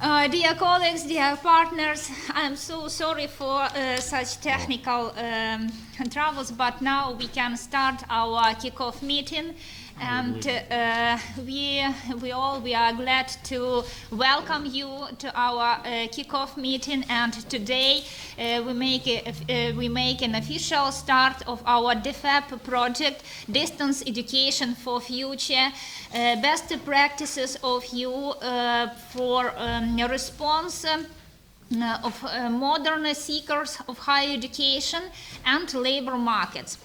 Dear colleagues, dear partners, I'm so sorry for such technical troubles, but now we can start our kickoff meeting, and we are glad to welcome you to our kickoff meeting. And today we make an official start of our DEFEP project, Distance Education for Future. Best practices of you for response of modern seekers of higher education and labor markets.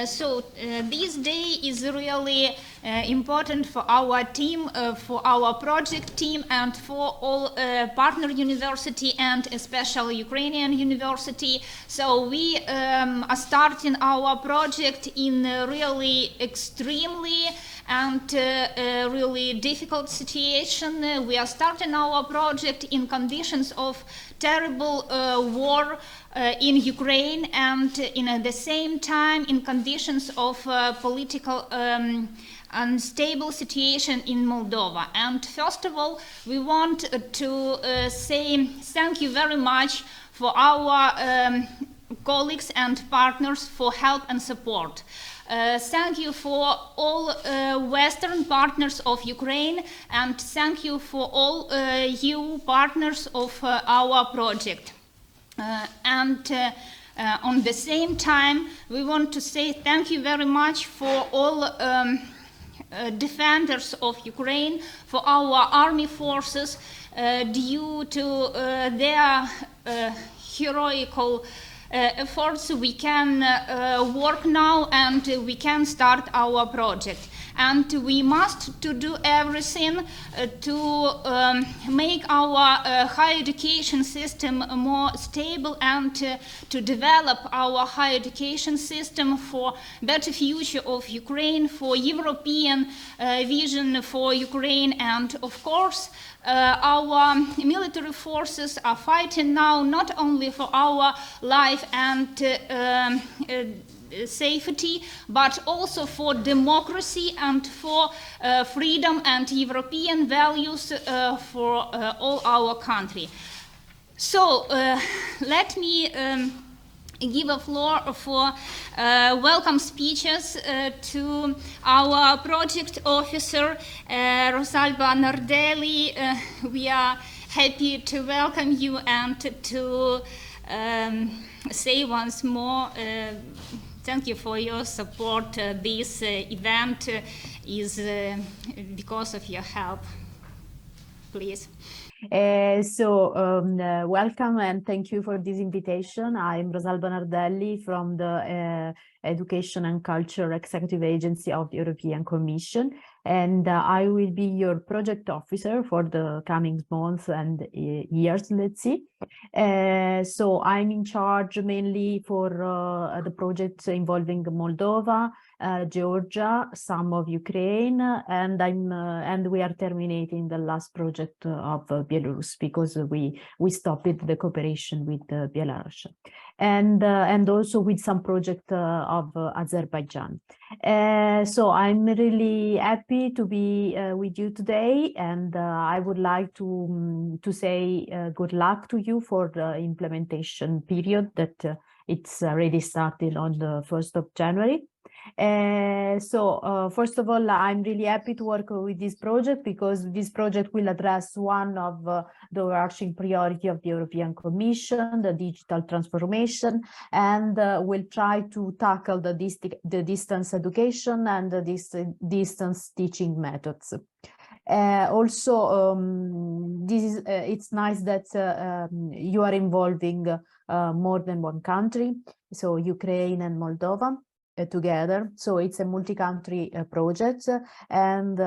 So this day is really important for our team, for our project team, and for all partner university and especially Ukrainian university. So we are starting our project in a really extremely and really difficult situation. We are starting our project in conditions of terrible war in Ukraine, and in the same time in conditions of political unstable situation in Moldova. And first of all, we want to say thank you very much for our colleagues and partners for help and support. Thank you for all Western partners of Ukraine, and thank you for all you partners of our project. On the same time, we want to say thank you very much for all defenders of Ukraine, for our army forces. Due to their heroical efforts, we can work now and we can start our project. And we must to do everything to make our higher education system more stable, and to develop our higher education system for better future of Ukraine, for European vision for Ukraine. And of course, our military forces are fighting now not only for our life and safety, but also for democracy and for freedom and European values for all our country. So let me give a floor for welcome speeches to our project officer, Rosalba NARDELLI. We are happy to welcome you and to say once more thank you for your support. This event is because of your help. Please. Welcome and thank you for this invitation. I'm Rosalba NARDELLI from the Education and Culture Executive Agency of the European Commission, and I will be your project officer for the coming months and years, let's see. So I'm in charge mainly for the projects involving Moldova, Georgia, some of Ukraine, and we are terminating the last project of Belarus because we stopped the cooperation with Belarus, and also with some project of Azerbaijan. So I'm really happy to be with you today, and I would like to say good luck to you for the implementation period that it's already started on the 1st of January. First of all, I'm really happy to work with this project because this project will address one of the overarching priority of the European Commission, the digital transformation, and will try to tackle the distance education and the distance teaching methods. Also, it's nice that you are involving more than one country, so Ukraine and Moldova together. So it's a multi-country project, and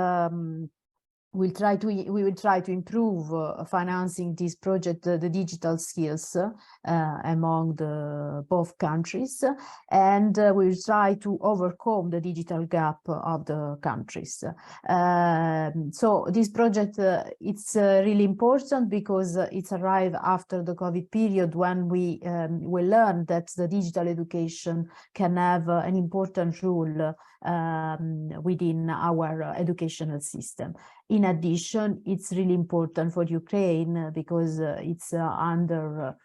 we will try to improve financing this project, the digital skills among both countries, and we will try to overcome the digital gap of the countries. So this project it's really important because it's arrived after the COVID period, when we learned that the digital education can have an important role within our educational system. In addition, it's really important for Ukraine because it's under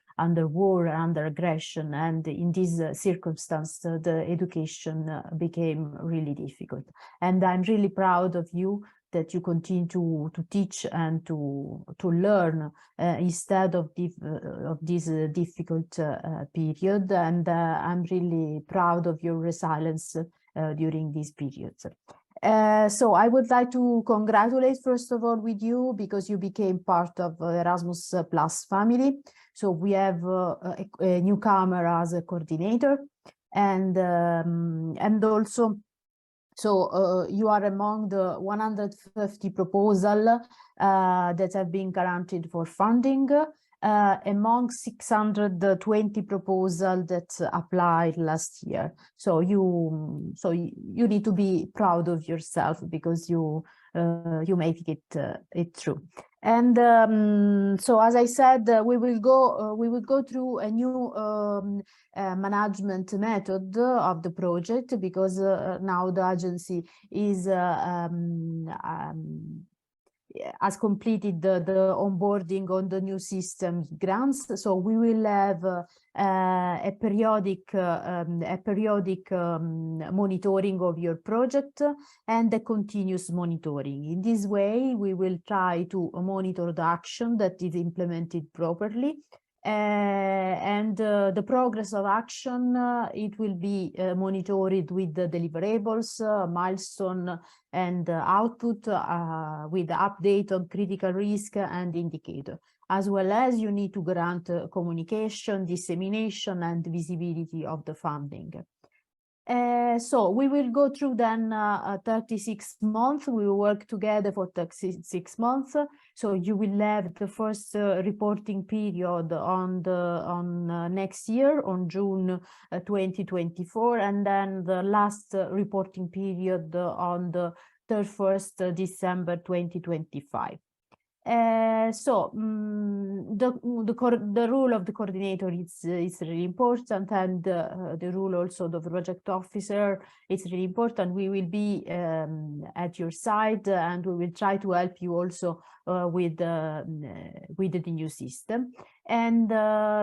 war, under aggression, and in this circumstance, the education became really difficult. And I'm really proud of you that you continue to teach and to learn instead of this difficult period. And I'm really proud of your resilience during these periods. So I would like to congratulate, first of all, with you because you became part of Erasmus Plus family. So we have a newcomer as a coordinator, and also, so you are among the 150 proposals that have been granted for funding, among 620 proposals that applied last year. So you need to be proud of yourself because you make it through. And so, as I said, we will go through a new management method of the project because now the agency has completed the onboarding on the new system grants. So we will have a periodic monitoring of your project and a continuous monitoring. In this way, we will try to monitor the action that is implemented properly. And the progress of action, it will be monitored with the deliverables, milestone, and output with the update on critical risk and indicator, as well as you need to grant communication, dissemination, and visibility of the funding. So we will go through then 36 months. We will work together for 36 months. So you will have the first reporting period on next year, on June 2024, and then the last reporting period on the 31st December 2025. So the role of the coordinator is really important, and the role also of the project officer is really important. We will be at your side, and we will try to help you also with the new system. And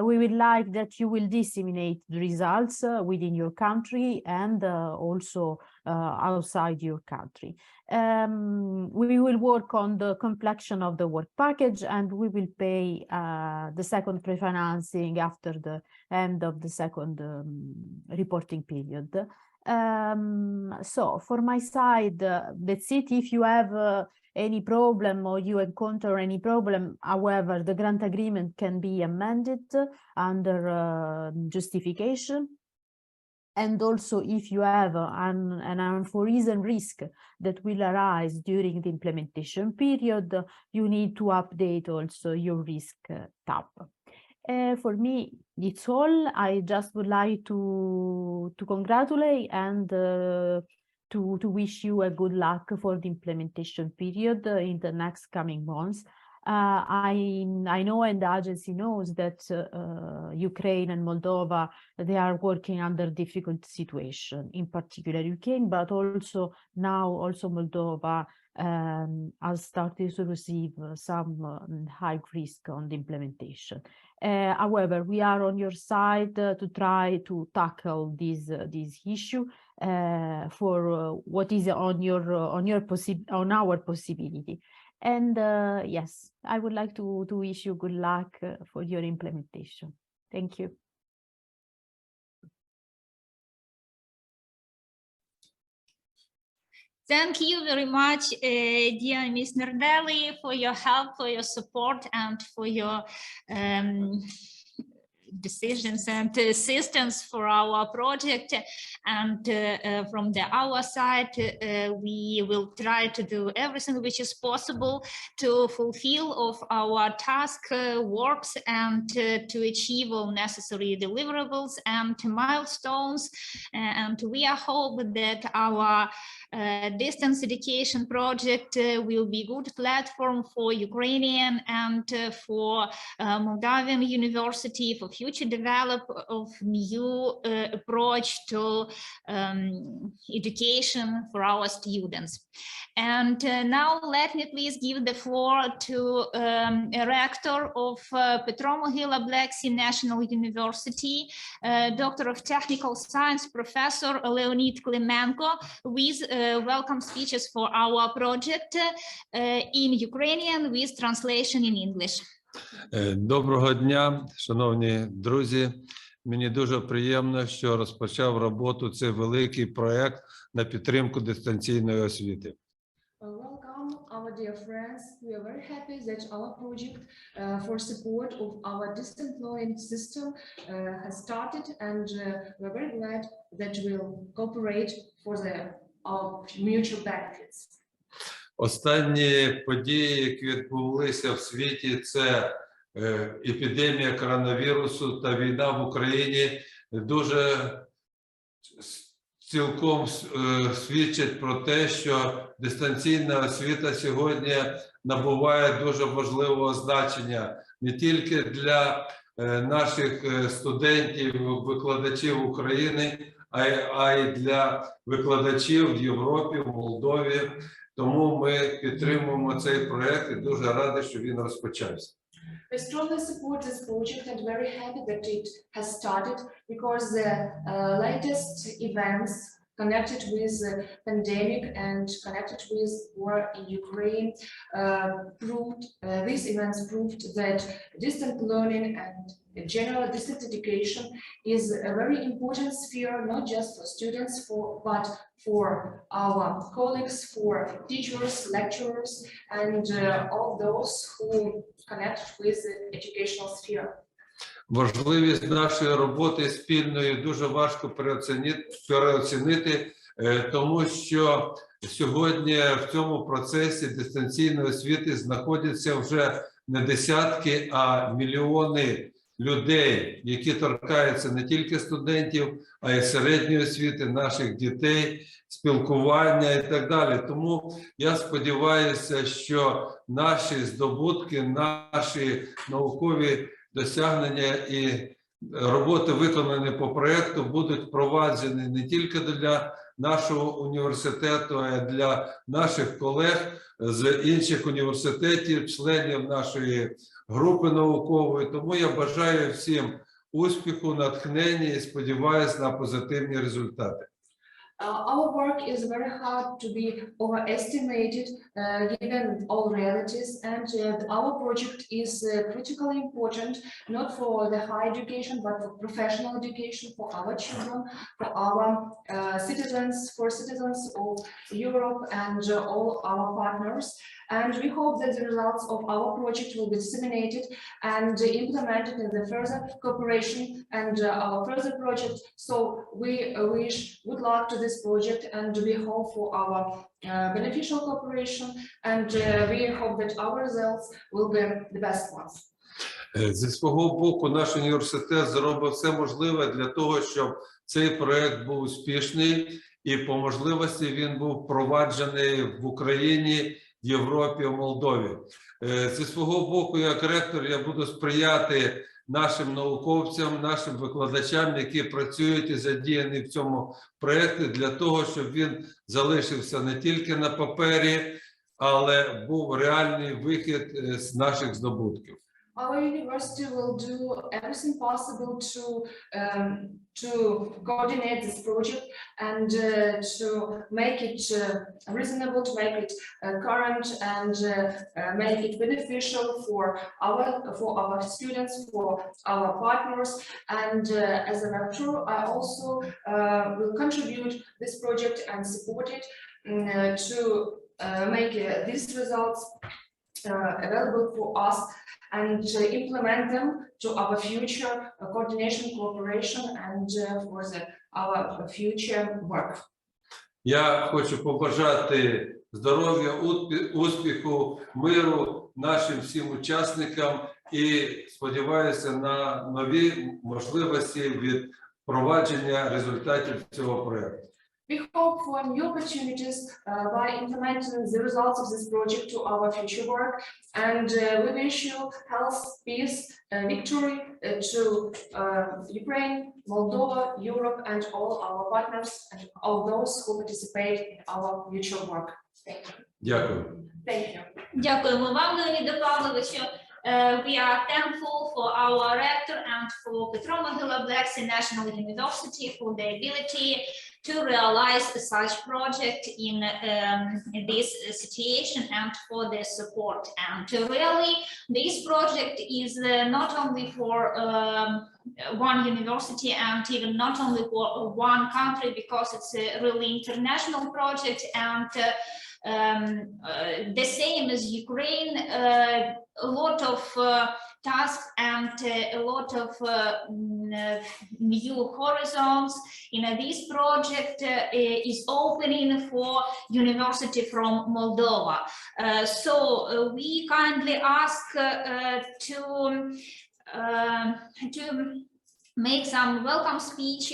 we would like that you will disseminate the results within your country and also outside your country. We will work on the completion of the work package, and we will pay the second pre-financing after the end of the second reporting period. So for my side, that's it. If you have any problem or you encounter any problem, however, the grant agreement can be amended under justification. And also, if you have an unforeseen risk that will arise during the implementation period, you need to update also your risk tab. For me, it's all. I just would like to congratulate and to wish you a good luck for the implementation period in the next coming months. I know, and the agency knows, that Ukraine and Moldova, they are working under difficult situation, in particular Ukraine, but also now also Moldova has started to receive some high risk on the implementation. However, we are on your side to try to tackle this issue for what is on our possibility. And yes, I would like to wish you good luck for your implementation. Thank you. Thank you very much, dear Ms. NARDELLI, for your help, for your support, and for your decisions and assistance for our project. And from our side, we will try to do everything which is possible to fulfill of our task works and to achieve all necessary deliverables and milestones. And we are hope that our Distance education project will be a good platform for Ukrainian and for Moldavian university for future development of new approach to education for our students. And now let me please give the floor to rector of Petro Mohyla Black Sea National University, Doctor of Technical Science, Professor Leonid KLYMENKO, with welcome speeches for our project in Ukrainian with translation in English. Доброго дня, шановні друзі. Мені дуже приємно, що розпочав роботу цей великий проєкт на підтримку дистанційної освіти. Welcome, our dear friends. We are very happy that our project for support of our distant learning system has started, and we're very glad that we'll cooperate for our mutual benefits. Останні події, які відбулися в світі, це епідемія коронавірусу та війна в Україні, дуже цілком свідчать про те, що дистанційна освіта сьогодні набуває дуже важливого значення не тільки для наших студентів, викладачів України, а й для викладачів в Європі, в Молдові. Тому ми підтримуємо цей проєкт і дуже раді, що він розпочався. We strongly support this project and very happy that it has started, because the latest events connected with the pandemic and connected with war in Ukraine these events proved that distant learning and general distant education is a very important sphere, not just for students, but for our colleagues, for teachers, lecturers, and all those who connect with the educational sphere. Важливість нашої роботи спільної дуже важко переоцінити, тому що сьогодні в цьому процесі дистанційної освіти знаходяться вже не десятки, а мільйони людей, які торкаються не тільки студентів, а й середньої освіти, наших дітей, спілкування і так далі. Тому я сподіваюся, що наші здобутки, наші наукові досягнення і роботи, виконані по проєкту, будуть впроваджені не тільки для нашого університету, а й для наших колег з інших університетів, членів нашої групи наукової. Тому я бажаю всім успіху, натхнення і сподіваюся на позитивні результати. Our work is very hard to be overestimated given all realities, and our project is critically important, not for the higher education, but for professional education, for our children, for our citizens of Europe and all our partners. And we hope that the results of our project will be disseminated and implemented in the further cooperation and our further project. So we wish good luck to this project, and we hope for our beneficial cooperation, and we hope that our results will be the best ones. Зі свого боку, наш університет зробив все можливе для того, щоб цей проєкт був успішний і по можливості він був впроваджений в Україні, в Європі, в Молдові. Зі свого боку, як ректор, я буду сприяти нашим науковцям, нашим викладачам, які працюють і задіяні в цьому проєкті, для того, щоб він залишився не тільки на папері, але був реальний вихід з наших здобутків. Our university will do everything possible to coordinate this project and to make it reasonable, to make it current, and make it beneficial for our students, for our partners. And as a rector, I also will contribute this project and support it to make these results available for us and implement them to our future coordination, cooperation, and for our future work. Я хочу побажати здоров'я, успіху, миру нашим всім учасникам і сподіваюся на нові можливості від впровадження результатів цього проєкту. We hope for new opportunities by implementing the results of this project to our future work, and we wish you health, peace, victory to Ukraine, Moldova, Europe, and all our partners and all those who participate in our future work. Thank you. Дякую. Thank you. Дякуємо вам, Леоніде Павловичу. We are thankful for our rector and for Petro National University for the ability to realize such project in this situation and for the support. And really, this project is not only for one university and even not only for one country, because it's a really international project, and the same as Ukraine, a lot of tasks and a lot of new horizons in this project is opening for university from Moldova. So we kindly ask to make some welcome speech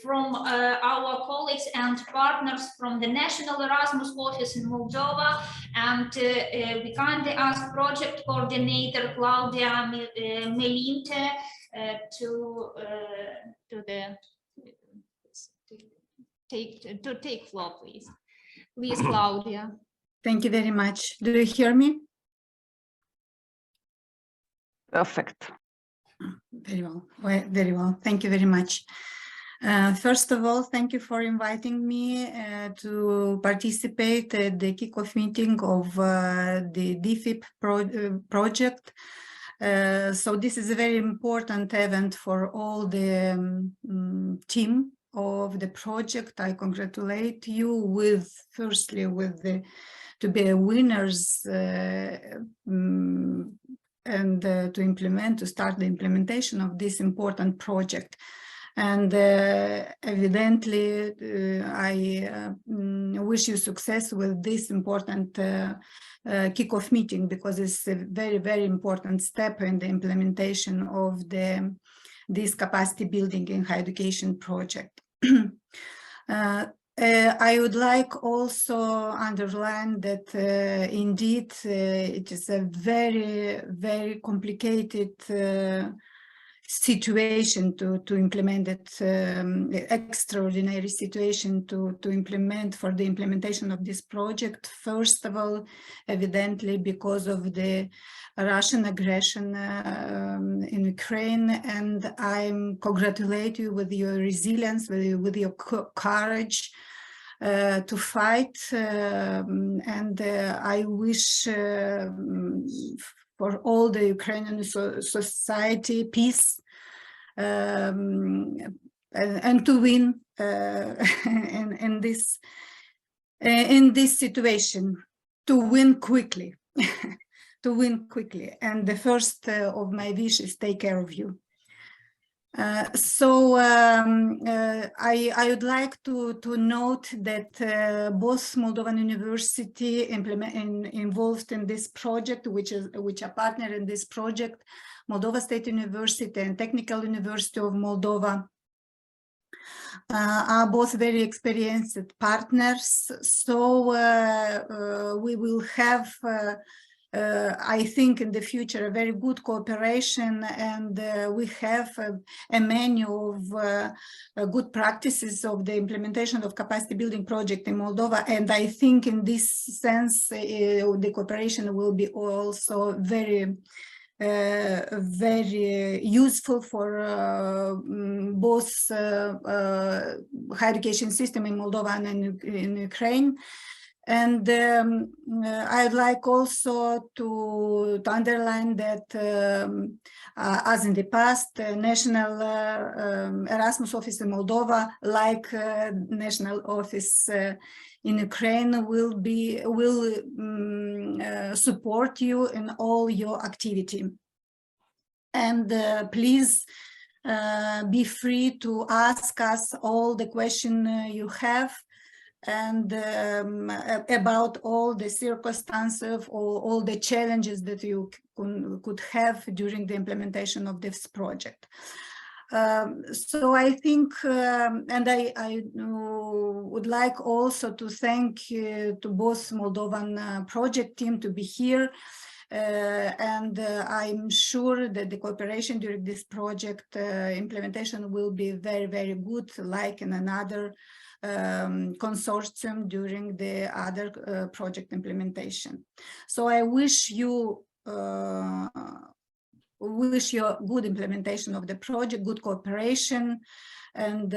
from our colleagues and partners from the National Erasmus Office in Moldova, and we kindly ask project coordinator Claudia MELINTE to take floor, please. Please, Claudia. Thank you very much. Do you hear me? Perfect. Very well, very well. Thank you very much. First of all, thank you for inviting me to participate at the kickoff meeting of the DEFEP project. So this is a very important event for all the team of the project. I congratulate you with, firstly, with to be a winners and to start the implementation of this important project. And evidently, I wish you success with this important kickoff meeting, because it's a very, very important step in the implementation of this capacity building in higher education project. I would like also underline that indeed it is a very, very complicated situation to implement it, extraordinary situation to implement for the implementation of this project. First of all, evidently because of the Russian aggression in Ukraine, and I congratulate you with your resilience, with your courage to fight, and I wish for all the Ukrainian society peace and to win in this situation, to win quickly, to win quickly. And the first of my wishes, take care of you. I would like to note that both Moldovan University involved in this project, which are partner in this project, Moldova State University and Technical University of Moldova, are both very experienced partners. So we will have I think in the future a very good cooperation, and we have a menu of good practices of the implementation of capacity building project in Moldova, and I think in this sense the cooperation will be also very useful for both higher education system in Moldova and in Ukraine. And I'd like also to underline that, as in the past, National Erasmus Office in Moldova, like National Office in Ukraine, will support you in all your activity. And please be free to ask us all the questions you have, and about all the circumstances or all the challenges that you could have during the implementation of this project. So I think, and I would like also to thank to both Moldovan project team to be here. And I'm sure that the cooperation during this project implementation will be very, very good, like in another consortium during the other project implementation. So I wish you good implementation of the project, good cooperation, and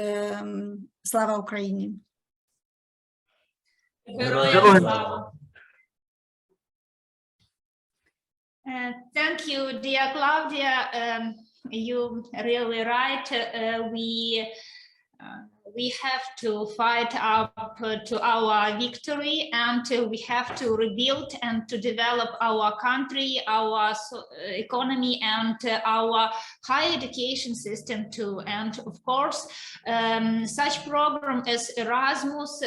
Slava Ukraini. Героям слава. Thank you, dear Claudia. You really right. We have to fight up to our victory, and we have to rebuild and to develop our country, our economy, and our higher education system too. And of course, such program as Erasmus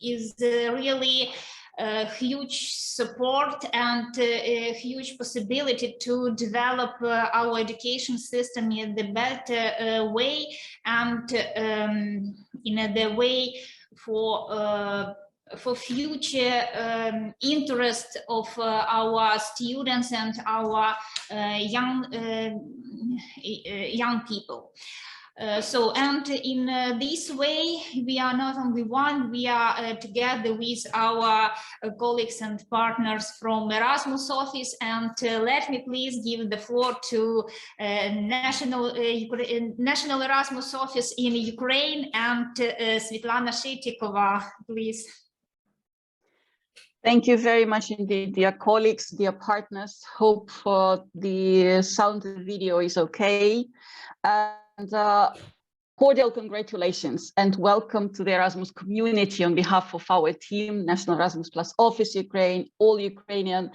is really a huge support and a huge possibility to develop our education system in the better way, and in the way for future interest of our students and our young people. And in this way, we are not only one, we are together with our colleagues and partners from Erasmus office. And let me please give the floor to National Erasmus office in Ukraine, and Svitlana SHYTIKOVA, please. Thank you very much indeed, dear colleagues, dear partners. Hope the sound and video is okay. And cordial congratulations and welcome to the Erasmus community on behalf of our team, National Erasmus Plus Office Ukraine, all Ukrainian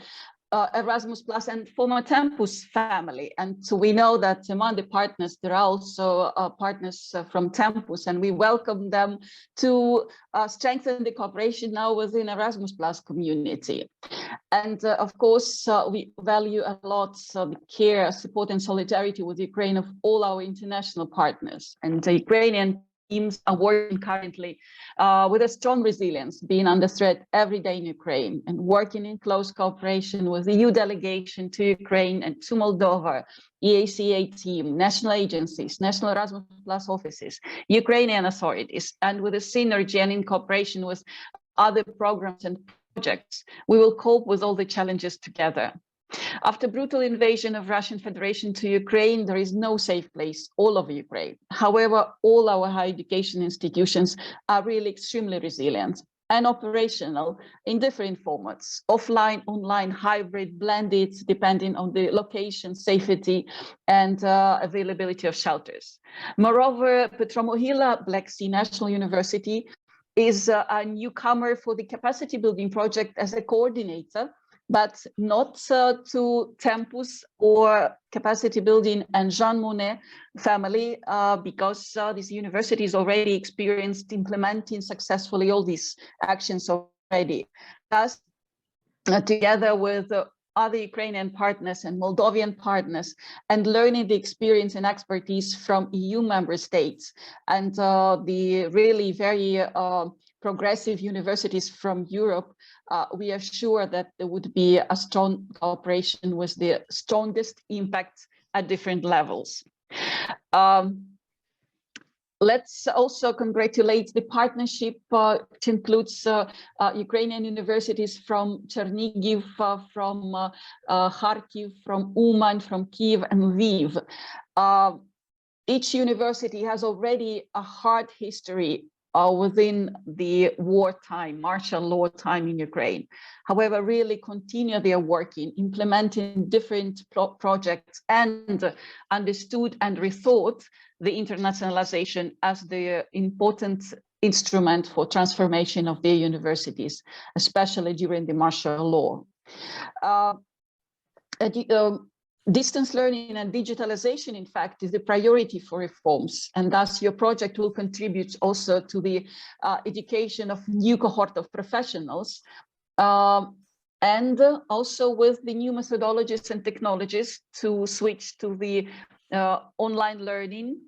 Erasmus Plus and former Tempus family. And so we know that among the partners, there are also partners from Tempus, and we welcome them to strengthen the cooperation now within Erasmus Plus community. And of course, we value a lot the care, support, and solidarity with Ukraine of all our international partners. And the Ukrainian teams are working currently with a strong resilience, being under threat every day in Ukraine, and working in close cooperation with the EU delegation to Ukraine and to Moldova, EACEA team, national agencies, national Erasmus Plus offices, Ukrainian authorities, and with a synergy and in cooperation with other programs and projects, we will cope with all the challenges together. After brutal invasion of Russian Federation to Ukraine, there is no safe place all over Ukraine. However, all our higher education institutions are really extremely resilient and operational in different formats, offline, online, hybrid, blended, depending on the location, safety, and availability of shelters. Moreover, Petro Mohyla Black Sea National University is a newcomer for the capacity building project as a coordinator, but not to Tempus or capacity building and Jean Monnet family, because this university is already experienced implementing successfully all these actions already. Thus, together with other Ukrainian partners and Moldovan partners, and learning the experience and expertise from EU member states and the really very progressive universities from Europe, we are sure that there would be a strong cooperation with the strongest impact at different levels. Let's also congratulate the partnership, which includes Ukrainian universities from Chernihiv, from Kharkiv, from Uman, from Kyiv and Lviv. Each university has already a hard history within the wartime, martial law time in Ukraine. However, really continue their work in implementing different projects and understood and rethought the internationalization as the important instrument for transformation of their universities, especially during the martial law. Distance learning and digitalization, in fact, is the priority for reforms, and thus your project will contribute also to the education of new cohort of professionals, and also with the new methodologies and technologies to switch to the online learning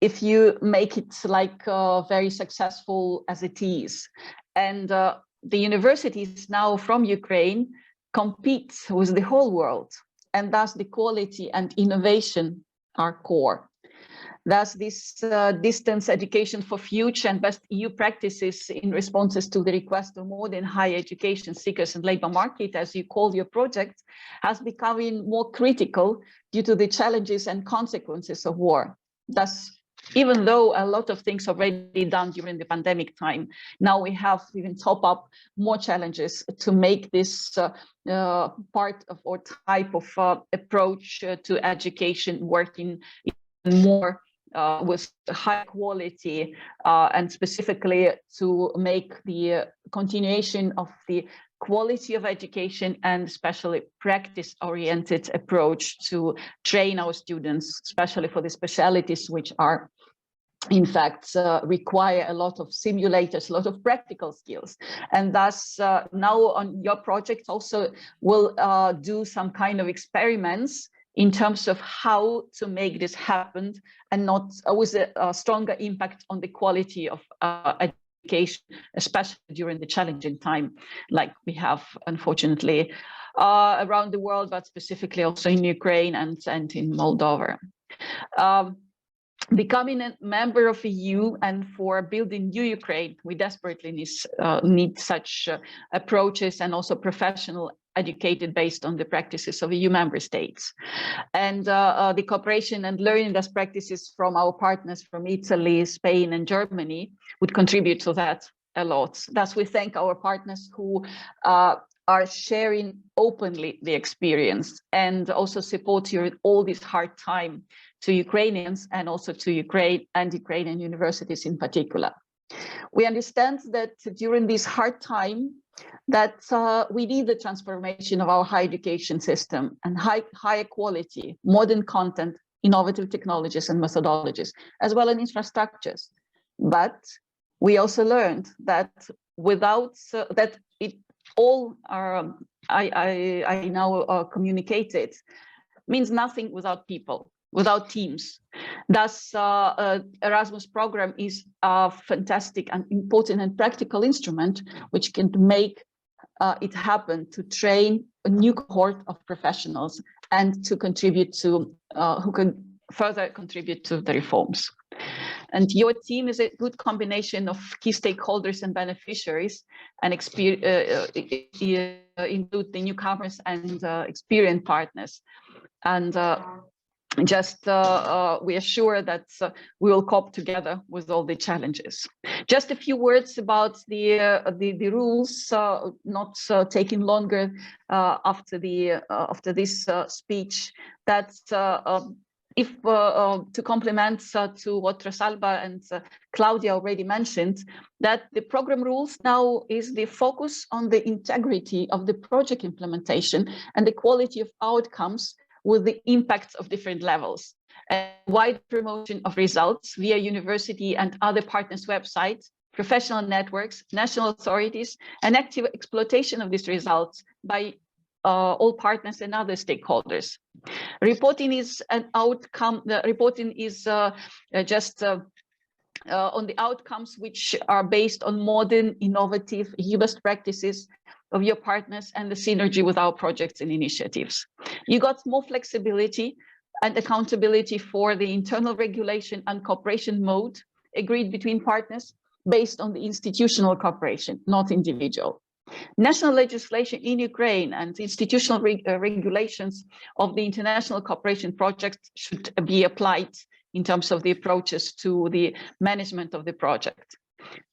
if you make it like very successful as it is. And the universities now from Ukraine compete with the whole world, and thus the quality and innovation are core. Thus, this distance education for future and best EU practices in responses to the request of modern higher education seekers and labor market, as you call your project, has become more critical due to the challenges and consequences of war. Thus, even though a lot of things already done during the pandemic time, now we have even top up more challenges to make this part of or type of approach to education working more with high quality and specifically to make the continuation of the quality of education and especially practice-oriented approach to train our students, especially for the specialities which are in fact require a lot of simulators, a lot of practical skills. And thus now on your project also will do some kind of experiments in terms of how to make this happen and not with a stronger impact on the quality of education, especially during the challenging time like we have, unfortunately, around the world, but specifically also in Ukraine and in Moldova. Becoming a member of EU and for building new Ukraine, we desperately need such approaches and also professional educated based on the practices of EU member states. And the cooperation and learning best practices from our partners from Italy, Spain and Germany would contribute to that a lot. Thus, we thank our partners who are sharing openly the experience and also support during all this hard time to Ukrainians and also to Ukraine and Ukrainian universities in particular. We understand that during this hard time that we need the transformation of our higher education system and higher quality, modern content, innovative technologies and methodologies, as well as infrastructures. But we also learned that without that it all are, I now communicated, means nothing without people, without teams. Thus, Erasmus program is a fantastic and important and practical instrument which can make it happen to train a new cohort of professionals and to contribute to, who can further contribute to the reforms. And your team is a good combination of key stakeholders and beneficiaries and include the newcomers and experienced partners. And we are sure that we will cope together with all the challenges. Just a few words about the rules, not taking longer after this speech. That if to complement to what Rosalba and Claudia already mentioned, that the program rules now is the focus on the integrity of the project implementation and the quality of outcomes with the impacts of different levels, and wide promotion of results via university and other partners' websites, professional networks, national authorities, and active exploitation of these results by all partners and other stakeholders. Reporting is an outcome. The reporting is just on the outcomes which are based on modern, innovative, EU best practices of your partners and the synergy with our projects and initiatives. You got more flexibility and accountability for the internal regulation and cooperation mode agreed between partners based on the institutional cooperation, not individual. National legislation in Ukraine and institutional regulations of the international cooperation project should be applied in terms of the approaches to the management of the project.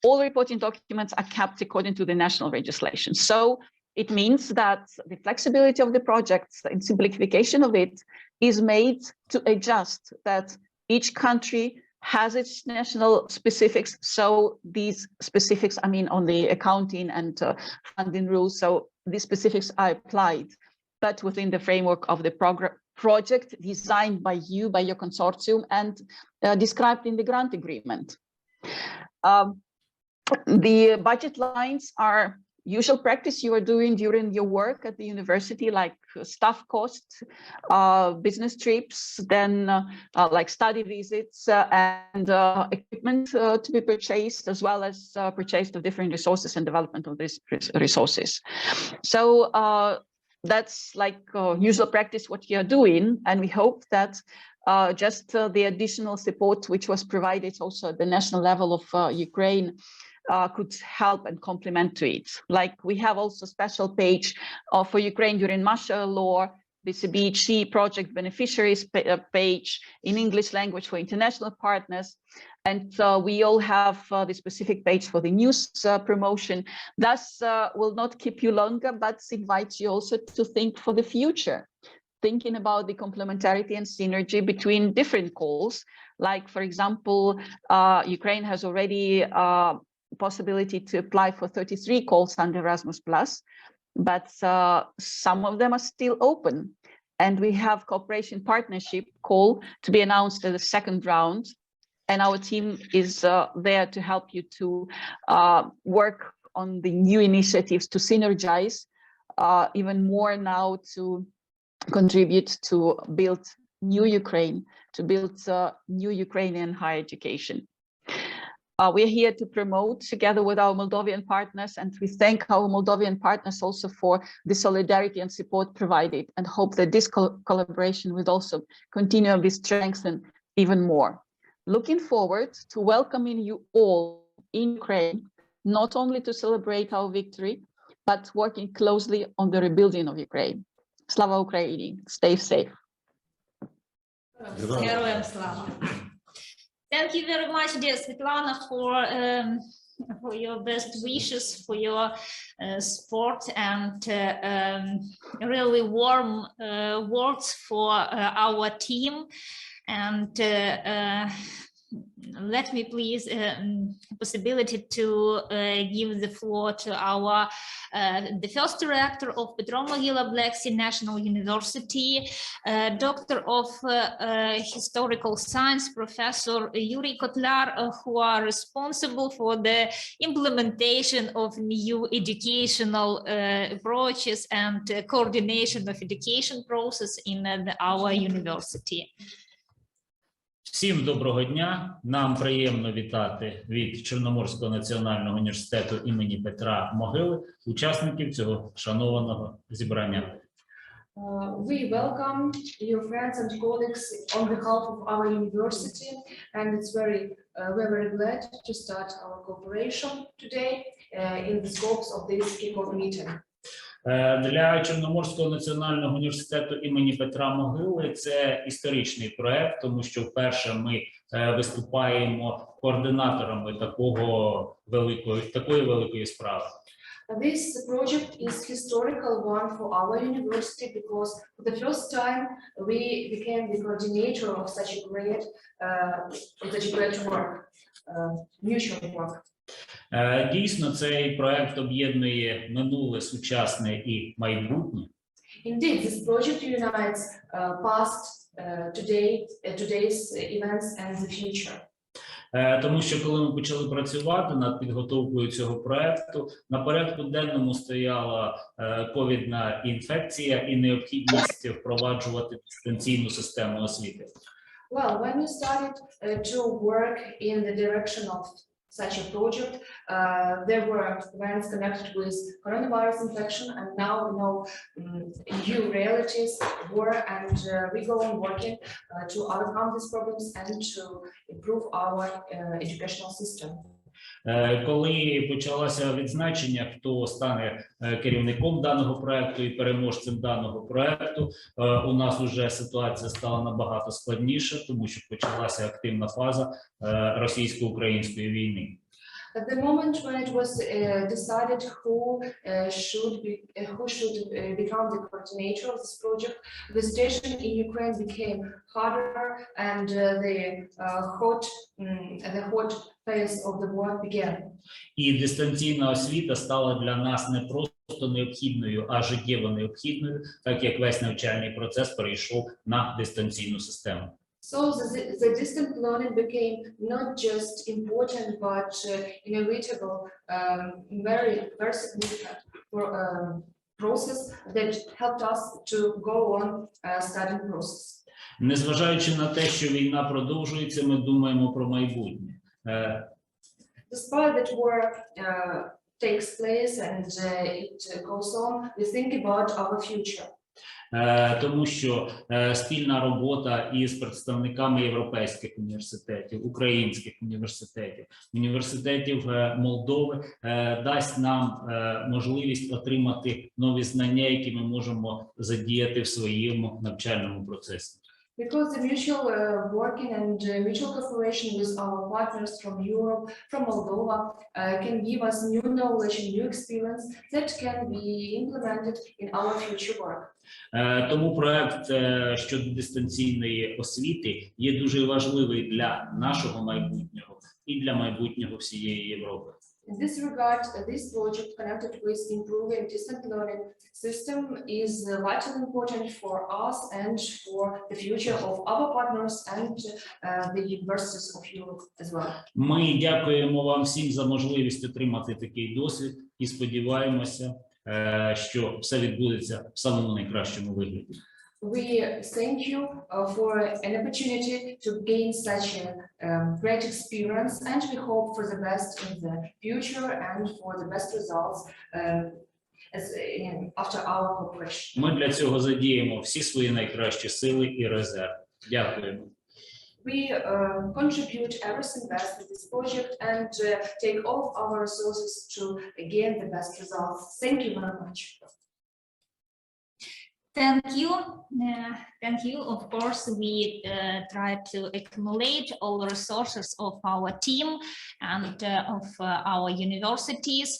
All reporting documents are kept according to the national legislation. So it means that the flexibility of the projects and simplification of it is made to adjust that each country has its national specifics. So these specifics, I mean, on the accounting and funding rules. So these specifics are applied, but within the framework of the project designed by you, by your consortium, and described in the grant agreement. The budget lines are usual practice you are doing during your work at the university, like staff costs, business trips, then like study visits and equipment to be purchased, as well as purchase of different resources and development of these resources. So that's like usual practice what you are doing, and we hope that just the additional support which was provided also at the national level of Ukraine could help and complement to it. Like we have also special page for Ukraine during martial law, this BHC project beneficiaries page in English language for international partners. And we all have the specific page for the news promotion. Thus will not keep you longer, but invite you also to think for the future, thinking about the complementarity and synergy between different calls. Like, for example, Ukraine has already possibility to apply for 33 calls under Erasmus+, but some of them are still open. And we have cooperation partnership call to be announced at the second round. And our team is there to help you to work on the new initiatives to synergize even more now to contribute to build new Ukraine, to build new Ukrainian higher education. We're here to promote together with our Moldovan partners, and we thank our Moldovan partners also for the solidarity and support provided, and hope that this collaboration will also continue to be strengthened even more. Looking forward to welcoming you all in Ukraine, not only to celebrate our victory, but working closely on the rebuilding of Ukraine. Slava Ukraini, stay safe. Героям слава. Thank you very much, dear Svitlana, for your best wishes, for your support, and really warm words for our team. And let me please possibility to give the floor to our the first rector of Petro Mohyla National University, Doctor of Historical Science, Professor Yuriy KOTLYAR, who are responsible for the implementation of new educational approaches and coordination of education process in our university. Всім доброго дня. Нам приємно вітати від Чорноморського національного університету імені Петра Могили учасників цього шанованого зібрання. We welcome your friends and colleagues on behalf of our university, and it's we're very glad to start our cooperation today in the scopes of this kickoff meeting. Для Чорноморського національного університету імені Петра Могили це історичний проект, тому що вперше ми виступаємо координаторами такої великої справи. This project is historical one for our university because for the first time we became the coordinator of such a great work, mutual work. Дійсно, цей проект об'єднує минуле, сучасне і майбутнє. Indeed, this project unites past, today's events and the future. Тому що коли ми почали працювати над підготовкою цього проекту, на порядку денному стояла ковідна інфекція і необхідність впроваджувати дистанційну систему освіти. Well, when we started to work in the direction of such a project, there were events connected with coronavirus infection, and now we know new realities were, and we go on working to overcome these problems and to improve our educational system. Коли почалося відзначення, хто стане керівником даного проекту і переможцем даного проекту, у нас вже ситуація стала набагато складніша, тому що почалася активна фаза російсько-української війни. At the moment when it was decided who should become the coordinator of this project, the situation in Ukraine became harder, and the hot phase of the war began. І дистанційна освіта стала для нас не просто необхідною, а життєво необхідною, так як весь навчальний процес перейшов на дистанційну систему. So the distant learning became not just important, but inevitable, very significant process that helped us to go on studying process. Незважаючи на те, що війна продовжується, ми думаємо про майбутнє. Despite that war takes place and it goes on, we think about our future. Тому що спільна робота із представниками європейських університетів, українських університетів, університетів Молдови дасть нам можливість отримати нові знання, які ми можемо задіяти в своєму навчальному процесі. Because the mutual working and mutual cooperation with our partners from Europe, from Moldova, can give us new knowledge and new experience that can be implemented in our future work. Тому проект щодо дистанційної освіти є дуже важливий для нашого майбутнього і для майбутнього всієї Європи. In this regard, this project connected with improving distant learning system is vitally important for us and for the future of our partners and the universities of Europe as well. Ми дякуємо вам всім за можливість отримати такий досвід і сподіваємося, що все відбудеться в самому найкращому вигляді. We thank you for an opportunity to gain such a great experience, and we hope for the best in the future and for the best results after our cooperation. Ми для цього задіємо всі свої найкращі сили і резерв. Дякуємо. We contribute everything best to this project and take all of our resources to gain the best results. Thank you very much. Thank you. Of course, we try to accumulate all the resources of our team and of our universities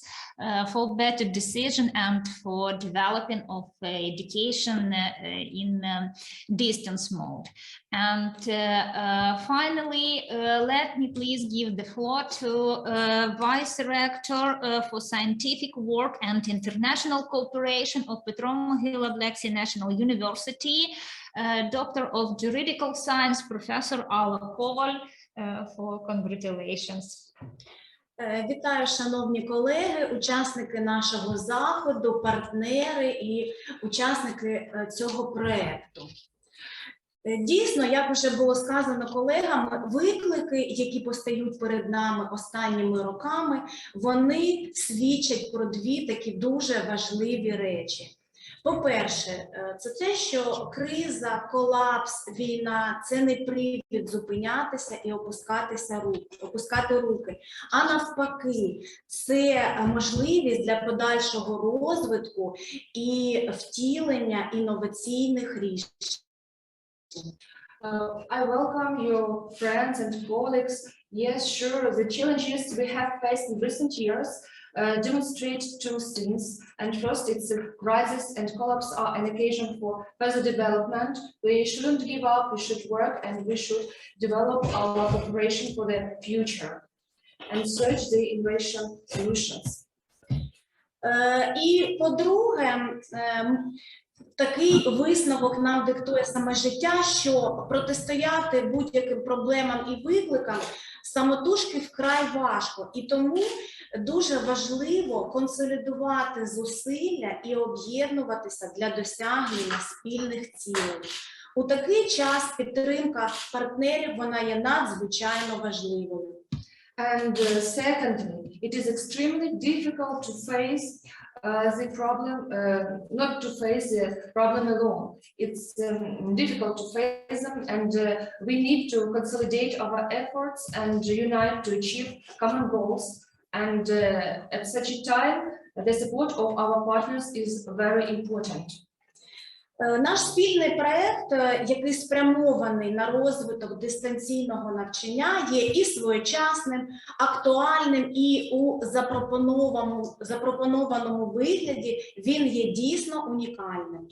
for better decision and for developing of education in distance mode. And finally, let me please give the floor to Vice-rector for scientific work and international cooperation of Petro National University, Doctor of Juridical Science, Professor Alla KOVAL, for congratulations. Вітаю, шановні колеги, учасники нашого заходу, партнери і учасники цього проєкту. Дійсно, як вже було сказано колегами, виклики, які постають перед нами останніми роками, вони свідчать про дві такі дуже важливі речі. По-перше, це те, що криза, колапс, війна – це не привід зупинятися і опускати руки, а навпаки, це можливість для подальшого розвитку і втілення інноваційних рішень. I welcome your friends and colleagues. Yes, sure, the challenges we have faced in recent years demonstrate two things. And first, it's a crisis and collapse are an occasion for further development. We shouldn't give up, we should work, and we should develop our cooperation for the future and search the innovation solutions. І, по-друге, такий висновок нам диктує саме життя, що протистояти будь-яким проблемам і викликам самотужки вкрай важко. І тому дуже важливо консолідувати зусилля і об'єднуватися для досягнення спільних цілей. У такий час підтримка партнерів, вона є надзвичайно важливою. And secondly, it is extremely difficult to face the problem, not to face the problem alone. It's difficult to face them, and we need to consolidate our efforts and unite to achieve common goals. And at such a time, the support of our partners is very important. Наш спільний проєкт, який спрямований на розвиток дистанційного навчання, є і своєчасним, актуальним, і у запропонованому вигляді він є дійсно унікальним.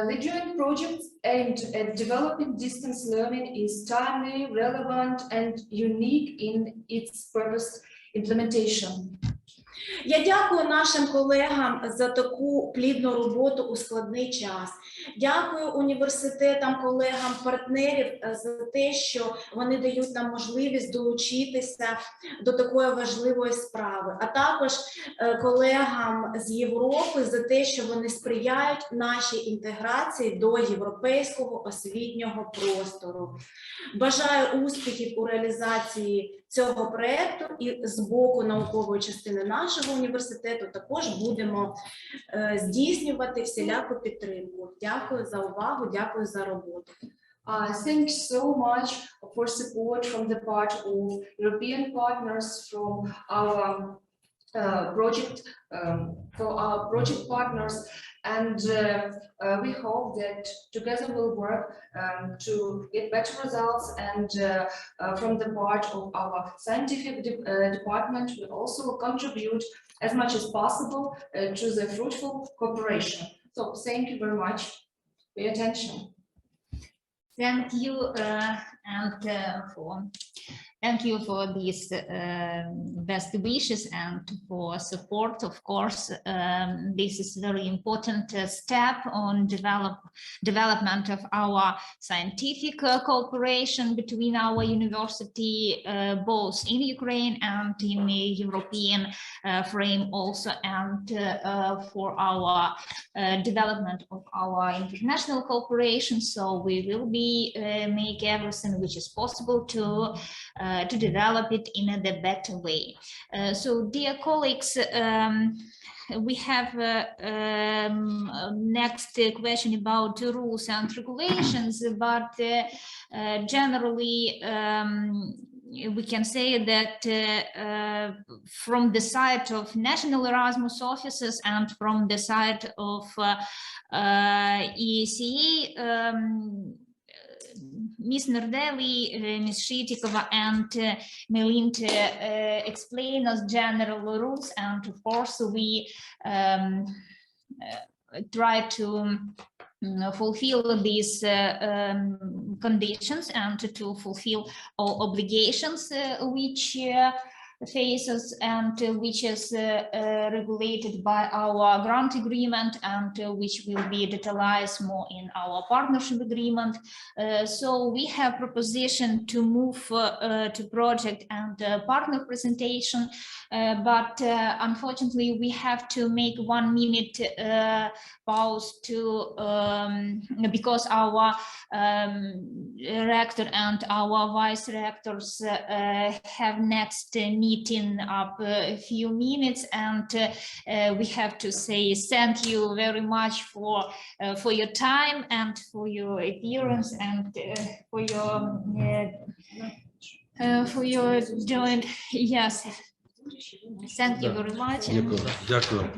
The joint project aimed at developing distance learning is timely, relevant, and unique in its purpose implementation. Я дякую нашим колегам за таку плідну роботу у складний час. Дякую університетам, колегам, партнерів за те, що вони дають нам можливість долучитися до такої важливої справи. А також колегам з Європи за те, що вони сприяють нашій інтеграції до європейського освітнього простору. Бажаю успіхів у реалізації цього проєкту і з боку наукової частини нашого університету також будемо здійснювати всіляку підтримку. Дякую за увагу, дякую за роботу. Thanks so much for support from the part of European partners, from our project partners, and we hope that together we'll work to get better results, and from the part of our scientific department we also contribute as much as possible to the fruitful cooperation. So thank you very much for your attention. Thank you, thank you for these best wishes and for support. Of course, this is very important step on development of our scientific cooperation between our university, both in Ukraine and in the European frame also, and for our development of our international cooperation. So we will be make everything which is possible to develop it in a better way. So, dear colleagues, we have next question about rules and regulations, but generally we can say that from the side of national Erasmus offices and from the side of EACEA, Ms. NARDELLI, Ms. SHYTIKOVA, and MELINTE explain us general rules, and of course we try to fulfill these conditions and to fulfill all obligations which faces and which is regulated by our grant agreement, and which will be detailed more in our partnership agreement. So we have proposition to move to project and partner presentation, but unfortunately we have to make 1 minute pause to because our rector and our vice-rectors have next meeting up a few minutes, and we have to say thank you very much for your time and for your appearance and for your joint. Yes, thank you very much. Дякую.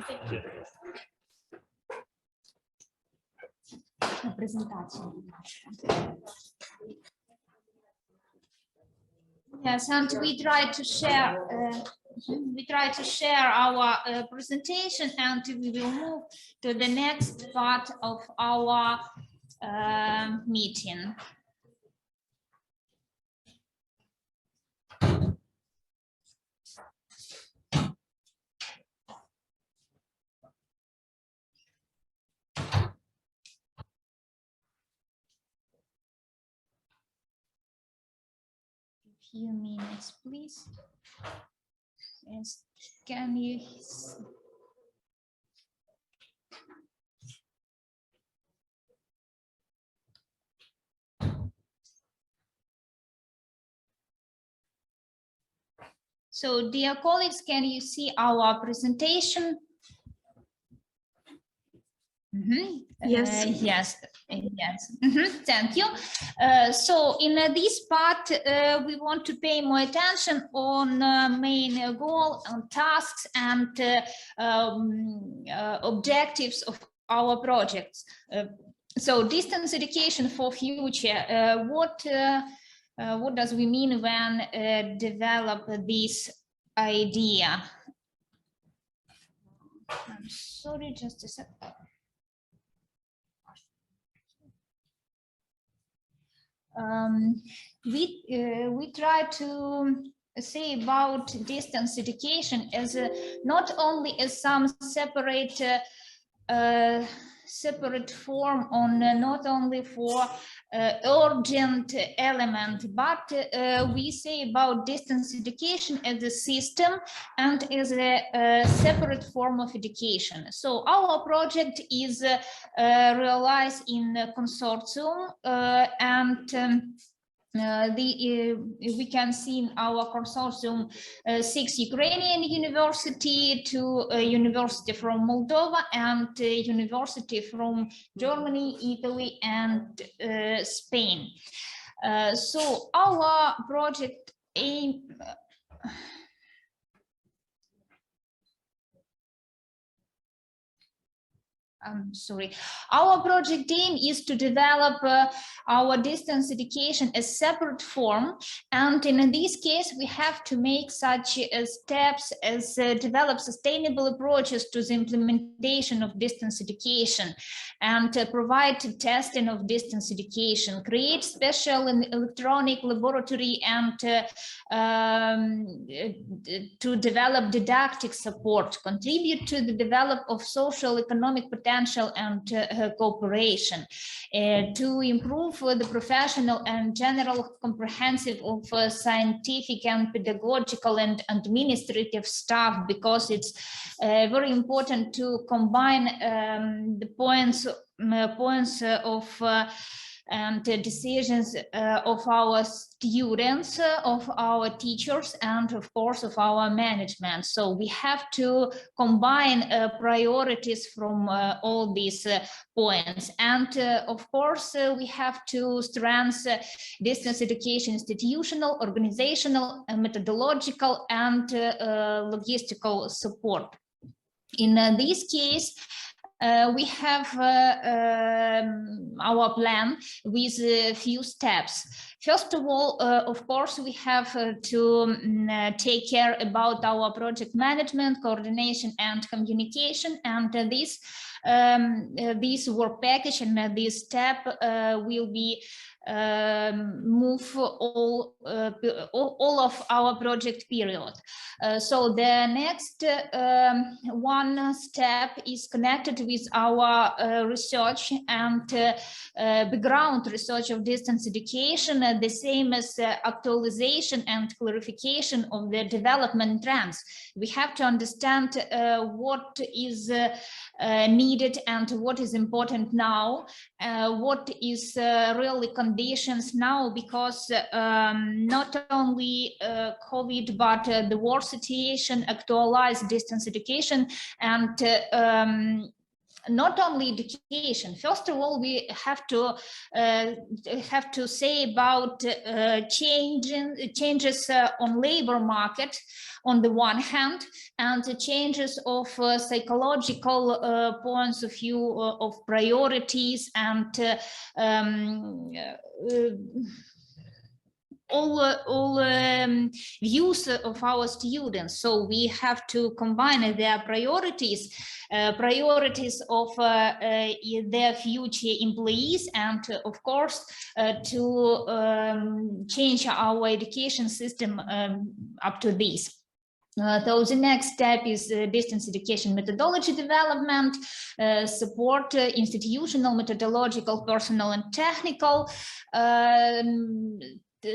Yes, and we try to share our presentation, and we will move to the next part of our meeting. Few minutes, please. Yes, can you? So, dear colleagues, can you see our presentation? Yes. Yes. Thank you. So in this part, we want to pay more attention on main goal and tasks and objectives of our projects. So distance education for future. What does we mean when develop this idea? I'm sorry, just a second. We try to say about distance education as not only as some separate separate form on not only for urgent element, but we say about distance education as a system and as a separate form of education. So our project is realized in a consortium and we can see in our consortium 6 Ukrainian university, 2 university from Moldova, and university from Germany, Italy, and Spain. So our project aim. Sorry, our project aim is to develop our distance education as separate form, and in this case we have to make such steps as develop sustainable approaches to the implementation of distance education and provide testing of distance education, create special electronic laboratory and to develop didactic support, contribute to the development of social economic potential and cooperation, to improve the professional and general comprehensive of scientific and pedagogical and administrative staff, because it's very important to combine the points of and decisions of our students, of our teachers, and of course of our management. So we have to combine priorities from all these points. And of course, we have to strengthen distance education institutional, organizational, methodological, and logistical support. In this case, we have our plan with a few steps. First of all, of course, we have to take care about our project management, coordination, and communication, and this work package and this step will be move all of our project period. So the next one step is connected with our research and background research of distance education, the same as actualization and clarification of the development trends. We have to understand what is needed and what is important now, what is really conditions now, because not only COVID, but the war situation actualized distance education, and not only education. First of all, we have to say about changes on labor market on the one hand, and the changes of psychological points of view of priorities and all views of our students. So we have to combine their priorities of their future employees, and of course to change our education system up to this. So the next step is distance education methodology development, support institutional, methodological, personal, and technical,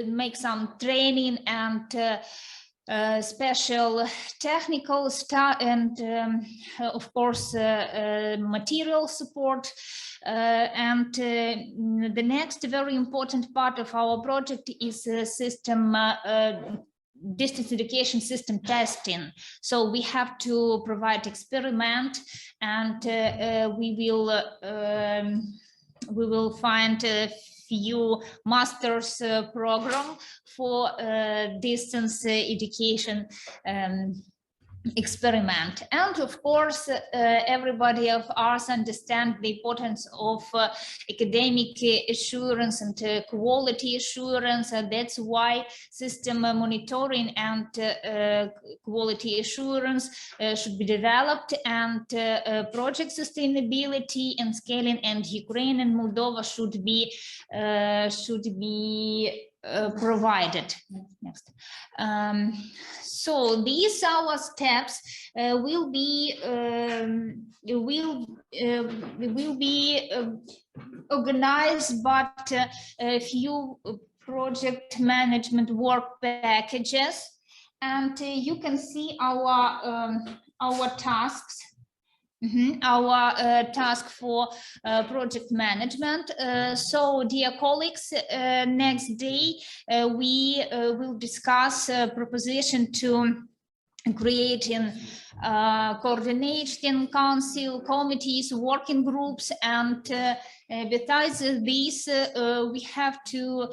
make some training and special technical stuff, and of course material support. And the next very important part of our project is system distance education system testing. So we have to provide experiment, and we will find a few master's program for distance education experiment. And of course, everybody of us understand the importance of academic assurance and quality assurance. That's why system monitoring and quality assurance should be developed, and project sustainability and scaling and Ukraine and Moldova should be provided. Next. So these our steps will be organized, but a few project management work packages, and you can see our tasks. Our task for project management. So, dear colleagues, next day we will discuss a proposition to creating coordinating council committees, working groups, and besides this, we have to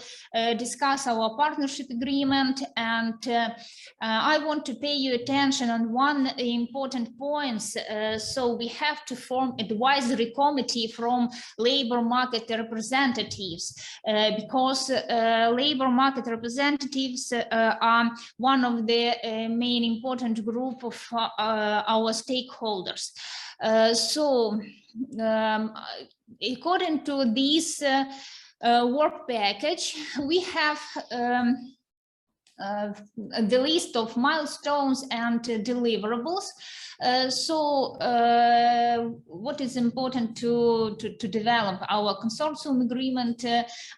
discuss our partnership agreement. And I want to pay your attention on one important point. So we have to form advisory committee from labor market representatives, because labor market representatives are one of the main important group of our stakeholders. According to this work package, we have the list of milestones and deliverables. What is important to develop? Our consortium agreement,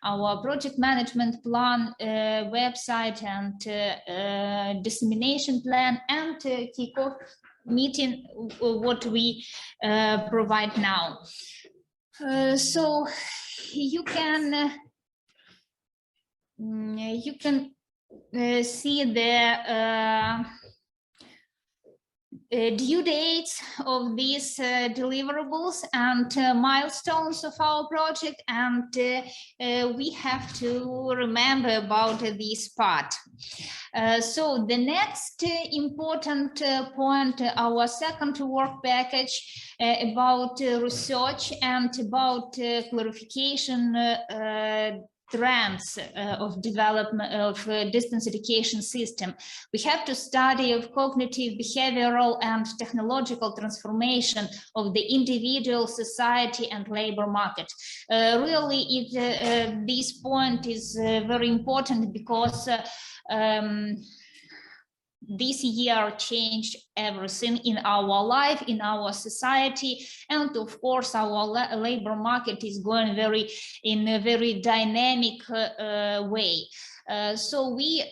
our project management plan, website and dissemination plan, and kickoff meeting, what we provide now. So you can see the due dates of these deliverables and milestones of our project, and we have to remember about this part. So the next important point, our second work package about research and about clarification trends of development of distance education system. We have to study of cognitive, behavioral, and technological transformation of the individual, society, and labor market. Really, this point is very important because this year changed everything in our life, in our society, and of course our labor market is going in a very dynamic way. So we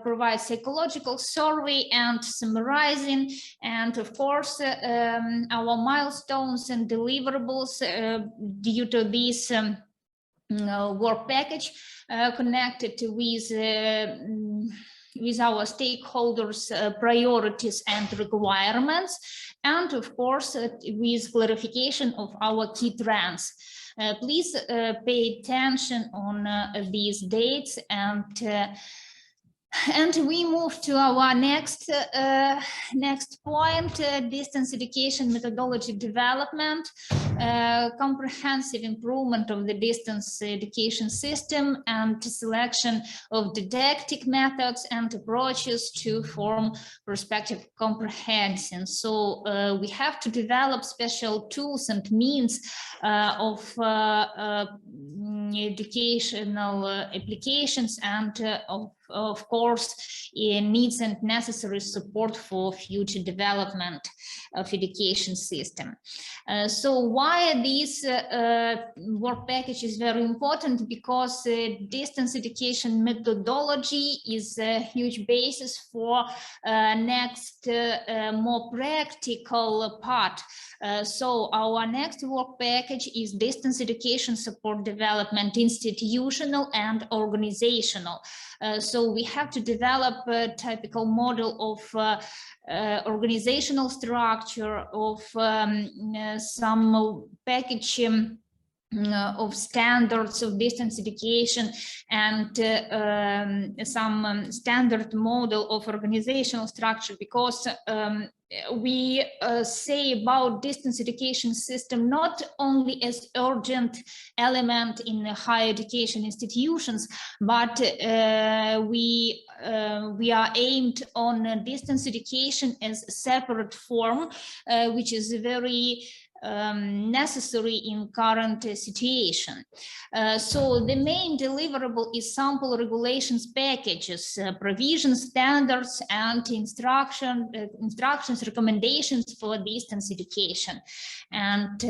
provide psychological survey and summarizing, and of course our milestones and deliverables due to this work package connected with our stakeholders' priorities and requirements, and of course with clarification of our key trends. Please pay attention on these dates, and we move to our next point, distance education methodology development, comprehensive improvement of the distance education system, and selection of didactic methods and approaches to form perspective comprehension. So we have to develop special tools and means of educational applications, and of course needs and necessary support for future development of education system. So why this work package is very important? Because distance education methodology is a huge basis for next more practical part. So our next work package is distance education support development, institutional and organizational. So we have to develop a typical model of organizational structure, of some package of standards of distance education, and some standard model of organizational structure, because we say about distance education system not only as urgent element in higher education institutions, but we are aimed on distance education as a separate form, which is very necessary in current situation. So the main deliverable is sample regulations packages, provisions, standards, and instructions, recommendations for distance education. And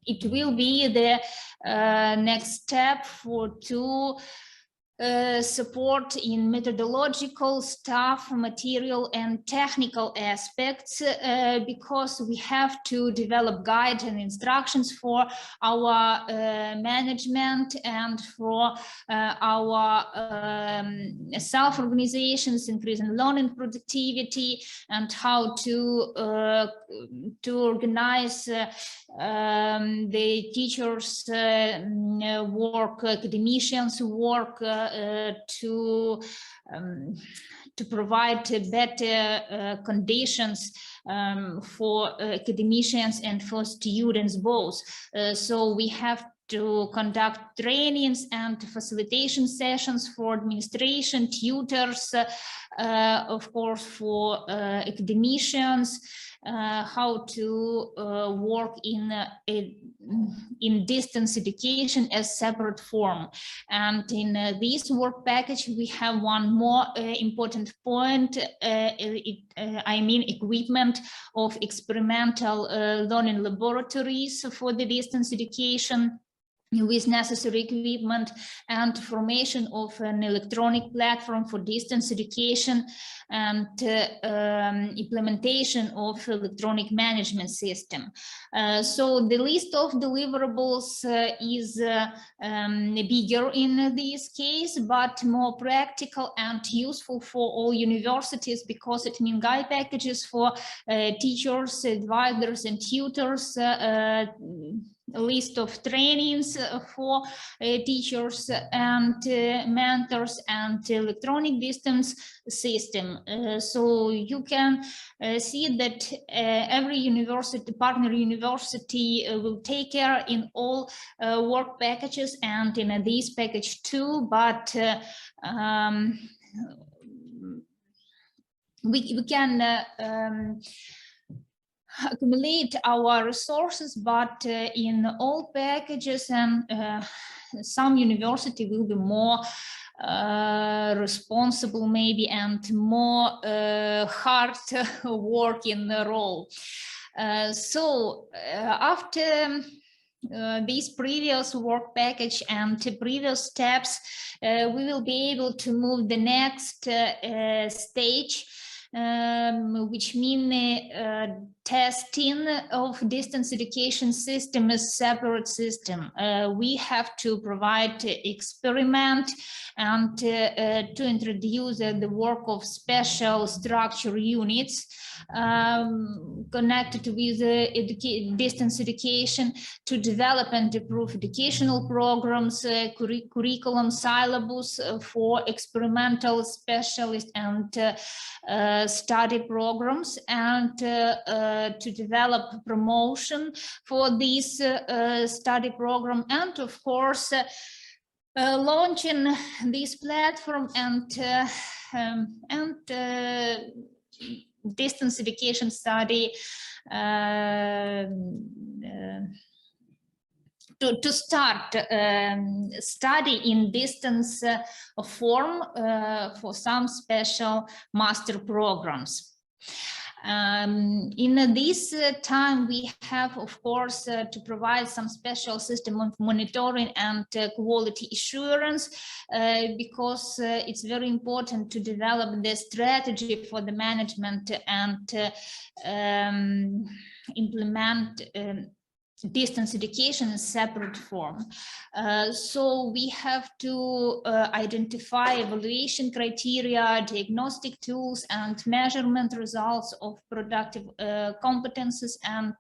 it will be the next step to support in methodological, staff, material, and technical aspects, because we have to develop guides and instructions for our management and for our self-organizations, increasing learning productivity, and how to organize the teachers' work, academicians' work, to provide better conditions for academicians and for students both. So we have to conduct trainings and facilitation sessions for administration, tutors, of course, for academicians, how to work in distance education as separate form. And in this work package, we have one more important point, I mean equipment of experimental learning laboratories for the distance education, with necessary equipment, and formation of an electronic platform for distance education, and implementation of electronic management system. So the list of deliverables is bigger in this case, but more practical and useful for all universities, because it means guide packages for teachers, advisors, and tutors, a list of trainings for teachers and mentors, and electronic distance system. So you can see that every university, partner university, will take care in all work packages and in this package too, but we can accumulate our resources, but in all packages, and some university will be more responsible maybe, and more hard work in the role. So after this previous work package and previous steps, we will be able to move the next stage, which mean testing of distance education system as separate system. We have to provide experiment and to introduce the work of special structure units connected with distance education, to develop and improve educational programs, curriculum, syllabus for experimental, specialist, and study programs, and to develop promotion for this study program, and of course launching this platform and distance education study to start study in distance form for some special master programs. In this time, we have, of course, to provide some special system of monitoring and quality assurance, because it's very important to develop the strategy for the management and implement distance education in separate form. So we have to identify evaluation criteria, diagnostic tools, and measurement results of productive competences, and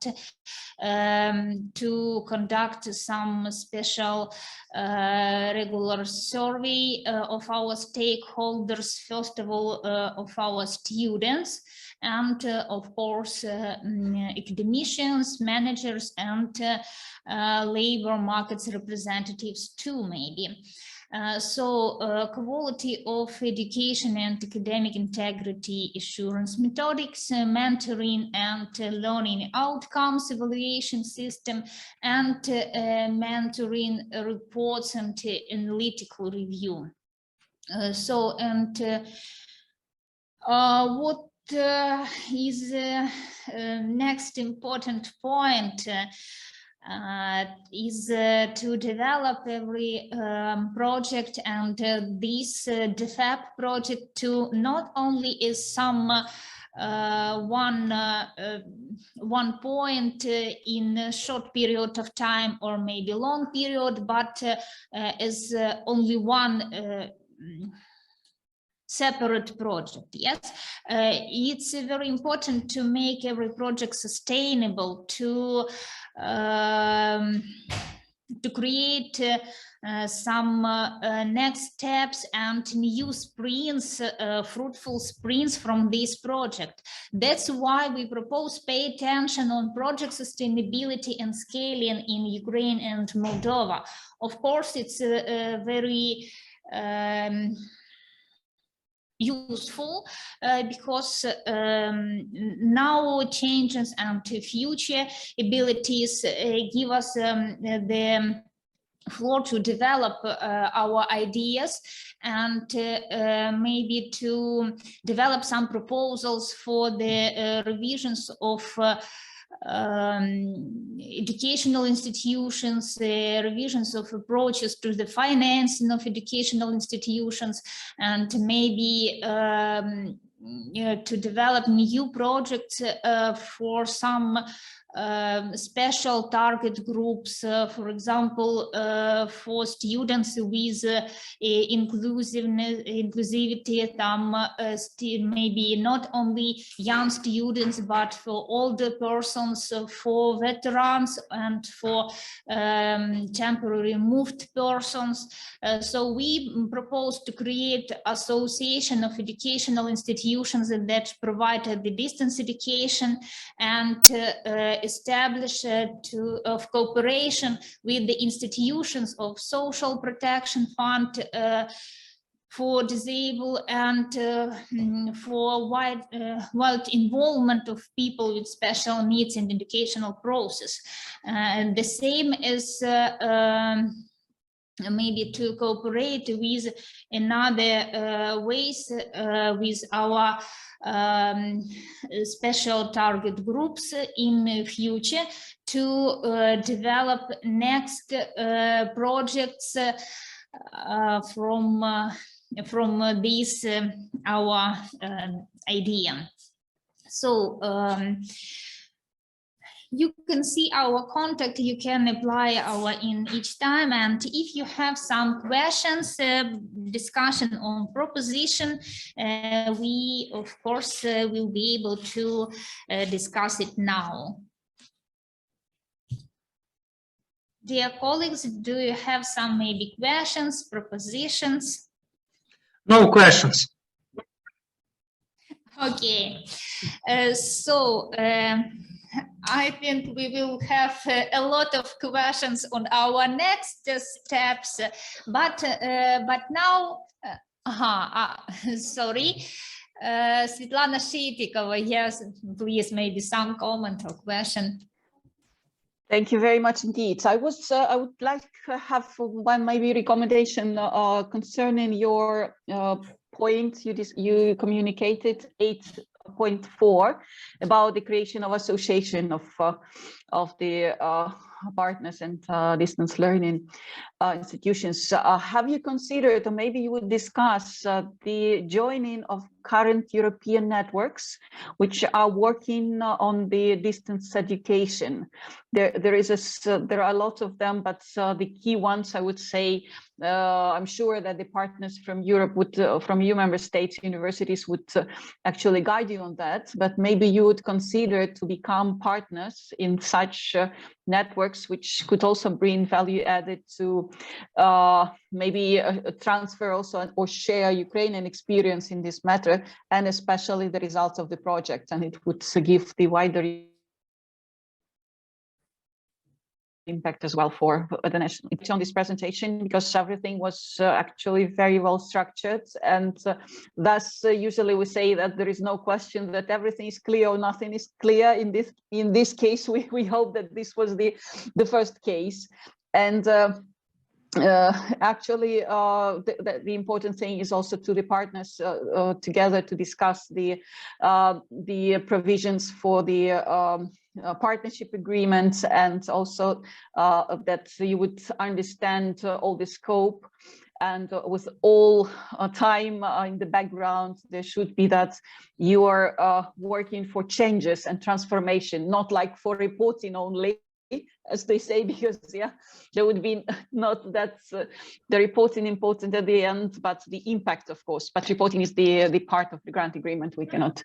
to conduct some special regular survey of our stakeholders, first of all of our students, and of course academicians, managers, and labor markets representatives too, maybe. Quality of education and academic integrity assurance methodics, mentoring and learning outcomes evaluation system, and mentoring reports and analytical review. What is next important point is to develop every project, and this DEFEP project to not only is some one point in a short period of time or maybe long period, but is only one separate project. Yes, it's very important to make every project sustainable, to create some next steps and new sprints, fruitful sprints from this project. That's why we propose pay attention on project sustainability and scaling in Ukraine and Moldova. Of course, it's very useful because now changes and future abilities give us the floor to develop our ideas and maybe to develop some proposals for the revisions of educational institutions, revisions of approaches to the financing of educational institutions, and maybe to develop new projects for some special target groups, for example, for students with inclusivity, maybe not only young students, but for older persons, for veterans, and for temporary moved persons. So we propose to create association of educational institutions that provide the distance education, and establish of cooperation with the institutions of social protection fund for disabled and for wide involvement of people with special needs in the educational process. And the same is maybe to cooperate with another ways with our special target groups in the future to develop next projects from this our idea. So you can see our contact, you can apply our in each time, and if you have some questions, discussion on proposition, we of course will be able to discuss it now. Dear colleagues, do you have some maybe questions, propositions? No questions. Okay, I think we will have a lot of questions on our next steps, but now, sorry, Svitlana SHYTIKOVA, yes, please, maybe some comment or question. Thank you very much indeed. I would like to have one maybe recommendation concerning your point you communicated 8.4 about the creation of association of the partners and distance learning institutions. Have you considered, or maybe you would discuss the joining of current European networks which are working on the distance education? There are a lot of them, but the key ones, I would say, I'm sure that the partners from Europe would, from EU member states, universities would actually guide you on that, but maybe you would consider to become partners in such networks, which could also bring value added to maybe transfer also or share Ukrainian experience in this matter, future, and especially the results of the project. And it would give the wider impact as well for the national on this presentation, because everything was actually very well structured, and thus usually we say that there is no question that everything is clear or nothing is clear. In this case, we hope that this was the first case. And actually, the important thing is also to the partners together to discuss the provisions for the partnership agreements, and also that you would understand all the scope, and with all time in the background, there should be that you are working for changes and transformation, not like for reporting only, as they say, because yeah, there would be not that the reporting important at the end, but the impact, of course. But reporting is the part of the grant agreement. We cannot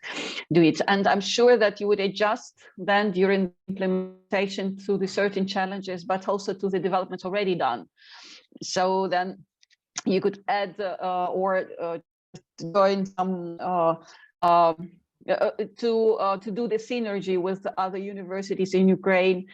do it. And I'm sure that you would adjust then during implementation to the certain challenges, but also to the developments already done. So then you could add or join some to do the synergy with the other universities in Ukraine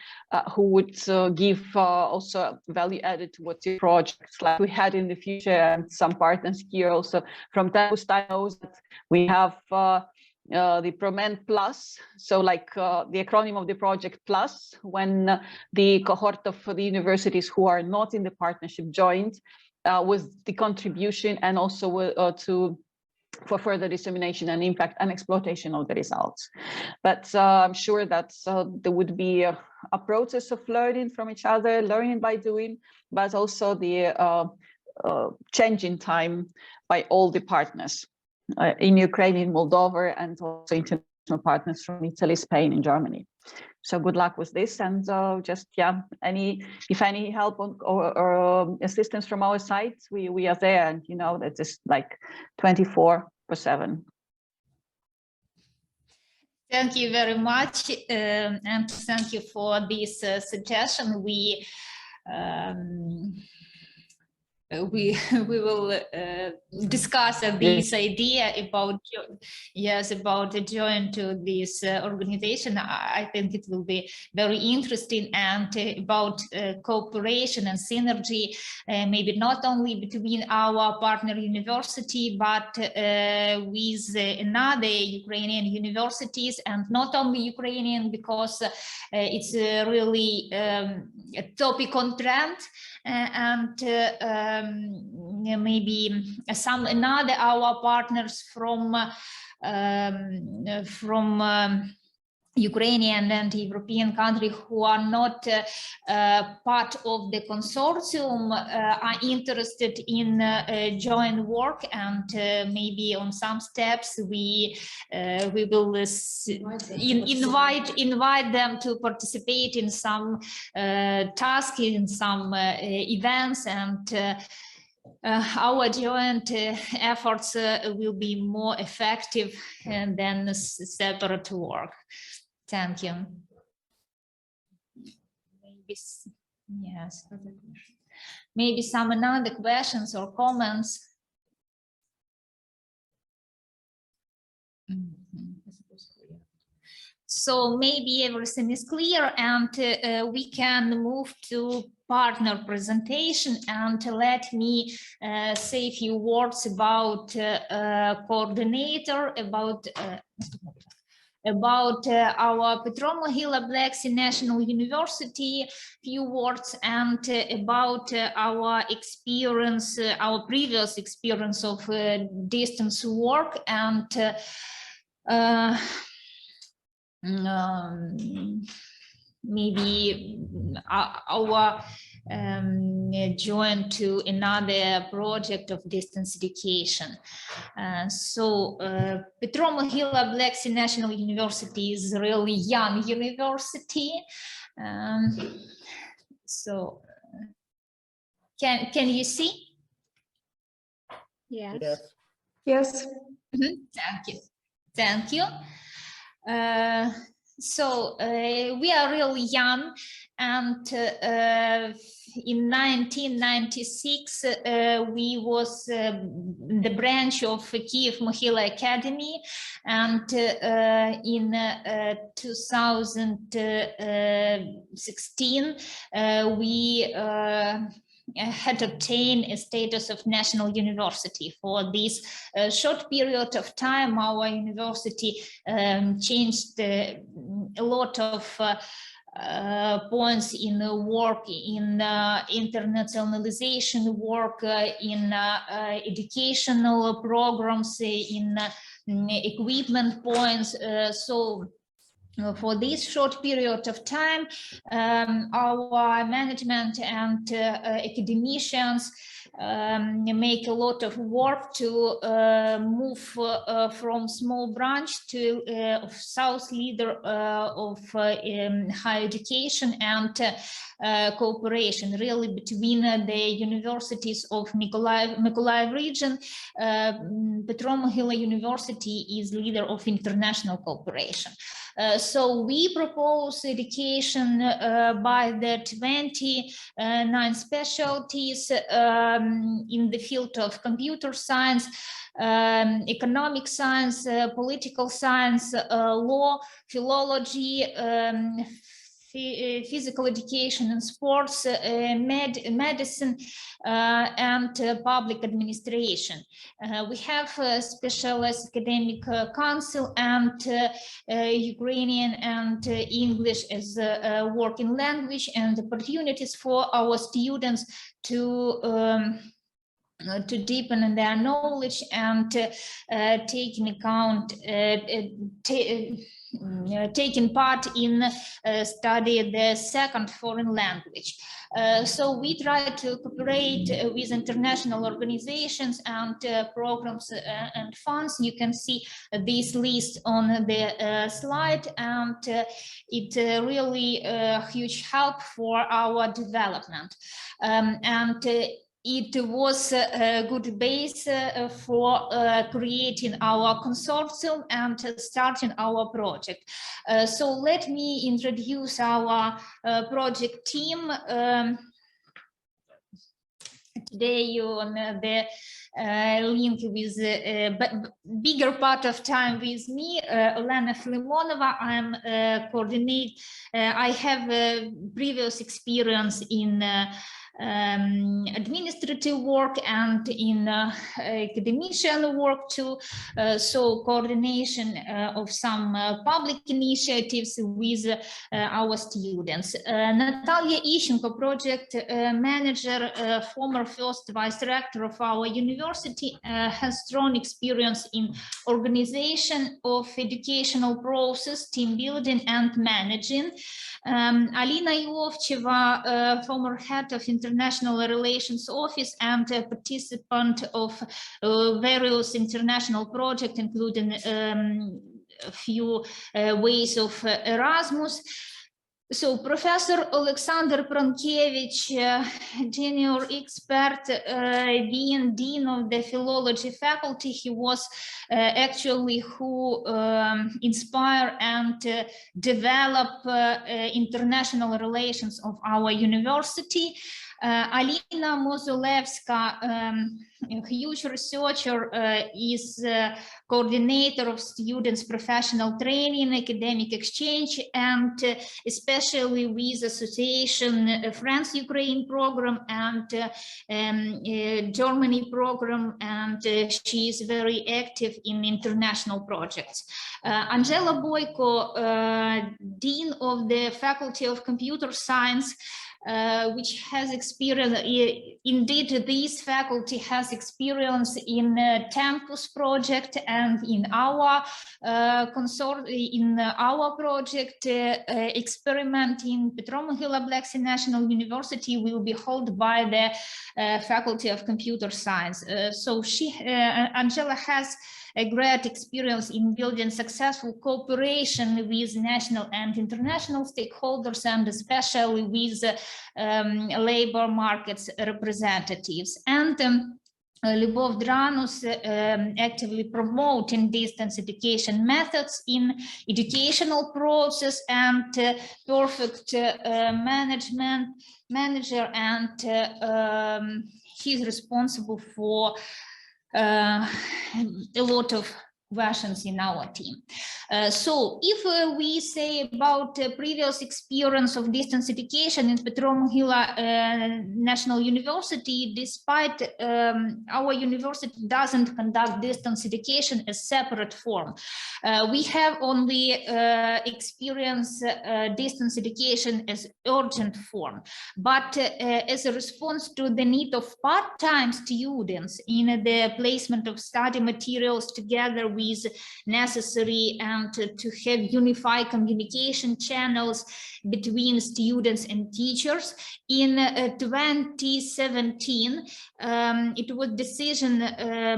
who would give also value added to what the projects like we had in the future, and some partners here also from Tagustai knows that we have the Proment Plus, so like the acronym of the project Plus, when the cohort of the universities who are not in the partnership joined with the contribution, and also for further dissemination and impact and exploitation of the results. But I'm sure that there would be a process of learning from each other, learning by doing, but also the change in time by all the partners in Ukraine, in Moldova, and also international partners from Italy, Spain, and Germany. So good luck with this, and just yeah, if any help or assistance from our side, we are there, and you know that it's like 24/7. Thank you very much, and thank you for this suggestion. We will discuss this idea about join to this organization. I think it will be very interesting, and about cooperation and synergy, maybe not only between our partner university, but with another Ukrainian universities, and not only Ukrainian, because it's really a topic on trend, and maybe some another our partners from Ukrainian and European countries who are not part of the consortium are interested in joint work, and maybe on some steps we will invite them to participate in some tasks, in some events, and our joint efforts will be more effective than separate work. Thank you. Maybe, yes. Maybe some other questions or comments. So maybe everything is clear, and we can move to partner presentation, and let me say a few words about coordinator, about our Petro Mohyla Black Sea National University, few words, and about our experience, our previous experience of distance work, and maybe our join to another project of distance education. So Petro Mohyla Black Sea National University is a really young university. So can you see? Yes. Yes. Thank you. Thank you. So we are really young, and in 1996 we was the branch of Kyiv Mohyla Academy, and in 2016 we had obtained a status of national university. For this short period of time, our university changed a lot of points in work, in internationalization work, in educational programs, in equipment points. So for this short period of time, our management and academicians make a lot of work to move from small branch to South leader of higher education and cooperation, really, between the universities of Mykolaiv region. Petro Mohyla University is leader of international cooperation. So we propose education by the 29 specialties in the field of computer science, economic science, political science, law, philology, physical education and sports, medicine, and public administration. We have a specialized academic council and Ukrainian and English as a working language, and opportunities for our students to deepen their knowledge and taking account taking part in study the second foreign language. So we try to cooperate with international organizations and programs and funds. You can see this list on the slide, and it's really a huge help for our development. It was a good base for creating our consortium and starting our project. So let me introduce our project team. Today you on the link with bigger part of time with me, Olena Filimonova. I'm coordinate. I have previous experience in administrative work and in academician work too, so coordination of some public initiatives with our students. Natalia Ishchenko, project manager, former first vice-rector of our university, has strong experience in organization of educational process, team building and managing. Alina Ilovcheva, former head of International Relations Office and a participant of various international projects, including a few ways of Erasmus. So Professor Alexander Prankevich, junior expert, being Dean of the Philology faculty, he was actually who inspired and develop international relations of our university. Alina Mozulevska, a huge researcher, is coordinator of students' professional training, academic exchange, and especially with Association France-Ukraine program and Germany program, and she is very active in international projects. Angela Boyko, Dean of the Faculty of Computer Science, which has experience, indeed this faculty has experience in Tempus project and in our in our project experiment in Petro Mohyla Black Sea National University will be held by the Faculty of Computer Science. So she, Angela has a great experience in building successful cooperation with national and international stakeholders, and especially with labor markets representatives. And Любов Dranus actively promoting distance education methods in educational process and perfect manager, and he's responsible for a lot of versions in our team. So if we say about previous experience of distance education in Petro Mohyla National University, despite our university doesn't conduct distance education as separate form. We have only experienced distance education as urgent form, but as a response to the need of part-time students in the placement of study materials together with necessary and to have unified communication channels between students and teachers. In 2017, it was decision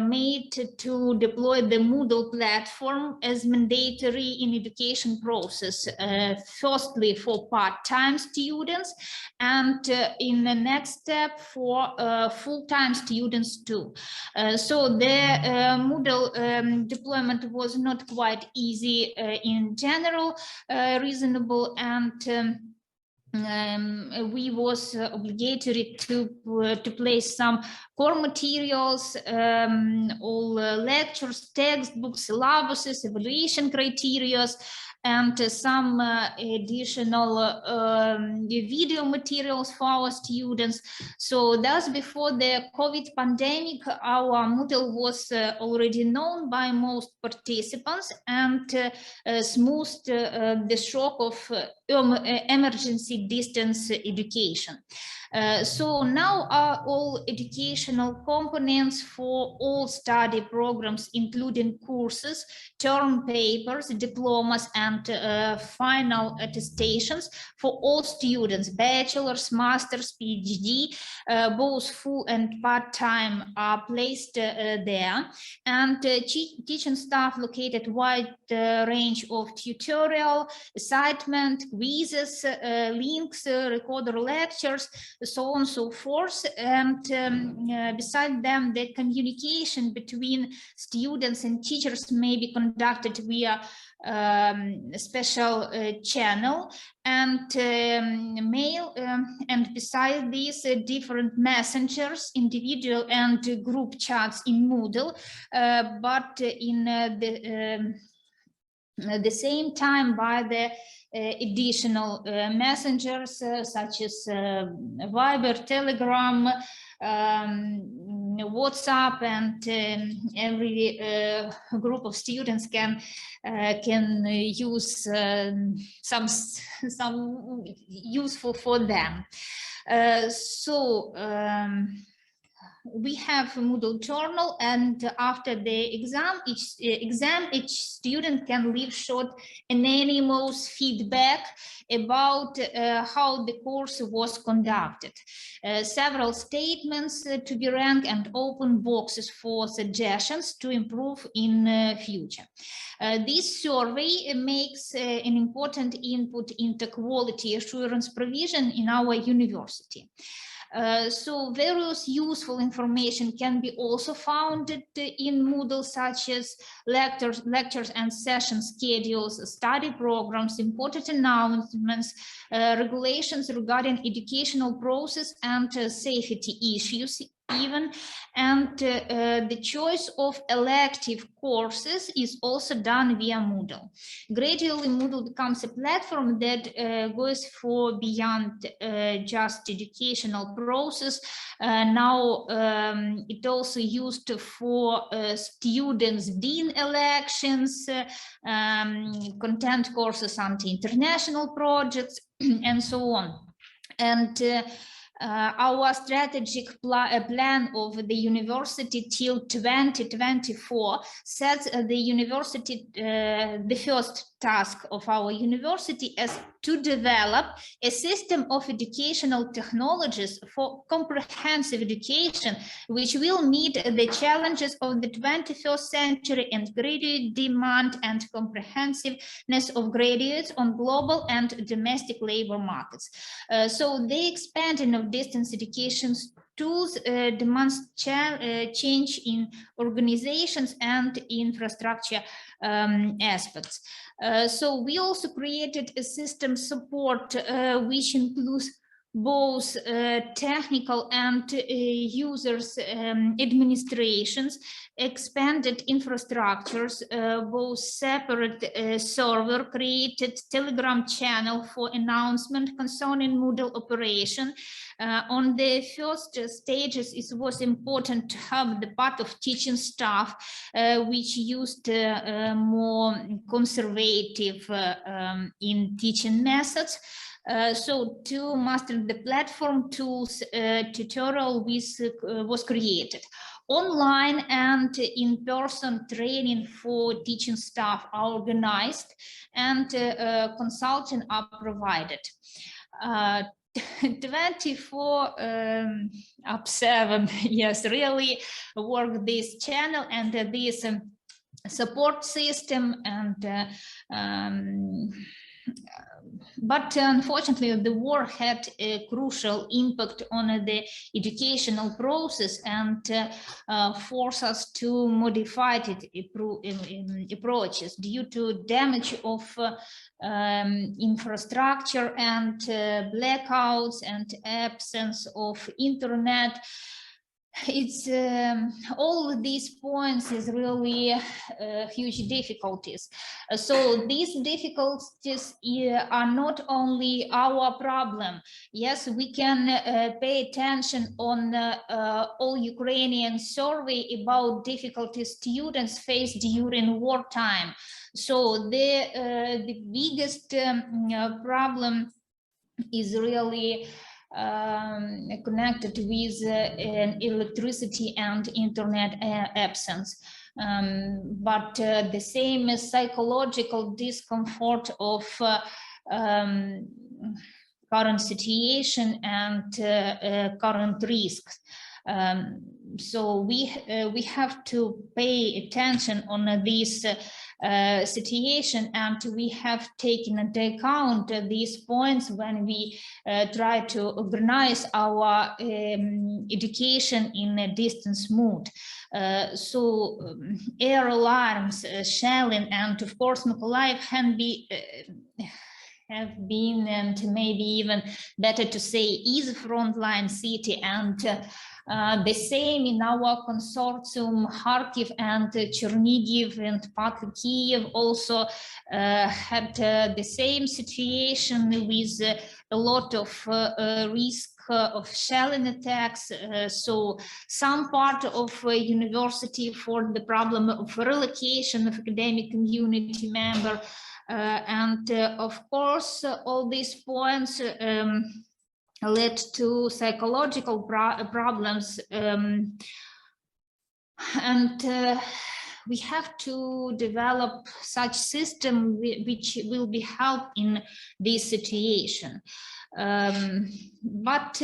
made to deploy the Moodle platform as mandatory in education process, firstly for part-time students, and in the next step for full-time students too. So the Moodle deployment was not quite easy in general, reasonable, and we was obligatory to place some core materials, all lectures, textbooks, syllabuses, evaluation criteria, and some additional video materials for our students. So thus, before the COVID pandemic, our Moodle was already known by most participants and smoothed the shock of emergency distance education. So now all educational components for all study programs, including courses, term papers, diplomas, and final attestations for all students, bachelor's, master's, PhD, both full and part-time, are placed there. And teaching staff located wide range of tutorial, assignment, quizzes, links, recorder lectures, so on and so forth. And beside them, the communication between students and teachers may be conducted via special channel and mail, and beside these different messengers, individual and group chats in Moodle, but in the same time by the additional messengers such as Viber, Telegram, WhatsApp, and every group of students can use some useful for them. We have a Moodle journal, and after the exam, each student can leave short anonymous feedback about how the course was conducted. Several statements to be ranked and open boxes for suggestions to improve in future. This survey makes an important input into quality assurance provision in our university. So various useful information can be also found in Moodle, such as lectures and session schedules, study programs, important announcements, regulations regarding educational process and safety issues even, and the choice of elective courses is also done via Moodle. Gradually, Moodle becomes a platform that goes for beyond just educational process. Now it also used for students' dean elections, content courses on international projects, and so on. And our strategic plan of the university till 2024 sets the university, the first task of our university as to develop a system of educational technologies for comprehensive education, which will meet the challenges of the 21st century and graduate demand and comprehensiveness of graduates on global and domestic labor markets. So the expanding of distance education tools demands change in organizations and infrastructure aspects. So we also created a system support which includes both technical and users administrations, expanded infrastructures, both separate server, created Telegram channel for announcement concerning Moodle operation. On the first stages, it was important to have the part of teaching staff which used more conservative in teaching methods. So to master the platform tools, tutorial was created. Online and in-person training for teaching staff are organized and consulting are provided. 24/7, yes, really work this channel and this support system, and but unfortunately, the war had a crucial impact on the educational process and forced us to modify approaches due to damage of infrastructure and blackouts and absence of internet. It's all these points is really huge difficulties. So these difficulties are not only our problem. Yes, we can pay attention on all Ukrainian survey about difficulties students face during wartime. So the biggest problem is really connected with electricity and internet absence. But the same psychological discomfort of current situation and current risks. So we have to pay attention on this situation, and we have taken into account these points when we try to organize our education in a distance mode. So air alarms, shelling, and of course Mykolaiv have been, and maybe even better to say, is a frontline city, and the same in our consortium. Kharkiv and Chernihiv and partly Kyiv also had the same situation with a lot of risk of shelling attacks. So some part of university for the problem of relocation of academic community member. And of course, all these points led to psychological problems, and we have to develop such system which will be help in this situation. But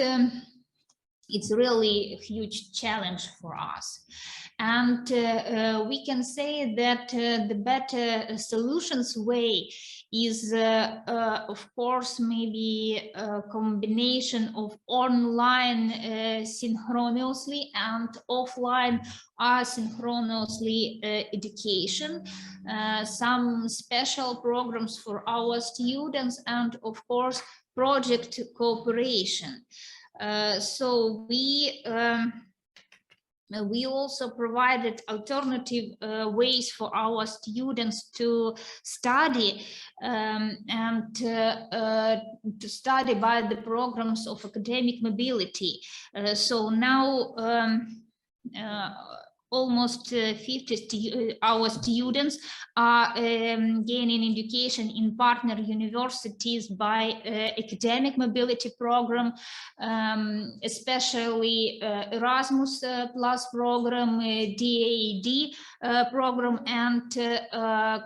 it's really a huge challenge for us. And we can say that the better solutions way is, of course, maybe a combination of online synchronously and offline asynchronously education, some special programs for our students, and of course, project cooperation. So we also provided alternative ways for our students to study, and to study by the programs of academic mobility. So now almost 50 our students are gaining education in partner universities by academic mobility program, especially Erasmus Plus program, DAAD program, and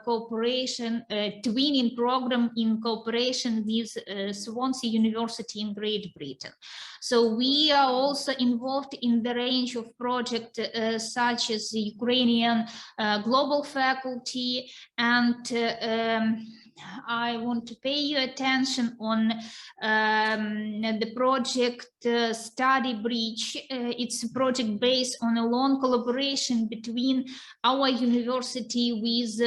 cooperation twinning program in cooperation with Swansea University in Great Britain. So we are also involved in the range of projects such as the Ukrainian global faculty and I want to pay your attention on the project Study Bridge. It's a project based on a long collaboration between our university with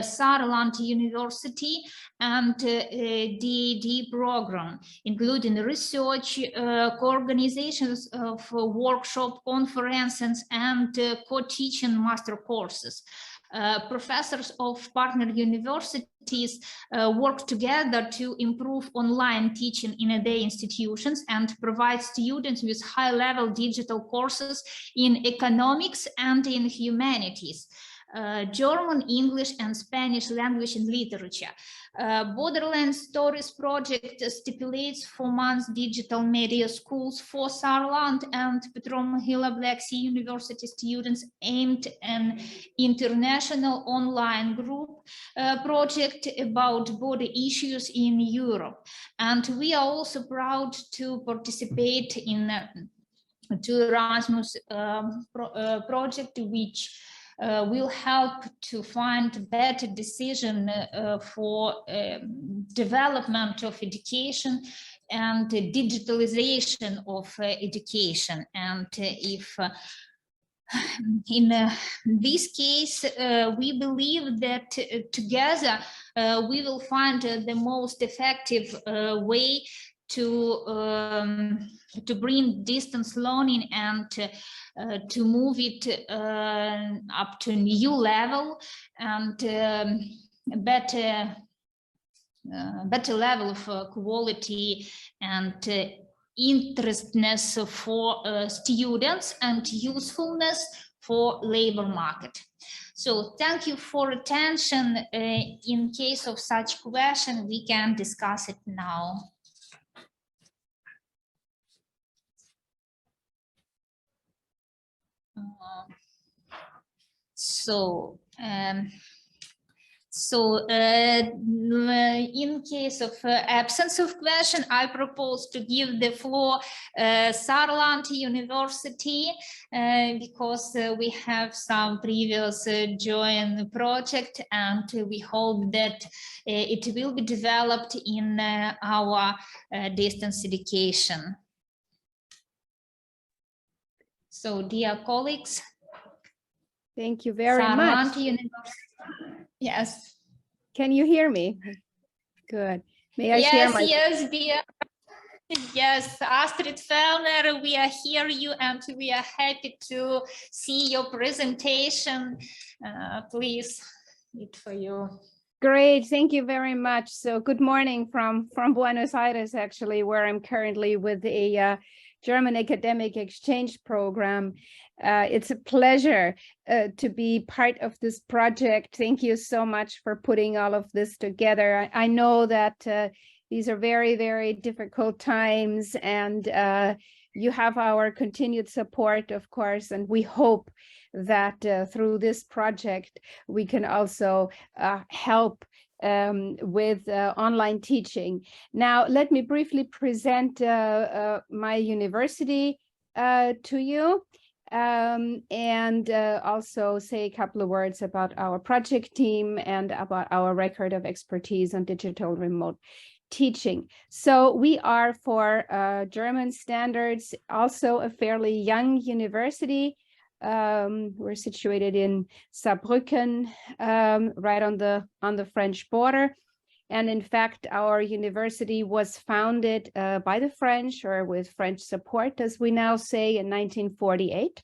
Saarland University and DED program, including research, co-organizations of workshop conferences and co-teaching master courses. Professors of partner universities work together to improve online teaching in their institutions and provide students with high-level digital courses in economics and in humanities, German, English, and Spanish language and literature. Borderland Stories project stipulates 4 months digital media schools for Saarland and Petro Mohyla Black Sea University students aimed at an international online group project about border issues in Europe. And we are also proud to participate in the Erasmus project, which will help to find better decision for development of education and digitalization of education. And if in this case, we believe that together we will find the most effective way to bring distance learning and to move it up to a new level and better level of quality and interestness for students and usefulness for labor market. So thank you for attention. In case of such question, we can discuss it now. In case of absence of question, I propose to give the floor Saarland University because we have some previous joint project and we hope that it will be developed in our distance education. So, dear colleagues, thank you very much. Yes. Can you hear me? Good. May I share my... Yes, dear. Yes, Astrid Fellner, we are hear you and we are happy to see your presentation. Please, it for you. Great, thank you very much. So good morning from Buenos Aires, actually, where I'm currently with a German academic exchange program. It's a pleasure to be part of this project. Thank you so much for putting all of this together. I know that these are very, very difficult times and you have our continued support, of course, and we hope that through this project, we can also help with online teaching. Now, let me briefly present my university to you and also say a couple of words about our project team and about our record of expertise on digital remote teaching. So we are, for German standards, also a fairly young university. We're situated in Saarbrücken, right on the French border. And in fact, our university was founded by the French, or with French support, as we now say, in 1948.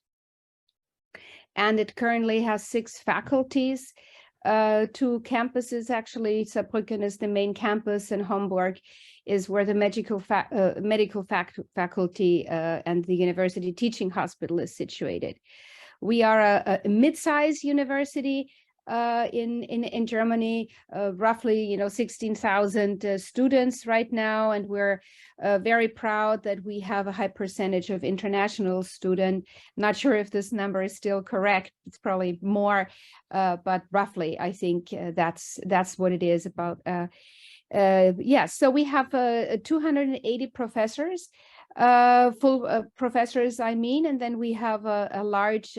And it currently has 6 faculties, 2 campuses, actually. Saarbrücken is the main campus, and Homburg is where the medical faculty and the university teaching hospital is situated. We are a mid-sized university in Germany, roughly 16,000 students right now, and we're very proud that we have a high percentage of international students. Not sure if this number is still correct. It's probably more, but roughly I think that's what it is about. Yeah, so we have 280 professors full professors, I mean, and then we have a large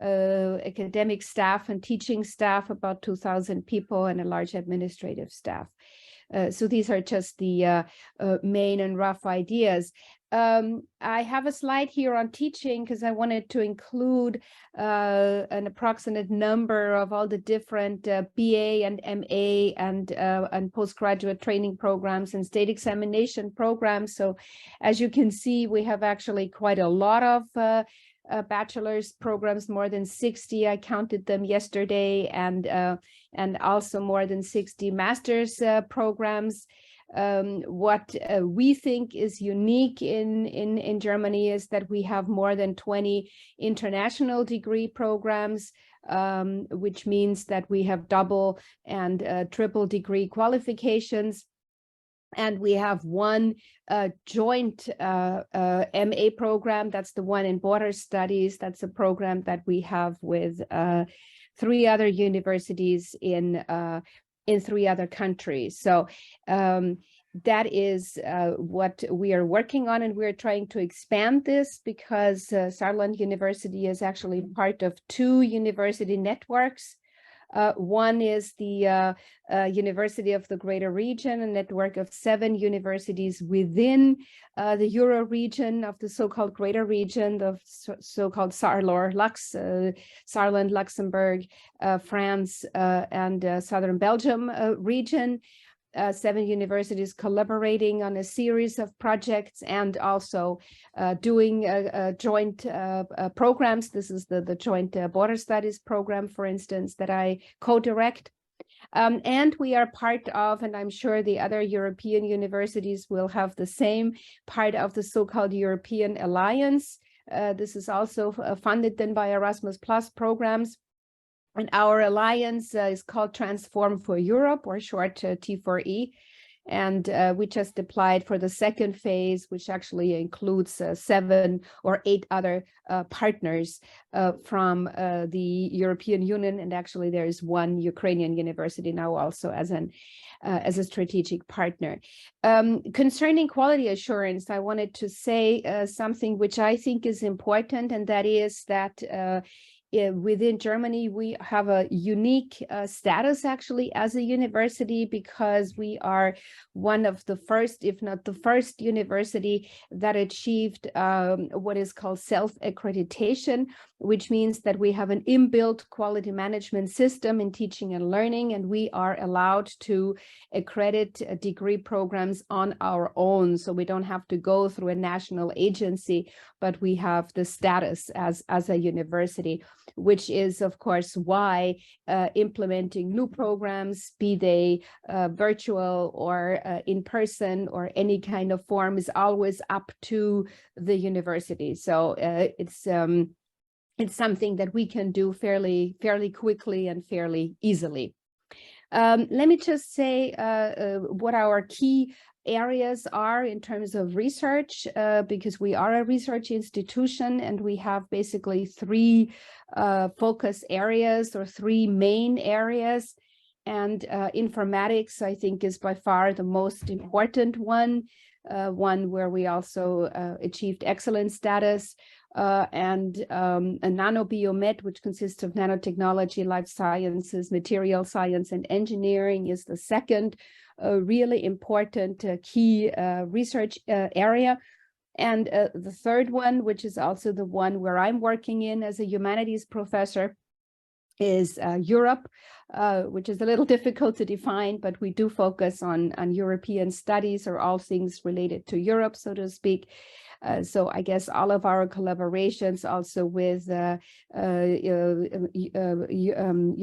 academic staff and teaching staff, about 2,000 people, and a large administrative staff. So these are just the main and rough ideas. I have a slide here on teaching because I wanted to include an approximate number of all the different BA and MA and postgraduate training programs and state examination programs. So as you can see, we have actually quite a lot of bachelor's programs, more than 60. I counted them yesterday, and also more than 60 master's programs. What we think is unique in Germany is that we have more than 20 international degree programs, which means that we have double and triple degree qualifications. And we have one joint MA program. That's the one in border studies. That's a program that we have with 3 other universities in 3 other countries. So that is what we are working on, and we're trying to expand this because Saarland University is actually part of 2 university networks. One is the University of the Greater Region, a network of 7 universities within the Euro region of the so-called Greater Region, the so-called Saarland, Luxembourg, France, and Southern Belgium region. 7 universities collaborating on a series of projects and also doing joint programs. This is the joint border studies program, for instance, that I co-direct. And we are part of, and I'm sure the other European universities will have the same, part of the so-called European Alliance. This is also funded then by Erasmus Plus programs. And our alliance is called Transform for Europe, or short T4E. And we just applied for the second phase, which actually includes 7 or 8 other partners from the European Union. And actually, there is one Ukrainian university now also as a strategic partner. Concerning quality assurance, I wanted to say something which I think is important, and that is that within Germany, we have a unique status actually as a university, because we are one of the first, if not the first university that achieved what is called self-accreditation, which means that we have an inbuilt quality management system in teaching and learning, and we are allowed to accredit degree programs on our own. So we don't have to go through a national agency, but we have the status as a university, which is, of course, why implementing new programs, be they virtual or in person or any kind of form, is always up to the university. So it's something that we can do fairly quickly and fairly easily. Let me just say what our key areas are in terms of research, because we are a research institution and we have basically 3 focus areas, or 3 main areas. And informatics, I think, is by far the most important one where we also achieved excellent status. And a nanobiomed, which consists of nanotechnology, life sciences, material science, and engineering, is the second really important key research area. And the third one, which is also the one where I'm working in as a humanities professor, is Europe, which is a little difficult to define, but we do focus on European studies, or all things related to Europe, so to speak. So I guess all of our collaborations also with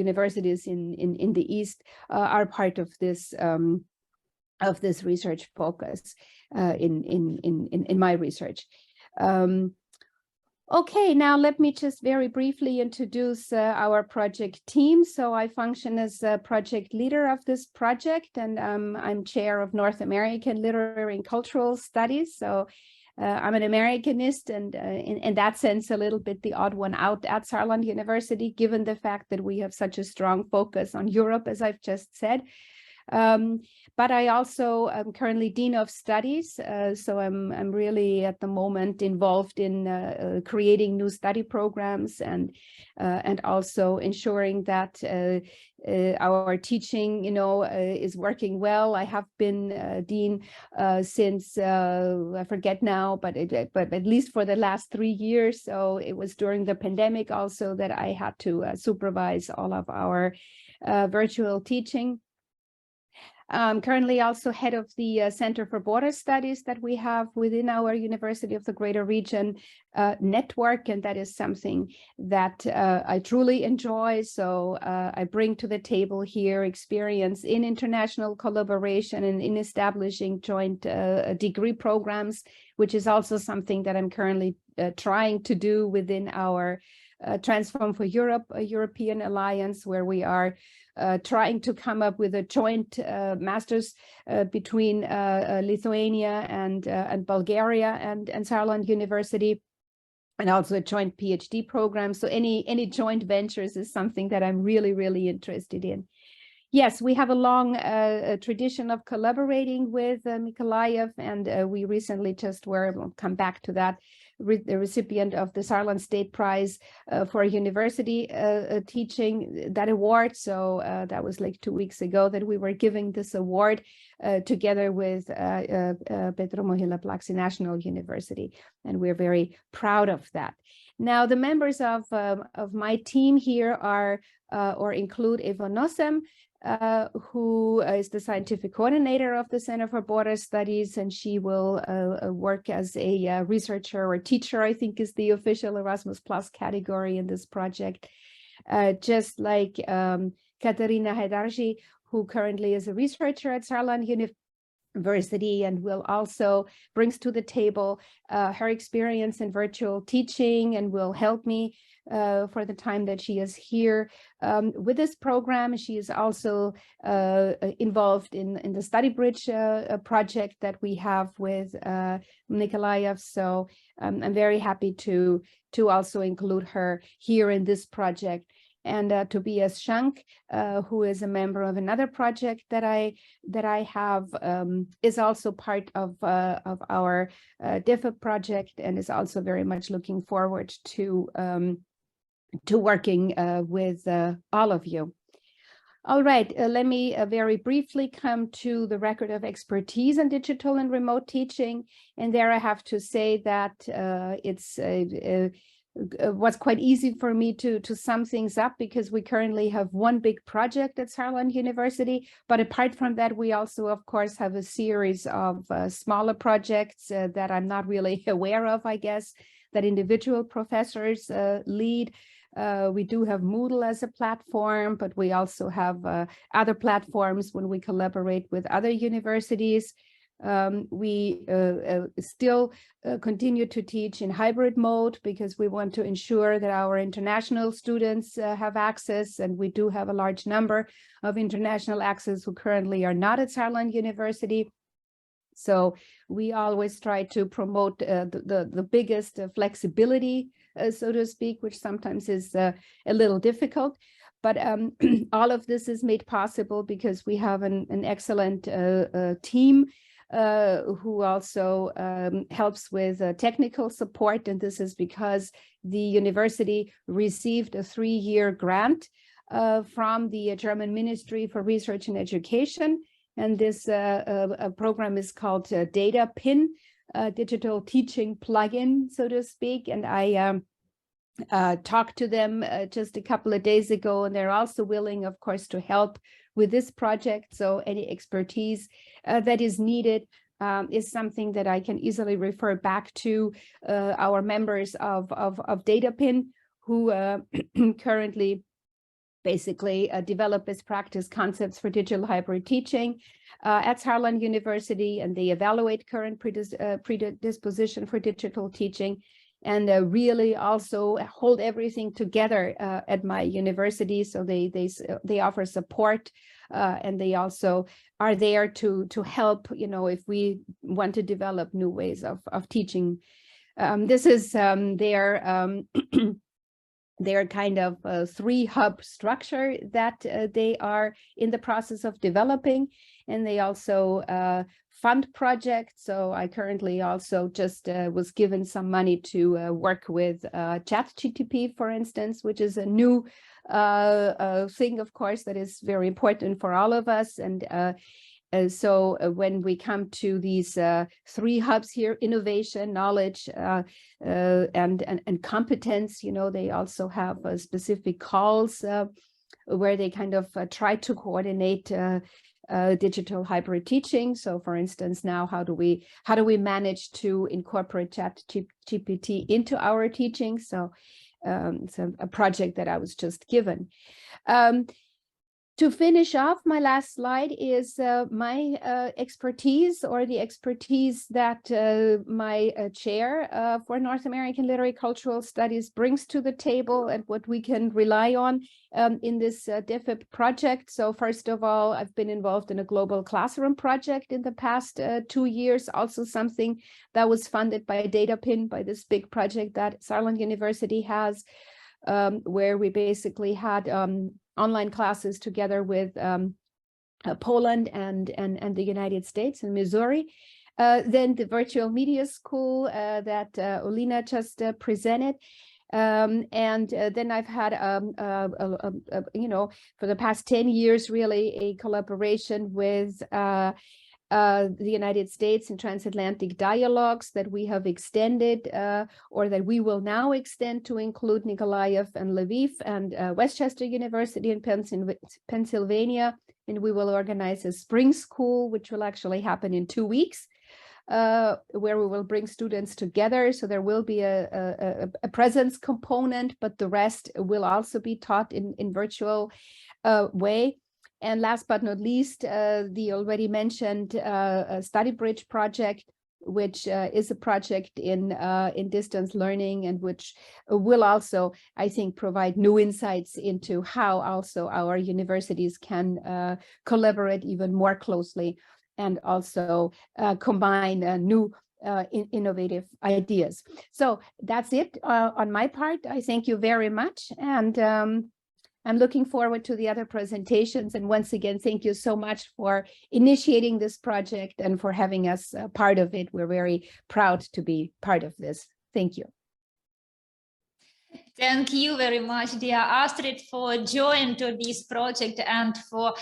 universities in the East are part of this research focus in my research. Okay, now let me just very briefly introduce our project team. So I function as a project leader of this project, and I'm chair of North American Literary and Cultural Studies. So I'm an Americanist, and in that sense, a little bit the odd one out at Saarland University, given the fact that we have such a strong focus on Europe, as I've just said. But I also am currently Dean of Studies, so I'm really at the moment involved in creating new study programs and also ensuring that our teaching, is working well. I have been Dean since I forget now, but at least for the last 3 years. So it was during the pandemic also that I had to supervise all of our virtual teaching. I'm currently also head of the Center for Border Studies that we have within our University of the Greater Region network, and that is something that I truly enjoy. So I bring to the table here experience in international collaboration and in establishing joint degree programs, which is also something that I'm currently trying to do within our Transform for Europe, a European alliance, where we are trying to come up with a joint master's between Lithuania and Bulgaria and Saarland University, and also a joint PhD program. So any joint ventures is something that I'm really, really interested in. Yes, we have a long tradition of collaborating with Mykolaiv, and we recently just were, we'll come back to that, the recipient of the Saarland State Prize for University Teaching, that award. So that was like 2 weeks ago that we were giving this award together with Petro Mohyla National University, and we're very proud of that. Now, the members of my team here are or include Eva Nosem, who is the scientific coordinator of the Center for Border Studies, and she will work as a researcher or teacher, I think is the official Erasmus Plus category in this project. Just like Karyna Haydarji, who currently is a researcher at Saarland University and will also brings to the table her experience in virtual teaching and will help me for the time that she is here with this program. She is also involved in the Study Bridge project that we have with Mykolaiv. So I'm very happy to also include her here in this project. And Tobias Schank, who is a member of another project that I have, is also part of our DEFEP project and is also very much looking forward to working with all of you. All right, let me very briefly come to the record of expertise in digital and remote teaching. And there I have to say that it's was quite easy for me to sum things up, because we currently have one big project at Saarland University. But apart from that, we also, of course, have a series of smaller projects that I'm not really aware of, I guess, that individual professors lead. We do have Moodle as a platform, but we also have other platforms when we collaborate with other universities. We still continue to teach in hybrid mode because we want to ensure that our international students have access, and we do have a large number of international access who currently are not at Saarland University. So we always try to promote the biggest flexibility, so to speak, which sometimes is a little difficult. But all of this is made possible because we have an excellent team who also helps with technical support. And this is because the university received a 3-year grant from the German Ministry for Research and Education. And this program is called Data Pin, digital teaching plugin, so to speak. And I talked to them just a couple of days ago, and they're also willing, of course, to help with this project. So any expertise that is needed is something that I can easily refer back to our members of DataPin, who currently basically develop best practice concepts for digital hybrid teaching at Saarland University, and they evaluate current predisposition for digital teaching, and really also hold everything together at my university. So they offer support, and they also are there to help, if we want to develop new ways of teaching. This is their They're kind of a 3-hub structure that they are in the process of developing, and they also fund projects. So I currently also just was given some money to work with ChatGPT, for instance, which is a new thing, of course, that is very important for all of us. And so when we come to these 3 hubs here, innovation, knowledge, and competence, you know, they also have specific calls where they kind of try to coordinate digital hybrid teaching. So for instance, now how do we manage to incorporate ChatGPT into our teaching? So it's a project that I was just given. To finish off, my last slide is my expertise, or the expertise that my chair for North American Literary Cultural Studies brings to the table, and what we can rely on in this DEFEP project. So first of all, I've been involved in a global classroom project in the past 2 years, also something that was funded by DataPin, by this big project that Saarland University has, where we basically had online classes together with Poland and the United States and Missouri. Then the virtual media school that Olena just presented. And then I've had, you know, for the past 10 years, really a collaboration with the United States and transatlantic dialogues that we have extended, or that we will now extend to include Nikolaev and Lviv and Westchester University in Pennsylvania. And we will organize a spring school, which will actually happen in 2 weeks, where we will bring students together. So there will be a presence component, but the rest will also be taught in virtual way. And last but not least, the already mentioned Study Bridge project, which is a project in distance learning, and which will also, I think, provide new insights into how also our universities can collaborate even more closely, and also combine new innovative ideas. So that's it on my part. I thank you very much, and I'm looking forward to the other presentations. And once again, thank you so much for initiating this project and for having us part of it. We're very proud to be part of this. Thank you. Thank you very much, dear Astrid, for joining to this project and for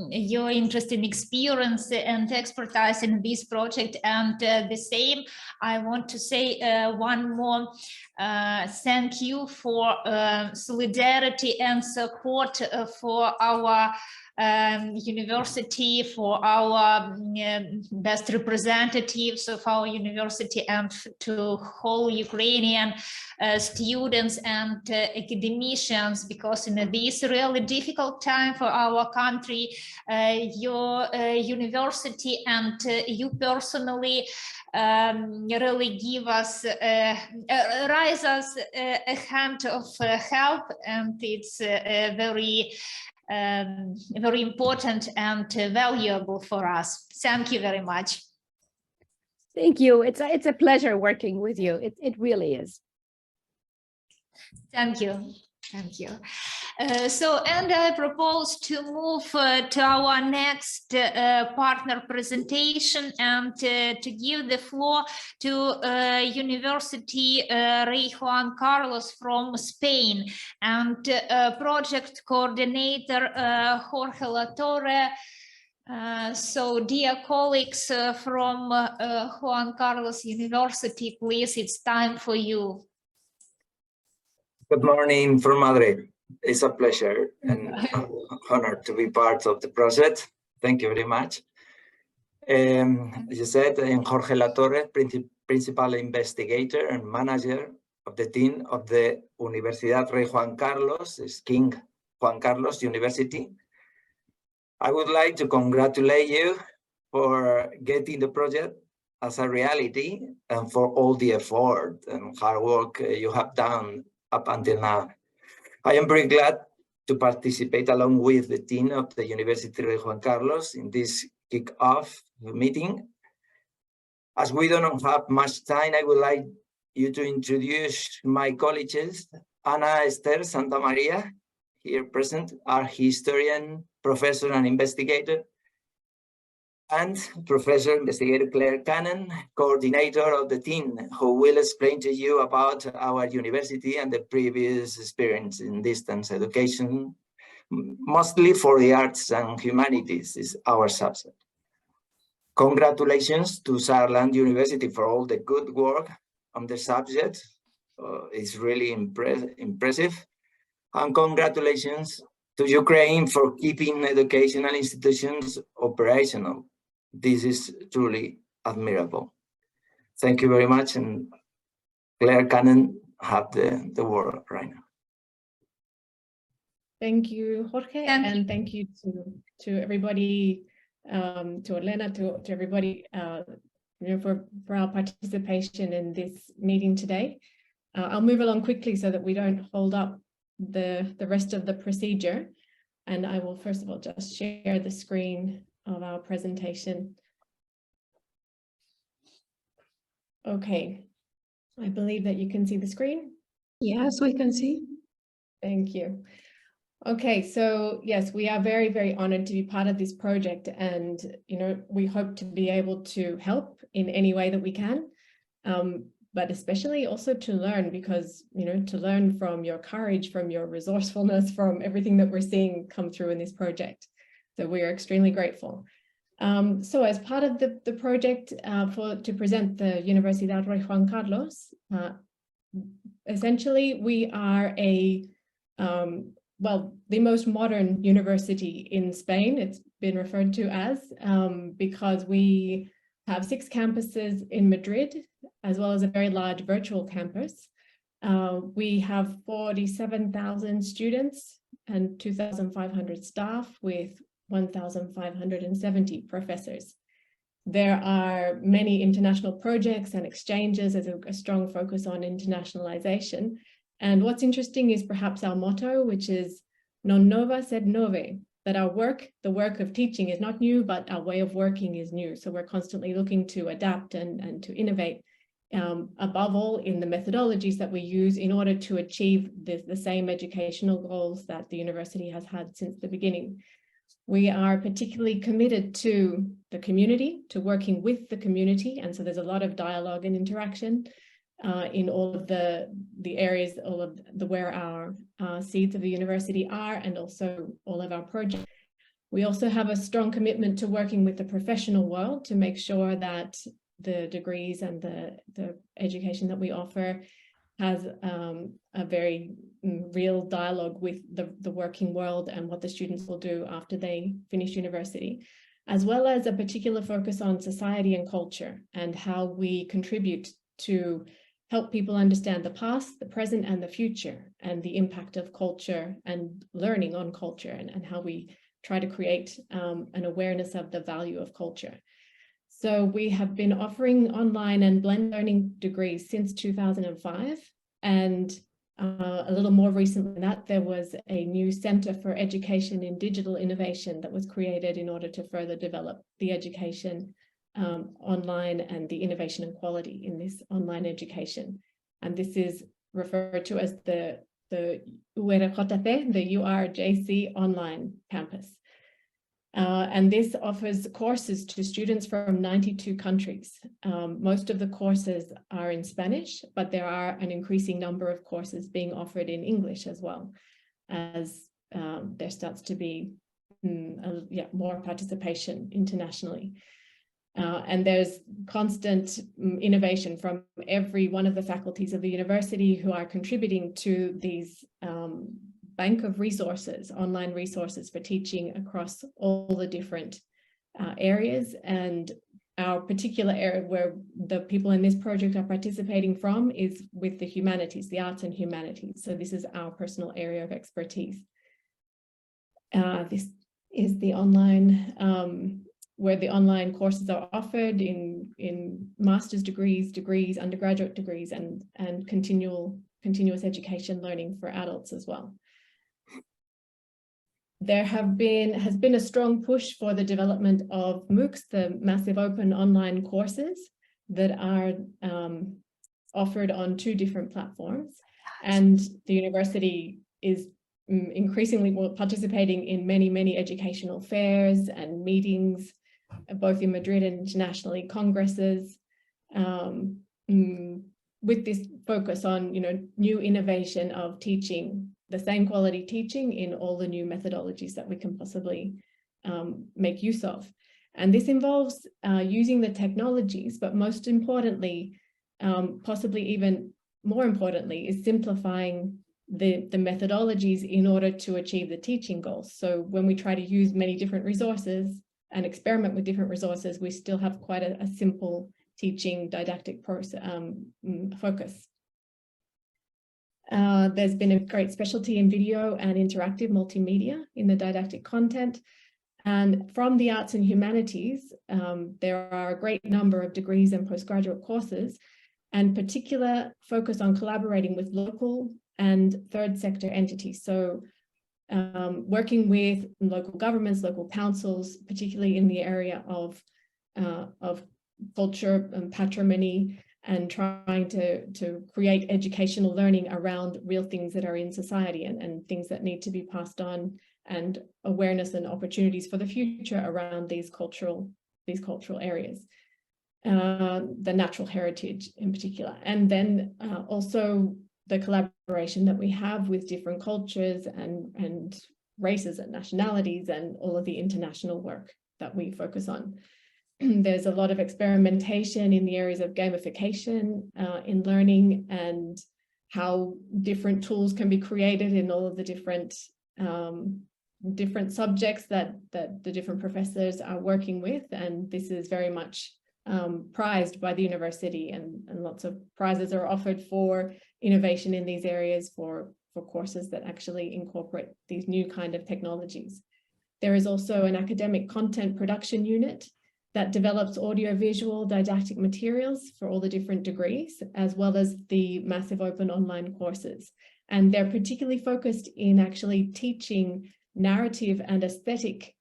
your interesting experience and expertise in this project. And the same, I want to say one more thank you for solidarity and support for our university, for our best representatives of our university, and to whole Ukrainian students and academicians, because in this really difficult time for our country, your university and you personally really give us, raise us a hand of help, and it's very very important and valuable for us. Thank you very much. Thank you. It's a pleasure working with you. It really is. Thank you. Thank you. And I propose to move to our next partner presentation, and to give the floor to University Rey Juan Carlos from Spain, and project coordinator Jorge Latorre. So dear colleagues from Juan Carlos University, please, it's time for you. Good morning from Madrid. It's a pleasure and honor to be part of the project. Thank you very much. As you said, I'm Jorge Latorre, principal investigator and manager of the team of the Universidad Rey Juan Carlos, it's King Juan Carlos University. I would like to congratulate you for getting the project as a reality, and for all the effort and hard work you have done up until now. I am very glad to participate along with the team of the University Rey Juan Carlos in this kick-off meeting. As we don't have much time, I would like you to introduce my colleagues Ana Esther Santa Maria, here present, our historian, professor and investigator, and Professor Investigator Claire Cannon, coordinator of the team, who will explain to you about our university and the previous experience in distance education, mostly for the arts and humanities is our subject. Congratulations to Saarland University for all the good work on the subject. It's really impressive. And congratulations to Ukraine for keeping educational institutions operational. This is truly admirable. Thank you very much. And Claire Cannon have the word right now. Thank you, Jorge, and thank you to everybody, to Olena, to everybody for our participation in this meeting today. I'll move along quickly so that we don't hold up the rest of the procedure. And I will first of all just share the screen of our presentation. Okay, I believe that you can see the screen. Yes, we can see. Thank you. Okay, so yes, we are very, very honored to be part of this project, and we hope to be able to help in any way that we can, but especially also to learn, because to learn from your courage, from your resourcefulness, from everything that we're seeing come through in this project. So we are extremely grateful. So as part of the project to present the Universidad Rey Juan Carlos, essentially we are the most modern university in Spain. It's been referred to as, because we have 6 campuses in Madrid, as well as a very large virtual campus. We have 47,000 students and 2,500 staff with 1,570 professors. There are many international projects and exchanges. There's a strong focus on internationalization. And what's interesting is perhaps our motto, which is non nova sed nove, that our work, the work of teaching, is not new, but our way of working is new. So we're constantly looking to adapt and to innovate, above all in the methodologies that we use in order to achieve the same educational goals that the university has had since the beginning. We are particularly committed to the community, to working with the community. And so there's a lot of dialogue and interaction in all of the areas, all of where our seeds of the university are, and also all of our projects. We also have a strong commitment to working with the professional world to make sure that the degrees and the education that we offer has a very real dialogue with the working world and what the students will do after they finish university, as well as a particular focus on society and culture and how we contribute to help people understand the past, the present, and the future, and the impact of culture and learning on culture, and how we try to create an awareness of the value of culture. So we have been offering online and blended learning degrees since 2005, and a little more recently than that, there was a new Center for Education in Digital Innovation that was created in order to further develop the education online and the innovation and quality in this online education. And this is referred to as the URJC, the URJC online campus. And this offers courses to students from 92 countries. Most of the courses are in Spanish, but there are an increasing number of courses being offered in English as well, as there starts to be more participation internationally. And there's constant innovation from every one of the faculties of the university who are contributing to these bank of resources, online resources for teaching across all the different areas. And our particular area where the people in this project are participating from is with the humanities, the arts and humanities. So this is our personal area of expertise. This is the online, where the online courses are offered in master's degrees, undergraduate degrees, and continuous education learning for adults as well. There has been a strong push for the development of MOOCs, the massive open online courses that are offered on 2 different platforms. And the university is increasingly participating in many educational fairs and meetings, both in Madrid and internationally, congresses, with this focus on, new innovation of teaching, the same quality teaching in all the new methodologies that we can possibly make use of. And this involves using the technologies, but most importantly, possibly even more importantly, is simplifying the methodologies in order to achieve the teaching goals. So when we try to use many different resources and experiment with different resources, we still have quite a simple teaching didactic focus. There's been a great specialty in video and interactive multimedia in the didactic content. And from the arts and humanities, there are a great number of degrees and postgraduate courses, and particular focus on collaborating with local and third sector entities. So working with local governments, local councils, particularly in the area of culture and patrimony, and trying to create educational learning around real things that are in society and things that need to be passed on, and awareness and opportunities for the future around these cultural areas, the natural heritage in particular. And then also the collaboration that we have with different cultures and races and nationalities, and all of the international work that we focus on. There's a lot of experimentation in the areas of gamification in learning, and how different tools can be created in all of the different subjects that the different professors are working with. And this is very much prized by the university, and lots of prizes are offered for innovation in these areas for courses that actually incorporate these new kind of technologies. There is also an academic content production unit that develops audiovisual didactic materials for all the different degrees, as well as the massive open online courses. And they're particularly focused in actually teaching narrative and aesthetic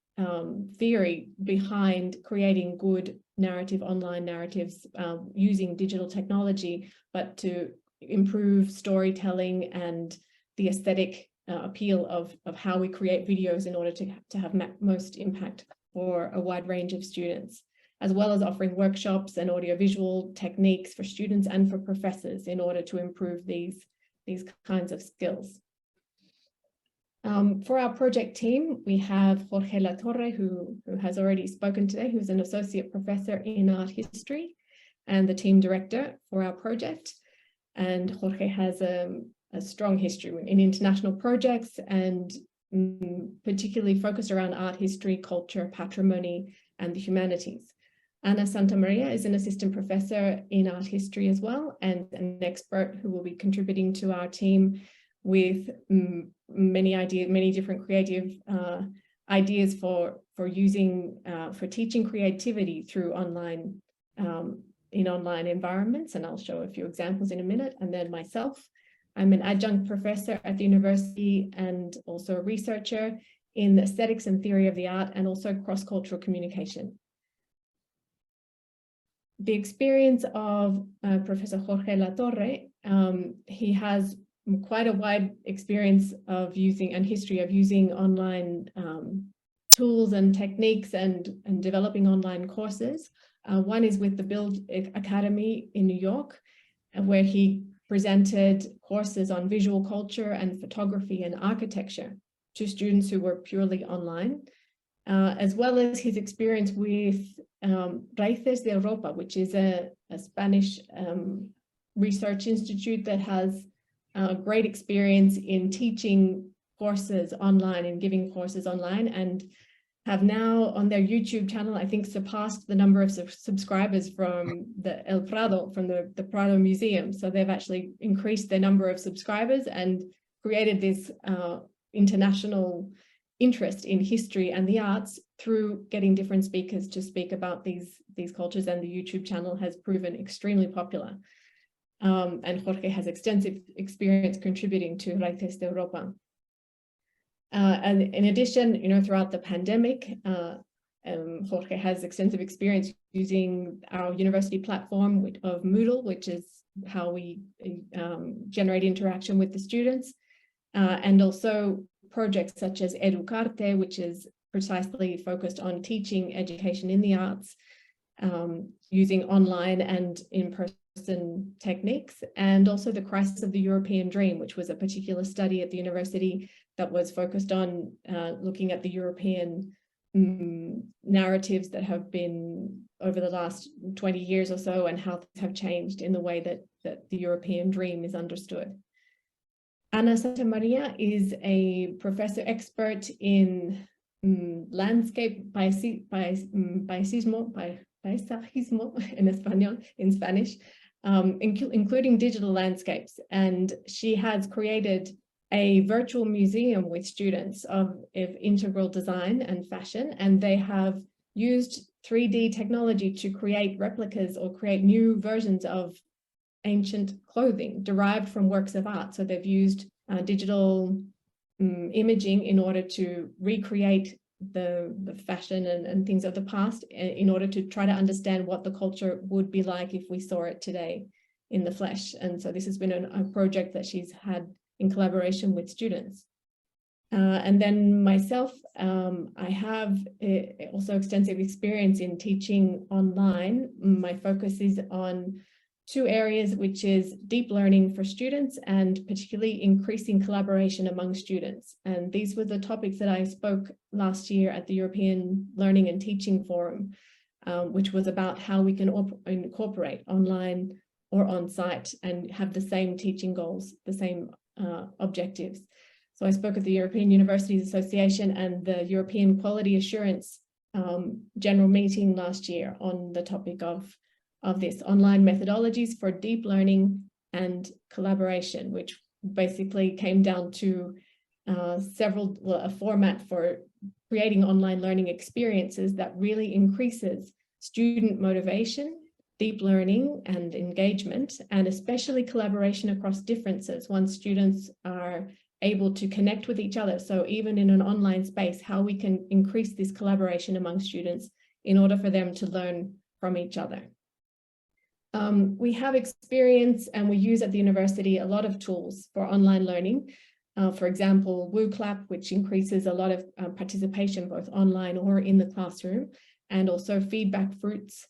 theory behind creating good narrative, online narratives using digital technology, but to improve storytelling and the aesthetic appeal of how we create videos in order to have most impact for a wide range of students, as well as offering workshops and audiovisual techniques for students and for professors in order to improve these kinds of skills. For our project team, we have Jorge Latorre, who has already spoken today, who's an associate professor in art history and the team director for our project. And Jorge has a strong history in international projects, and particularly focused around art history, culture, patrimony, and the humanities. Ana Santamaria is an assistant professor in art history as well, and an expert who will be contributing to our team with many different creative ideas for teaching creativity through online in online environments. And I'll show a few examples in a minute. And then myself, I'm an adjunct professor at the university and also a researcher in aesthetics and theory of the art, and also cross-cultural communication. The experience of Professor Jorge Latorre, he has quite a wide experience of using and history of using online tools and techniques and developing online courses. One is with the Build Academy in New York, where he presented courses on visual culture and photography and architecture to students who were purely online, as well as his experience with Raíces de Europa, which is a Spanish research institute that has great experience in teaching courses online and giving courses online, and have now on their YouTube channel, I think, surpassed the number of subscribers from the El Prado, from the Prado Museum. So they've actually increased their number of subscribers and created this international interest in history and the arts through getting different speakers to speak about these cultures, and the YouTube channel has proven extremely popular. And Jorge has extensive experience contributing to Raíces de Europa. And in addition, throughout the pandemic, Jorge has extensive experience using our university platform of Moodle, which is how we generate interaction with the students, and also projects such as Educarte, which is precisely focused on teaching education in the arts, using online and in-person techniques, and also the crisis of the European dream, which was a particular study at the university that was focused on looking at the European narratives that have been over the last 20 years or so, and how things have changed in the way that the European dream is understood. Ana Santa Maria is a professor expert in landscape paisajismo in Spanish, including digital landscapes. And she has created a virtual museum with students of integral design and fashion, and they have used 3D technology to create replicas or create new versions of ancient clothing derived from works of art. So they've used digital imaging in order to recreate the fashion and things of the past, in order to try to understand what the culture would be like if we saw it today in the flesh. And so this has been a project that she's had in collaboration with students. And then myself, I have also extensive experience in teaching online. My focus is on two areas, which is deep learning for students and particularly increasing collaboration among students. And these were the topics that I spoke last year at the European Learning and Teaching Forum, which was about how we can incorporate online or on-site and have the same teaching goals, the same objectives. So I spoke at the European Universities Association and the European Quality Assurance General Meeting last year on the topic of this online methodologies for deep learning and collaboration, which basically came down to a format for creating online learning experiences that really increases student motivation, deep learning and engagement, and especially collaboration across differences once students are able to connect with each other. So even in an online space, how we can increase this collaboration among students in order for them to learn from each other. We have experience and we use at the university a lot of tools for online learning. For example, WooClap, which increases a lot of participation both online or in the classroom, and also Feedback Fruits.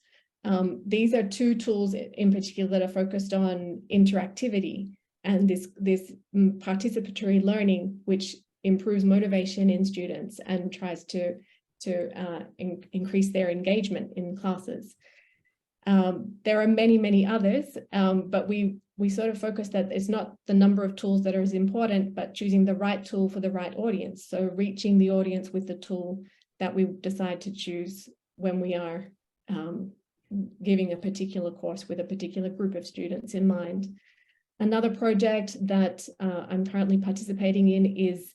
These are two tools in particular that are focused on interactivity and this participatory learning, which improves motivation in students and tries to increase their engagement in classes. There are many, many others, but we sort of focus that it's not the number of tools that are as important, but choosing the right tool for the right audience. So reaching the audience with the tool that we decide to choose when we are giving a particular course with a particular group of students in mind. Another project that I'm currently participating in is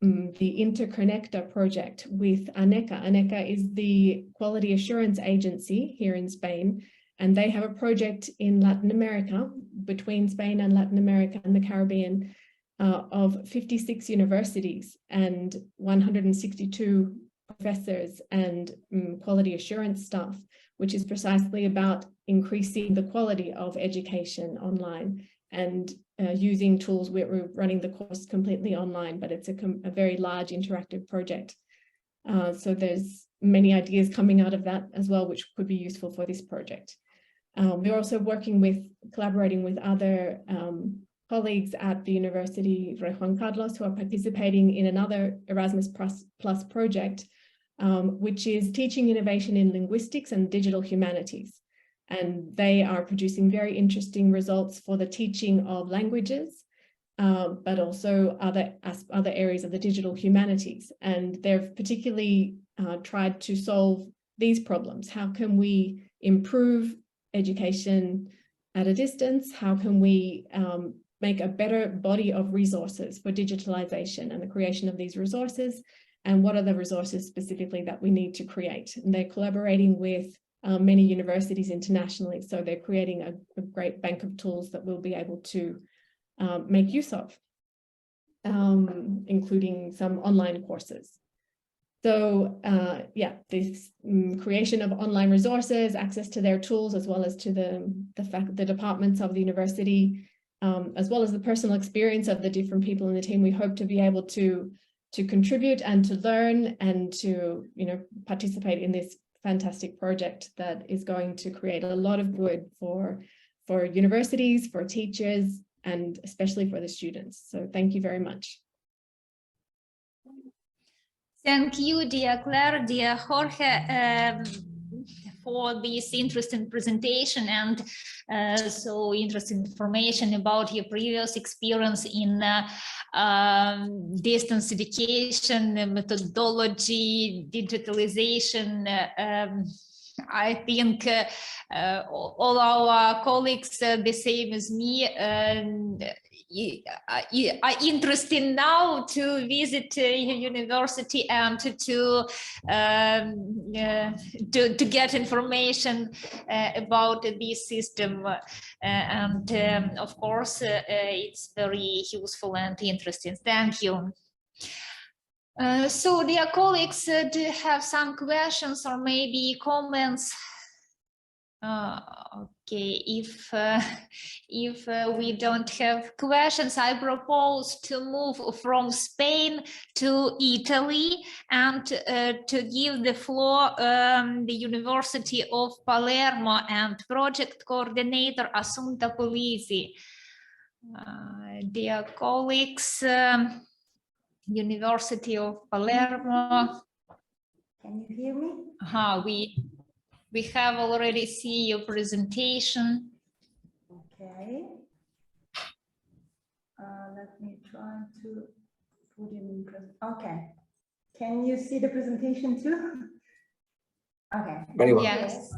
the Interconnector project with ANECA. ANECA is the quality assurance agency here in Spain, and they have a project in Latin America, between Spain and Latin America and the Caribbean, of 56 universities and 162 professors and quality assurance staff, which is precisely about increasing the quality of education online and using tools. We're running the course completely online, but it's a very large interactive project. So there's many ideas coming out of that as well, which could be useful for this project. We're also collaborating with other colleagues at the University Rey Juan Carlos who are participating in another Erasmus Plus project, which is teaching innovation in linguistics and digital humanities. And they are producing very interesting results for the teaching of languages, but also other areas of the digital humanities. And they've particularly tried to solve these problems. How can we improve education at a distance? How can we make a better body of resources for digitalization and the creation of these resources? And what are the resources specifically that we need to create? And they're collaborating with many universities internationally. So they're creating a great bank of tools that we'll be able to make use of, including some online courses. So yeah, this creation of online resources, access to their tools, as well as to the departments of the university, as well as the personal experience of the different people in the team, we hope to be able to contribute and to learn and to, you know, participate in this fantastic project that is going to create a lot of good for universities, for teachers, and especially for the students. So thank you very much. Thank you, dear Claire, dear Jorge, for this interesting presentation and so interesting information about your previous experience in distance education, methodology, digitalization. I think all our colleagues, the same as me, are interested now to visit university and to get information about this system, and of course it's very useful and interesting. Thank you. So, dear colleagues, do you have some questions or maybe comments? Okay, if we don't have questions, I propose to move from Spain to Italy and to give the floor the University of Palermo and project coordinator Assunta Polizzi. Dear colleagues, University of Palermo. Can you hear me? We have already seen your presentation. Okay. Let me try to put it in. Okay. Can you see the presentation too? Okay. Very well. Yes.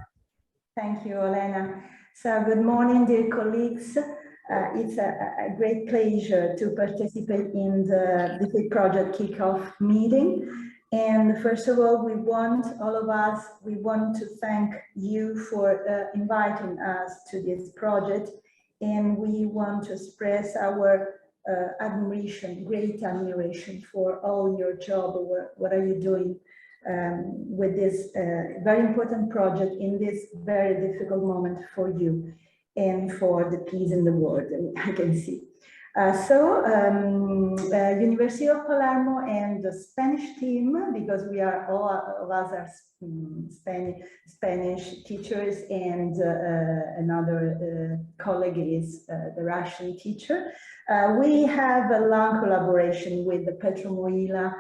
Thank you, Olena. So good morning, dear colleagues. It's a great pleasure to participate in the DEFEP project kickoff meeting. And first of all, we want to thank you for inviting us to this project. And we want to express our admiration, great admiration for all your job. What are you doing with this very important project in this very difficult moment for you and for the peace in the world, I can see. University of Palermo and the Spanish team, because we are all of us are Spanish teachers, and another colleague is the Russian teacher. We have a long collaboration with the Petro Mohyla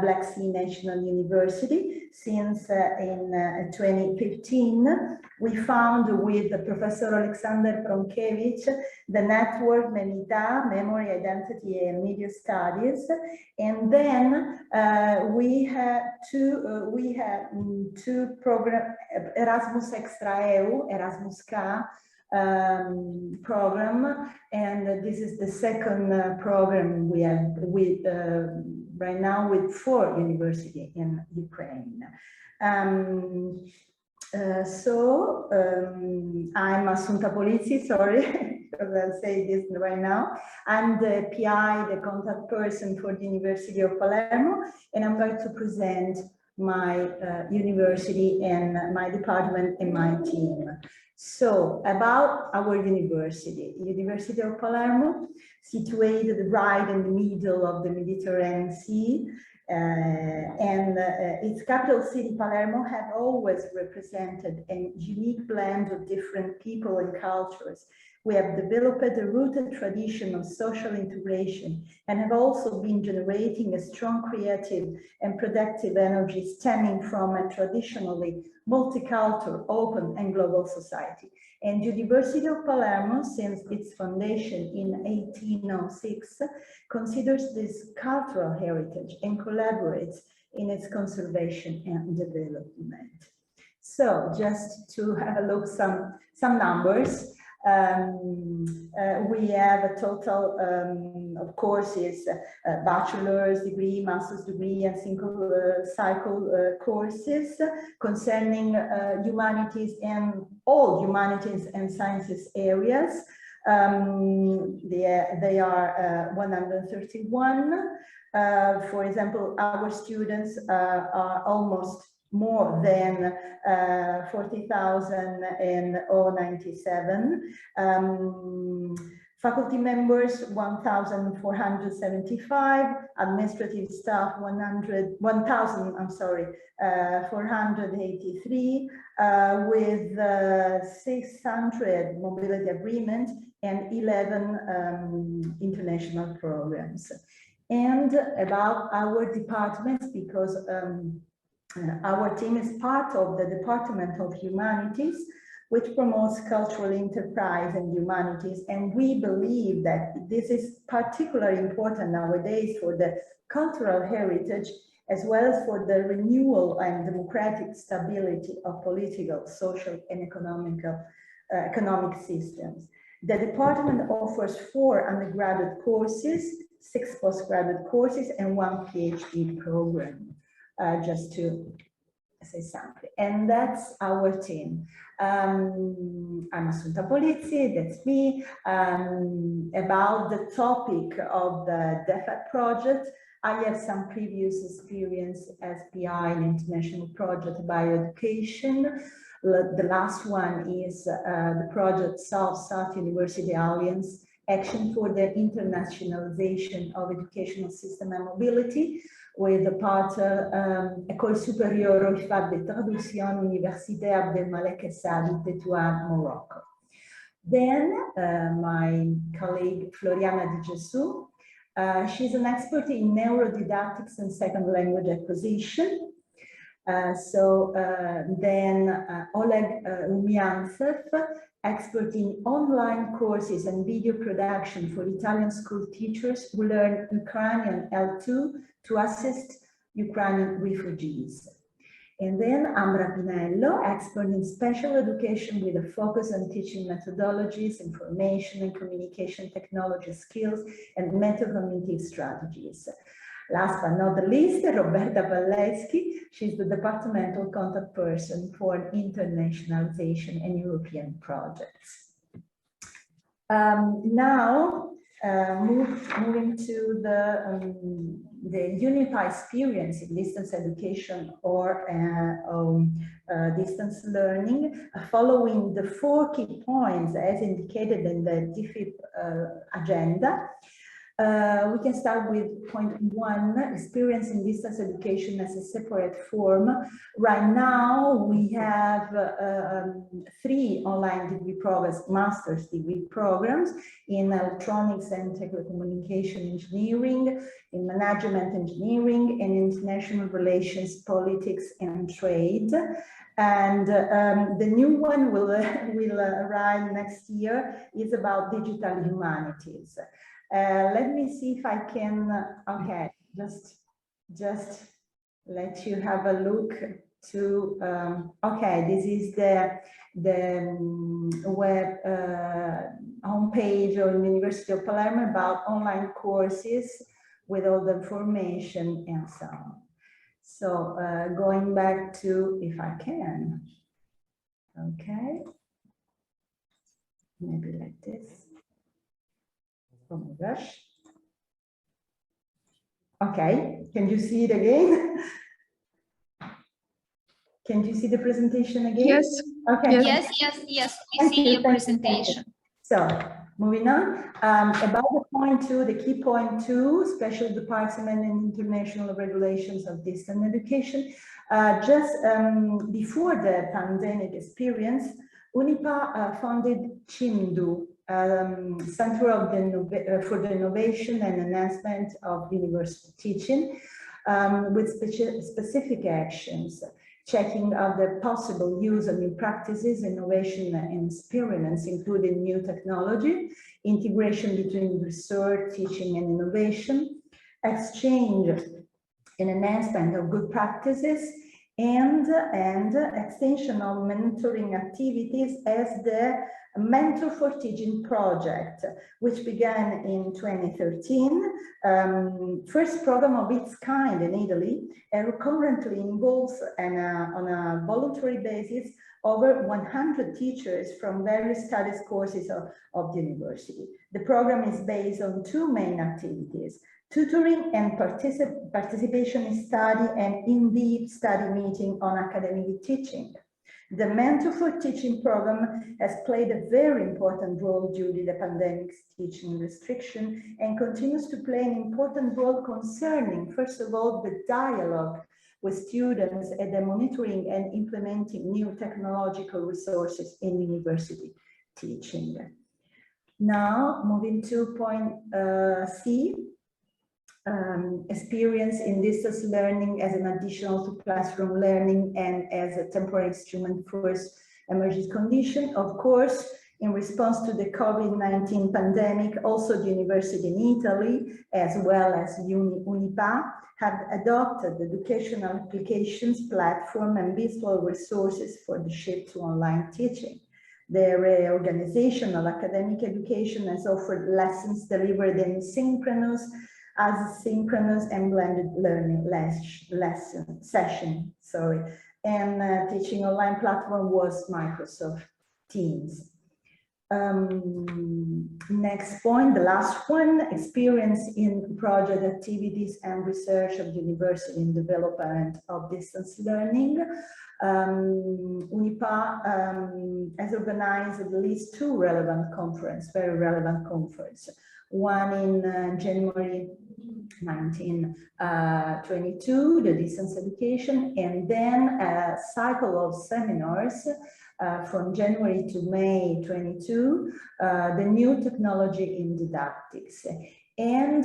Black Sea National University since in 2015. We found with Professor Alexander Pronkevich the network MELINTE, Memory, Identity and Media Studies, and then we had two programs: Erasmus Extra EU, Erasmus K program, and this is the second program we have with right now with 4 universities in Ukraine. I'm Assunta Polizzi, sorry, because I'll say this right now. I'm the PI, the contact person for the University of Palermo, and I'm going to present my university and my department and my team. So, about our university, University of Palermo, situated right in the middle of the Mediterranean Sea, and its capital city, Palermo, have always represented a unique blend of different people and cultures. We have developed a rooted tradition of social integration and have also been generating a strong creative and productive energy stemming from a traditionally multicultural, open and global society. And University of Palermo, since its foundation in 1806, considers this cultural heritage and collaborates in its conservation and development. So just to have a look some numbers. We have a total of courses, bachelor's degree, master's degree, and single cycle courses concerning humanities and all humanities and sciences areas. They are 131. For example, our students are almost more than 40,000 in 097. Faculty members, 1,475, administrative staff, 483, with 600 mobility agreements and 11 international programs. And about our departments, because our team is part of the Department of Humanities, which promotes cultural enterprise and humanities. And we believe that this is particularly important nowadays for the cultural heritage, as well as for the renewal and democratic stability of political, social, and economic systems. The department offers 4 undergraduate courses, 6 postgraduate courses, and 1 PhD program, just to say something. And that's our team. I'm Assunta Polizzi, that's me. About the topic of the DEFEP project, I have some previous experience as PI in international project bioeducation. The last one is the project South-South University Alliance, Action for the Internationalization of Educational System and Mobility, with the part École supérieure aux fac de traduction universitaire de Malek Saad, Tétouan, Morocco. Then my colleague Floriana Di Gesù, she's an expert in neurodidactics and second language acquisition. Then Oleg Rumyantsev, expert in online courses and video production for Italian school teachers who learn Ukrainian L2 to assist Ukrainian refugees. And then Ambra Pinello, expert in special education with a focus on teaching methodologies, information and communication technology skills, and metacognitive strategies. Last but not the least, Roberta Palleschi. She's the departmental contact person for internationalization and European projects. Now, moving to the UNIPA experience in distance education or distance learning, following the 4 key points as indicated in the DEFEP agenda. We can start with point 1, experience in distance education as a separate form. Right now, we have 3 online degree programs, master's degree programs in electronics and telecommunication engineering, in management engineering, and international relations, politics, and trade. And the new one will arrive next year, is about digital humanities. Let me see if I can, okay, just let you have a look to, okay, this is the web homepage of the University of Palermo about online courses with all the information and so on. So going back to, if I can, okay, maybe like this. Oh my gosh. Okay, can you see it again? Can you see the presentation again? Yes. Okay. Yes, we see your presentation. So, moving on, about the point 2, the key point 2, Special Department and International Regulations of Distance Education. Just before the pandemic experience, UNIPA founded CHIMDU, Center for the Innovation and Enhancement of University Teaching, with specific actions, checking out the possible use of new practices, innovation and experiments, including new technology, integration between research, teaching and innovation, exchange and enhancement of good practices, and extension of mentoring activities as the Mentor for Teaching project, which began in 2013, first program of its kind in Italy, and currently involves on a voluntary basis over 100 teachers from various studies courses of the university. The program is based on two main activities: tutoring and participation in study and in-depth study meeting on academic teaching. The Mentor for Teaching program has played a very important role during the pandemic's teaching restriction and continues to play an important role concerning, first of all, the dialogue with students and the monitoring and implementing new technological resources in university teaching. Now, moving to point C. Experience in distance learning as an additional to classroom learning and as a temporary instrument first emergency condition. Of course, in response to the COVID-19 pandemic, also the university in Italy, as well as UNIPA, have adopted educational applications, platform, and visual resources for the shift to online teaching. The reorganization of academic education has offered lessons delivered in synchronous, asynchronous and blended learning session, and teaching online platform was Microsoft Teams. Next point, the last one, experience in project activities and research of the university in development of distance learning. UNIPA has organized at least two relevant conferences, very relevant conferences. One in January 1922, the distance education, and then a cycle of seminars from January to May 22, the new technology in didactics. And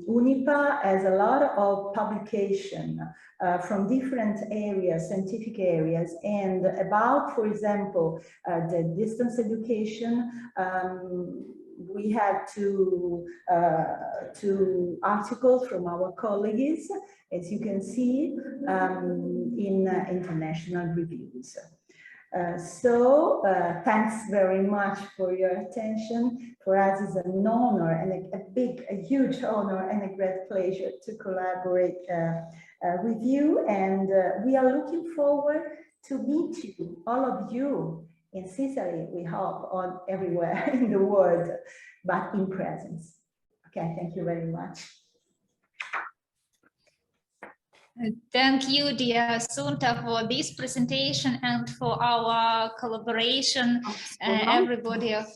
UNIPA has a lot of publication from different areas, scientific areas, and about, for example, the distance education. We have two articles from our colleagues, as you can see, in international reviews. Thanks very much for your attention. For us, it's an honor and a huge honor and a great pleasure to collaborate with you. And we are looking forward to meet you, all of you, in Sicily, we hope, on everywhere in the world, but in presence. Okay, thank you very much. Thank you, dear Sunta, for this presentation and for our collaboration. Everybody, yes,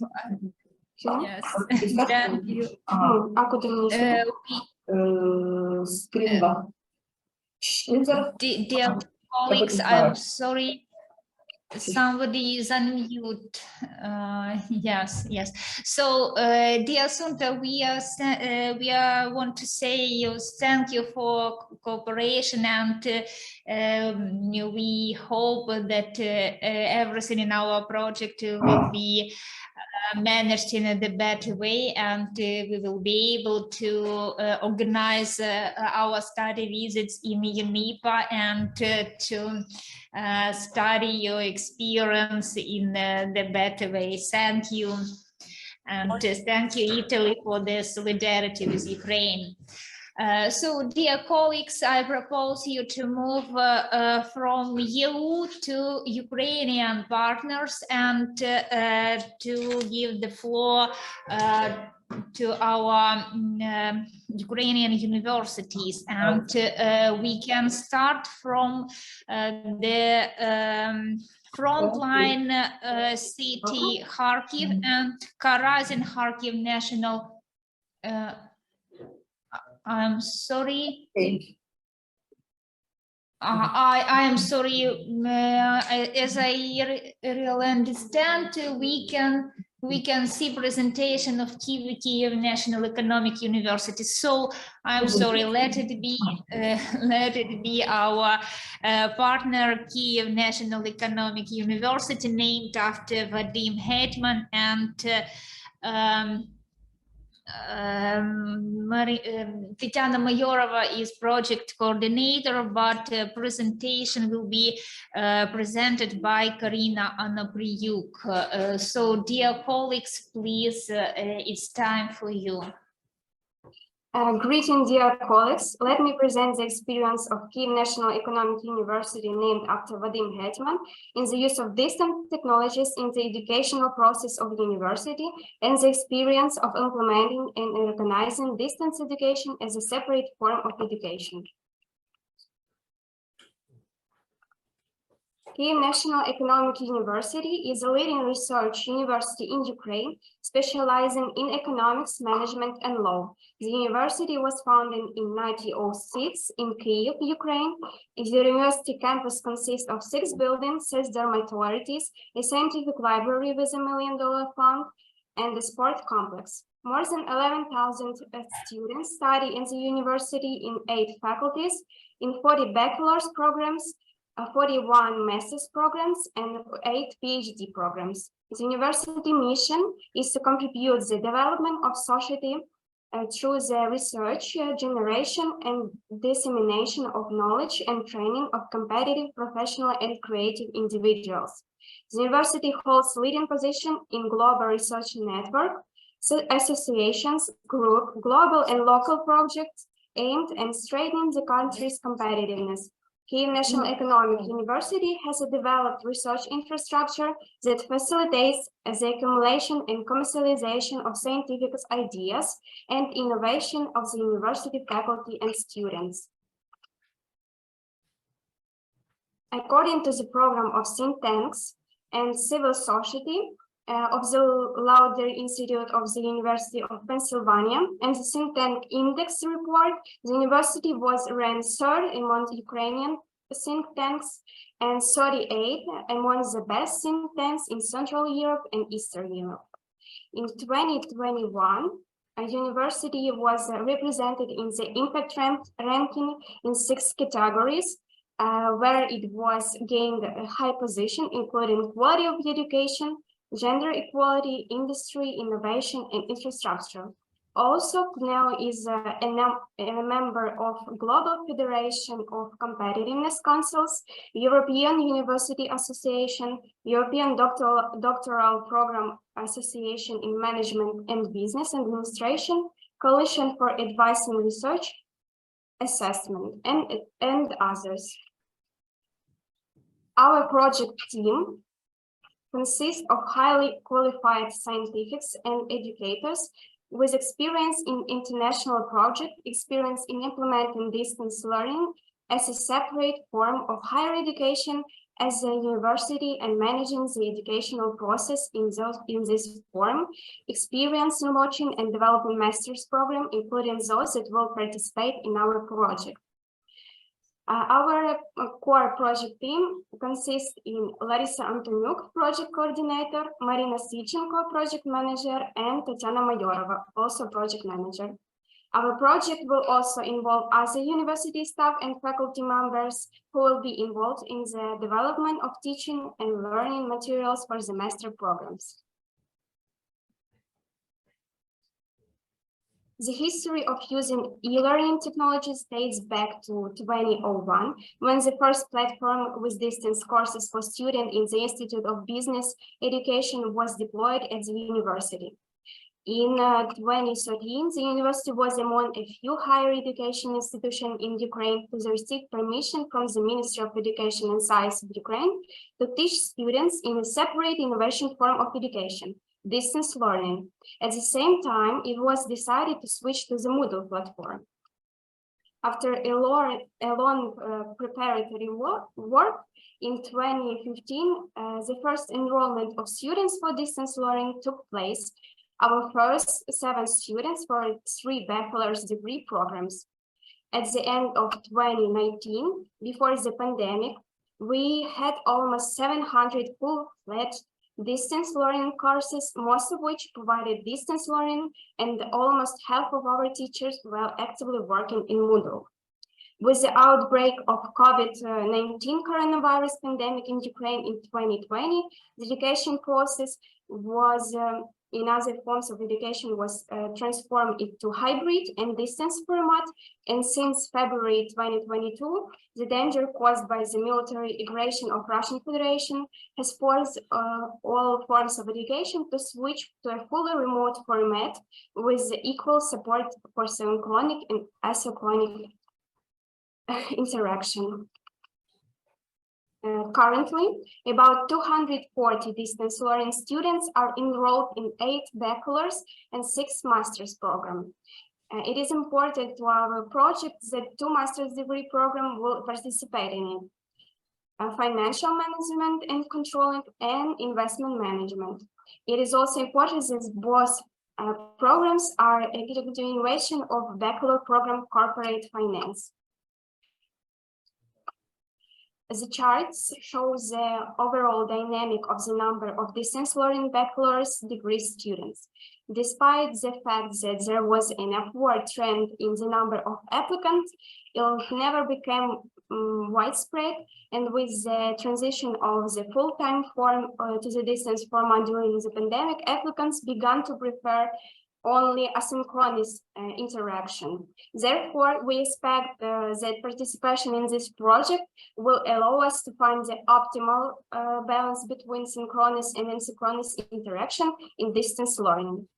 thank you. Dear colleagues, I'm sorry. Somebody is on mute. Yes. So, dear Sunta, we want to say thank you for cooperation, and we hope that everything in our project will be managed in the better way, and we will be able to organize our study visits in UNIPA and to study your experience in the better way. Thank you. And thank you, Italy, for the solidarity with Ukraine. So, dear colleagues, I propose you to move from EU to Ukrainian partners and to give the floor to our Ukrainian universities. And we can start from the frontline city Kharkiv and Kyiv National. I'm sorry. I am sorry. As I really understand, we can see presentation of Kyiv National Economics University. So I'm sorry. Let it be our partner, Kyiv National Economics University, named after Vadym Hetman, and Tatiana Mayorova is project coordinator, but presentation will be presented by Karyna ANAPRIIUK. So, dear colleagues, please, it's time for you. Greetings, dear colleagues. Let me present the experience of Kyiv National Economics University, named after Vadym Hetman, in the use of distant technologies in the educational process of the university, and the experience of implementing and recognizing distance education as a separate form of education. Kyiv National Economics University is a leading research university in Ukraine, specializing in economics, management, and law. The university was founded in 1906 in Kyiv, Ukraine. The university campus consists of 6 buildings, 6 dormitories, a scientific library with $1 million fund, and a sport complex. More than 11,000 students study in the university in 8 faculties, in 40 bachelor's programs, 41 master's programs, and 8 Ph.D. programs. The university mission is to contribute the development of society through the research, generation, and dissemination of knowledge and training of competitive, professional, and creative individuals. The university holds leading position in global research network, associations, group, global and local projects aimed at strengthening the country's competitiveness. Kyiv National Economics University has a developed research infrastructure that facilitates the accumulation and commercialization of scientific ideas and innovation of the university faculty and students. According to the program of think tanks and civil society of the Lauder Institute of the University of Pennsylvania and the think tank index report, the university was ranked 3rd among Ukrainian think tanks and 38 among the best think tanks in Central Europe and Eastern Europe. In 2021, a university was represented in the impact ranking in 6 categories, where it was gained a high position, including quality of education, gender equality, industry, innovation, and infrastructure. Also, KNEL is a member of Global Federation of Competitiveness Councils, European University Association, European Doctoral Program Association in Management and Business Administration, Coalition for Advice and Research Assessment, and others. Our project team consists of highly qualified scientists and educators with experience in international projects, experience in implementing distance learning as a separate form of higher education as a university and managing the educational process in this form, experience in launching and developing master's program, including those that will participate in our project. Our core project team consists in Larissa Antoniuk, project coordinator, Marina Sichenko, project manager, and Tatiana Mayorova, also project manager. Our project will also involve other university staff and faculty members who will be involved in the development of teaching and learning materials for the master programs. The history of using e-learning technologies dates back to 2001, when the first platform with distance courses for students in the Institute of Business Education was deployed at the university. In 2013, the university was among a few higher education institutions in Ukraine to receive permission from the Ministry of Education and Science of Ukraine to teach students in a separate innovation form of education, distance learning. At the same time, it was decided to switch to the Moodle platform. After a long preparatory work, in 2015, the first enrollment of students for distance learning took place. Our first 7 students for 3 bachelor's degree programs. At the end of 2019, before the pandemic, we had almost 700 full-fledged distance learning courses, most of which provided distance learning, and almost half of our teachers were actively working in Moodle. With the outbreak of COVID-19 coronavirus pandemic in Ukraine in 2020, the education process was in other forms of education was transformed into hybrid and distance format. And since February 2022, the danger caused by the military aggression of Russian Federation has forced all forms of education to switch to a fully remote format with equal support for synchronic and asynchronous interaction. Currently, about 240 distance learning students are enrolled in 8 bachelor's and 6 master's programs. It is important to our project that 2 master's degree programs will participate in it. Financial management and controlling and investment management. It is also important that both programs are a continuation of bachelor program corporate finance. The charts show the overall dynamic of the number of distance learning bachelor's degree students. Despite the fact that there was an upward trend in the number of applicants, it never became widespread, and with the transition of the full-time form to the distance format during the pandemic, applicants began to prefer only asynchronous interaction. Therefore, we expect that participation in this project will allow us to find the optimal balance between synchronous and asynchronous interaction in distance learning.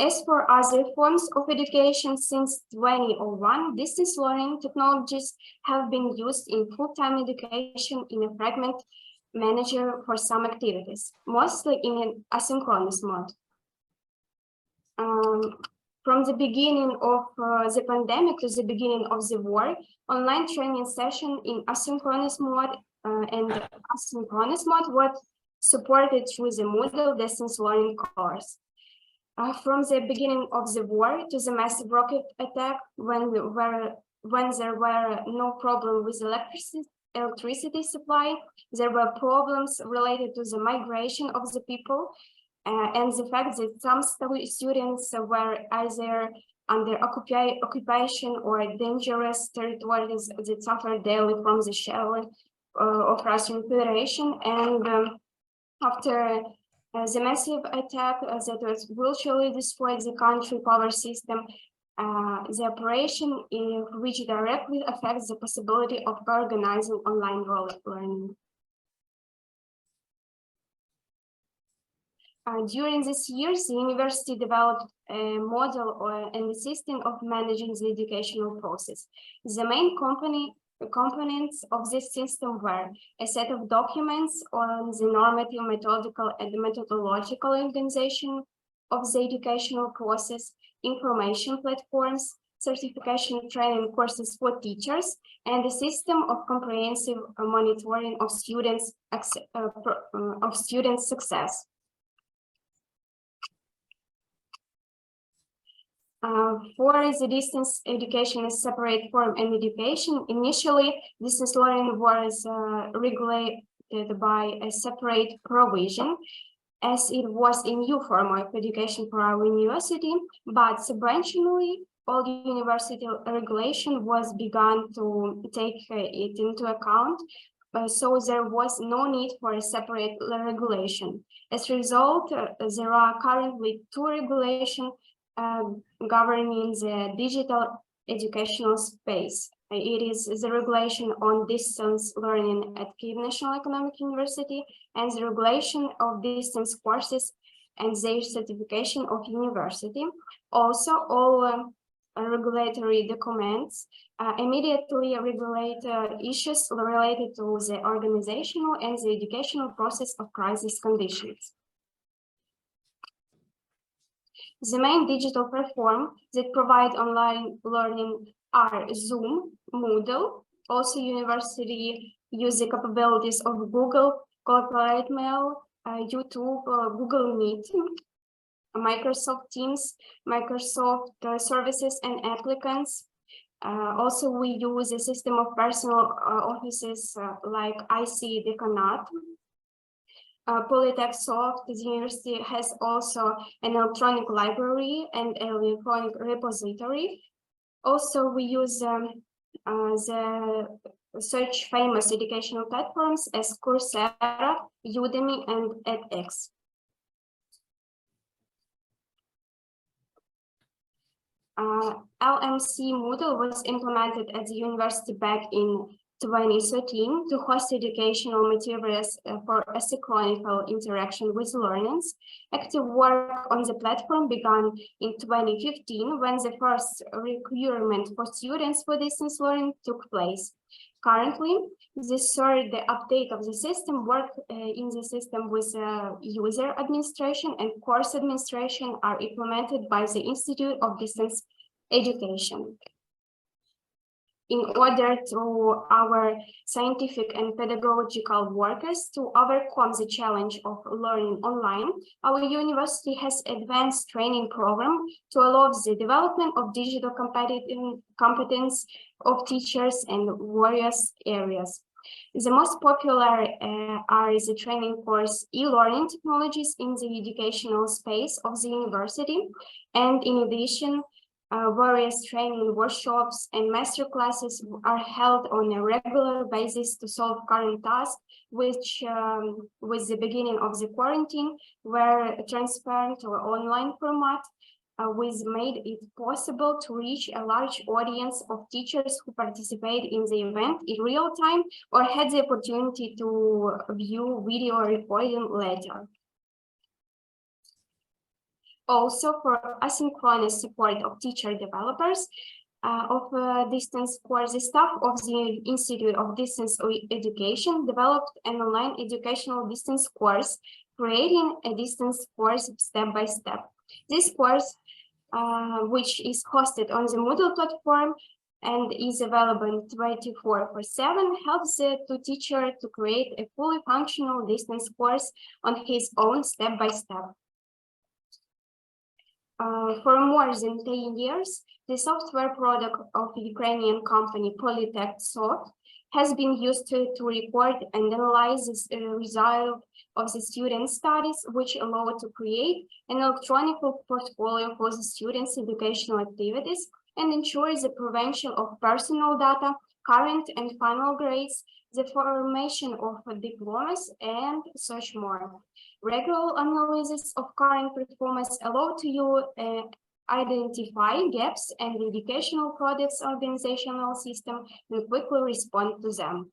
As for other forms of education, since 2001, distance learning technologies have been used in full-time education in a fragment manager for some activities, mostly in an asynchronous mode. From the beginning of the pandemic to the beginning of the war, online training session in asynchronous mode and asynchronous mode were supported through the Moodle distance learning course. From the beginning of the war to the massive rocket attack, when there were no problem with electricity supply, there were problems related to the migration of the people and the fact that some students were either under occupation or dangerous territories that suffered daily from the shell of Russian Federation. And after the massive attack that was virtually destroyed the country power system, the operation, which directly affects the possibility of organizing online learning. During these years, the university developed a model and a system of managing the educational process. The main components of this system were a set of documents on the normative, methodical, and methodological organization of the educational process, information platforms, certification training courses for teachers, and a system of comprehensive monitoring of students' success. For the distance education as separate form and education, initially distance learning was regulated by a separate provision, as it was a new form of education for our university, but subsequently all university regulation was begun to take it into account, so there was no need for a separate regulation. As a result, there are currently 2 regulations governing the digital educational space. It is the regulation on distance learning at Kyiv National Economics University and the regulation of distance courses and their certification of university. Also, all regulatory documents immediately regulate issues related to the organizational and the educational process of crisis conditions. The main digital platform that provide online learning are Zoom, Moodle. Also, university use the capabilities of Google, corporate mail, YouTube, Google Meet, Microsoft Teams, Microsoft services and applicants. Also, we use a system of personal offices like IC Decanat. Polytechsoft, the university has also an electronic library and an electronic repository. Also, we use the such famous educational platforms as Coursera, Udemy, and edX. LMC Moodle was implemented at the university back in 2013 to host educational materials for asynchronous interaction with learners. Active work on the platform began in 2015 when the first requirement for students for distance learning took place. Currently, the third update of the system work in the system with user administration and course administration are implemented by the Institute of Distance Education. In order to our scientific and pedagogical workers to overcome the challenge of learning online, our university has advanced training program to allow the development of digital competence of teachers in various areas. The most popular are the training course e-learning technologies in the educational space of the university, and in addition, various training workshops and master classes are held on a regular basis to solve current tasks, which with the beginning of the quarantine were transferred to an online format, which made it possible to reach a large audience of teachers who participate in the event in real time or had the opportunity to view video recording later. Also, for asynchronous support of teacher developers of distance course, the staff of the Institute of Distance Education developed an online educational distance course, creating a distance course step by step. This course, which is hosted on the Moodle platform and is available 24/7, helps the teacher to create a fully functional distance course on his own step by step. For more than 10 years, the software product of Ukrainian company Polytech has been used to record and analyze the result of the student studies, which allow to create an electronic portfolio for the students' educational activities and ensure the prevention of personal data, current and final grades, the formation of diplomas, and such more. Regular analysis of current performance allow to you identify gaps in the educational products organizational system and quickly respond to them.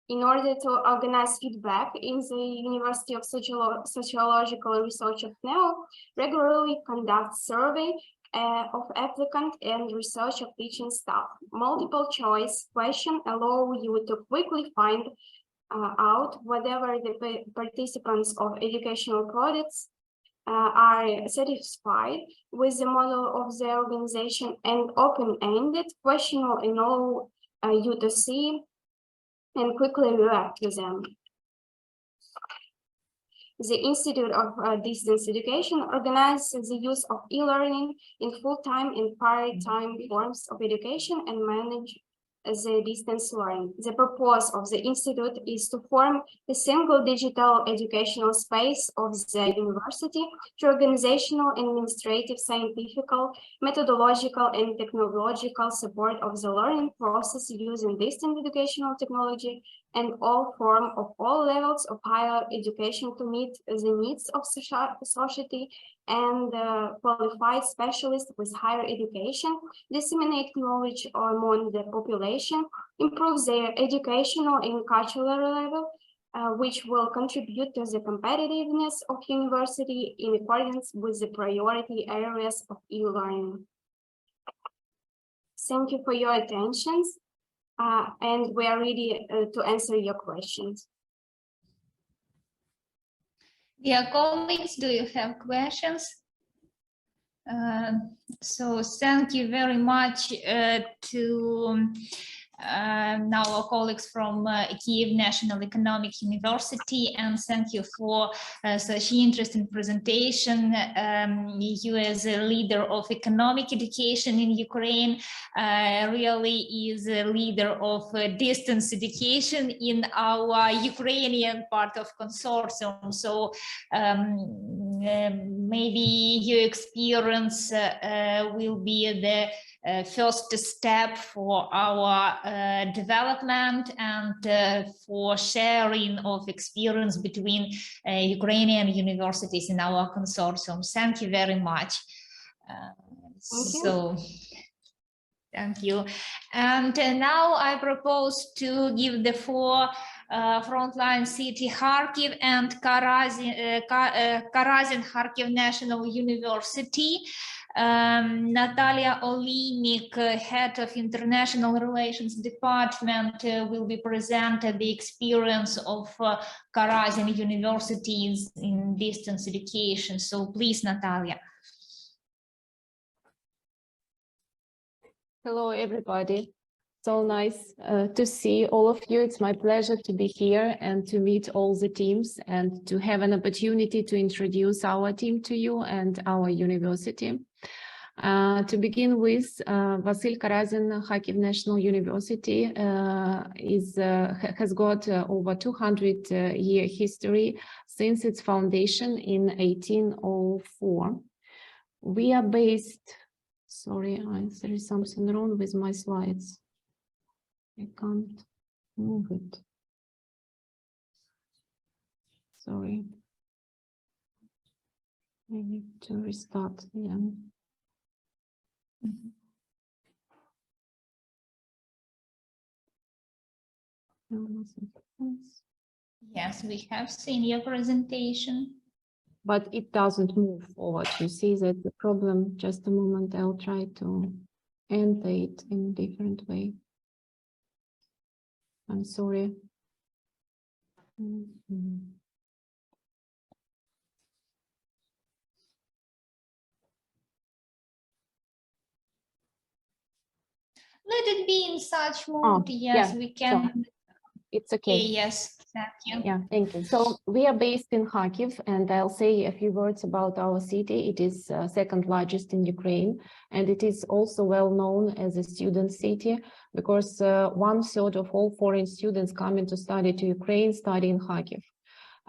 In order to organize feedback in the University of Sociological Research of NEO, regularly conduct survey of applicant and research of teaching staff. Multiple choice question allow you to quickly find out whether the participants of educational products are satisfied with the model of the organization, and open-ended question will allow you to see and quickly react to them. The Institute of Distance Education organizes the use of e-learning in full-time and part-time forms of education and manage the distance learning. The purpose of the Institute is to form a single digital educational space of the university to organizational, administrative, scientific, methodological, and technological support of the learning process using distance educational technology and all forms of all levels of higher education to meet the needs of society and qualified specialists with higher education, disseminate knowledge among the population, improve their educational and cultural level, which will contribute to the competitiveness of university in accordance with the priority areas of e-learning. Thank you for your attention, and we are ready to answer your questions. Dear colleagues, do you have questions? So thank you very much to our colleagues from Kyiv National Economics University, and thank you for such interesting presentation. You as a leader of economic education in Ukraine really is a leader of distance education in our Ukrainian part of consortium. So maybe your experience will be the first step for our development and for sharing of experience between Ukrainian universities in our consortium. Thank you very much. Thank you. And now I propose to give the floor frontline city Kharkiv and Karazin Kharkiv National University. Natalia Oleynik, head of International Relations Department, will be presented the experience of Karazin universities in distance education. So please, Natalia. Hello, everybody. So nice to see all of you. It's my pleasure to be here and to meet all the teams and to have an opportunity to introduce our team to you and our university. To begin with, Vasil Karazin Kharkiv National University has got over 200-year history since its foundation in 1804. We are based. Sorry, there is something wrong with my slides. I can't move it. Sorry. I need to restart again. Yes, we have seen your presentation. But it doesn't move forward. You see that the problem. Just a moment, I'll try to enter it in a different way. I'm sorry. Let it be in such mode. Yes, yeah, we can. So it's okay. Yes, thank you. Yeah, thank you. So we are based in Kharkiv, and I'll say a few words about our city. It is second largest in Ukraine, and it is also well known as a student city because 1/3 of all foreign students coming to study to Ukraine study in Kharkiv.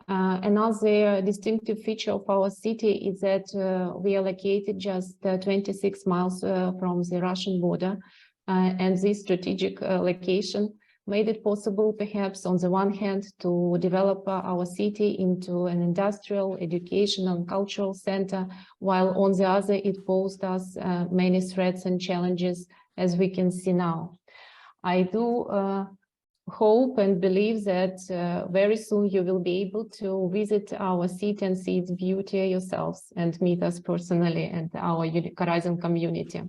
Another distinctive feature of our city is that we are located just 26 miles from the Russian border, and this strategic location made it possible, perhaps, on the one hand, to develop our city into an industrial, educational, and cultural center, while on the other, it posed us many threats and challenges, as we can see now. I do hope and believe that very soon you will be able to visit our city and see its beauty yourselves and meet us personally and our Karazin community.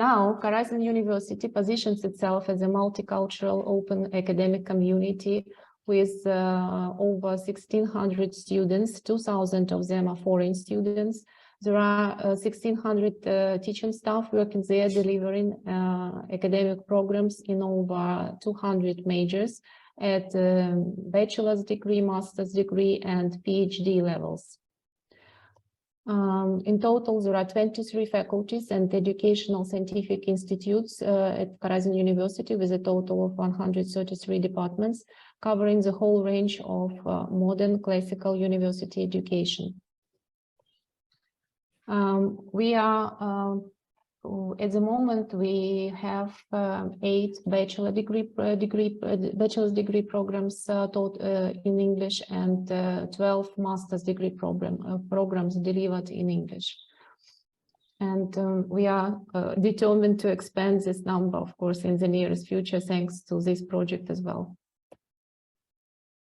Now, Karazin University positions itself as a multicultural open academic community with over 1,600 students. 2,000 of them are foreign students. There are 1,600 teaching staff working there, delivering academic programs in over 200 majors at bachelor's degree, master's degree, and PhD levels. In total, there are 23 faculties and educational scientific institutes at Karazin University with a total of 133 departments, covering the whole range of modern classical university education. At the moment, we have 8 bachelor's degree programs taught in English and 12 master's degree programs delivered in English. And we are determined to expand this number, of course, in the nearest future, thanks to this project as well.